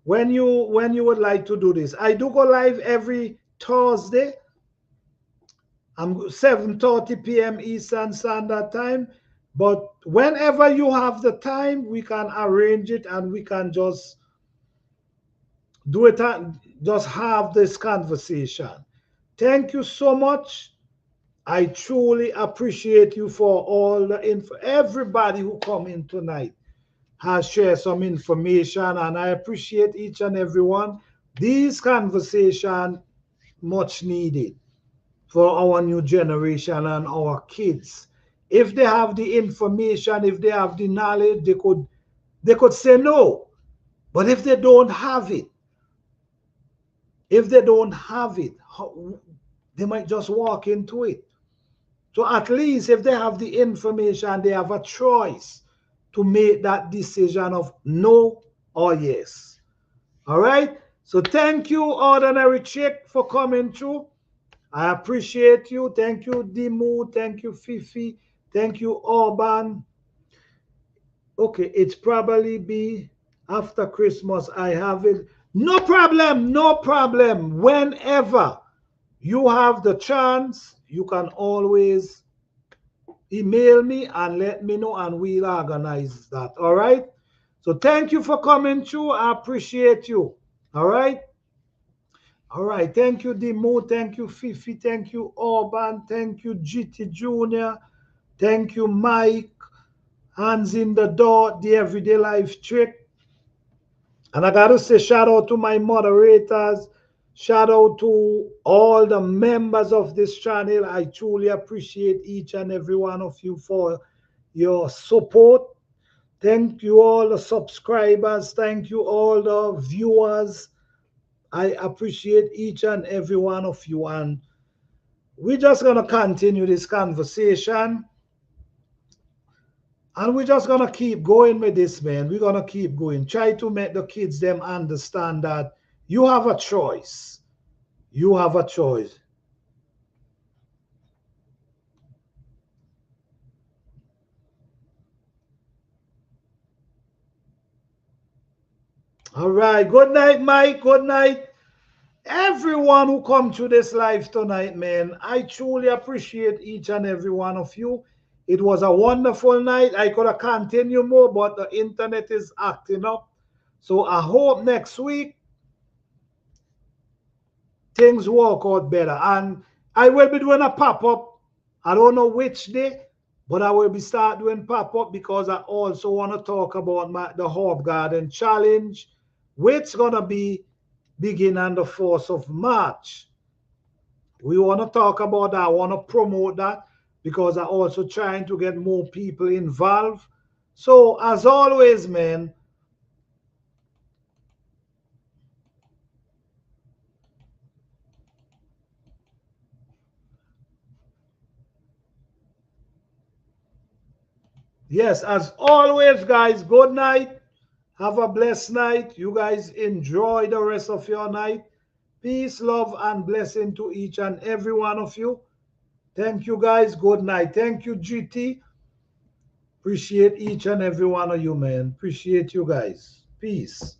when you would like to do this. I do go live every Thursday. I'm 7:30 p.m. Eastern Standard Time. But whenever you have the time, we can arrange it and we can just do it and just have this conversation. Thank you so much. I truly appreciate you for all the info. Everybody who come in tonight has shared some information, and I appreciate each and every one. These conversation much needed for our new generation and our kids. If they have the information, if they have the knowledge, they could say no. But if they don't have it, they might just walk into it. So at least if they have the information, they have a choice to make that decision of no or yes. All right. So thank you, Ordinary Chick, for coming through. I appreciate you. Thank you, Dimu. Thank you, Fifi. Thank you, Orban. Okay, it's probably be after Christmas. I have it. No problem, no problem. Whenever you have the chance, you can always email me and let me know, and we'll organize that. All right. So thank you for coming through. I appreciate you. All right. All right. Thank you, Demo. Thank you, Fifi. Thank you, Orban. Thank you, GT Junior. Thank you, Mike. Hands in the door, the Everyday Life Trick. And I got to say, shout out to my moderators. Shout out to all the members of this channel. I truly appreciate each and every one of you for your support. Thank you, all the subscribers. Thank you, all the viewers. I appreciate each and every one of you. And we're just going to continue this conversation. And we're just going to keep going with this, man. We're going to keep going. Try to make the kids them understand that you have a choice. You have a choice. All right. Good night, Mike. Good night. Everyone who come to this live tonight, man, I truly appreciate each and every one of you. It was a wonderful night. I could have continued more, but the internet is acting up. So I hope next week things work out better. And I will be doing a pop-up. I don't know which day, but I will be start doing pop-up because I also want to talk about the Herb Garden Challenge, which going to be begin on the 4th of March. We want to talk about that. I want to promote that because I'm also trying to get more people involved. So as always, man, yes, as always, guys, good night. Have a blessed night. You guys enjoy the rest of your night. Peace, love, and blessing to each and every one of you. Thank you, guys. Good night. Thank you, GT. Appreciate each and every one of you, man. Appreciate you guys. Peace.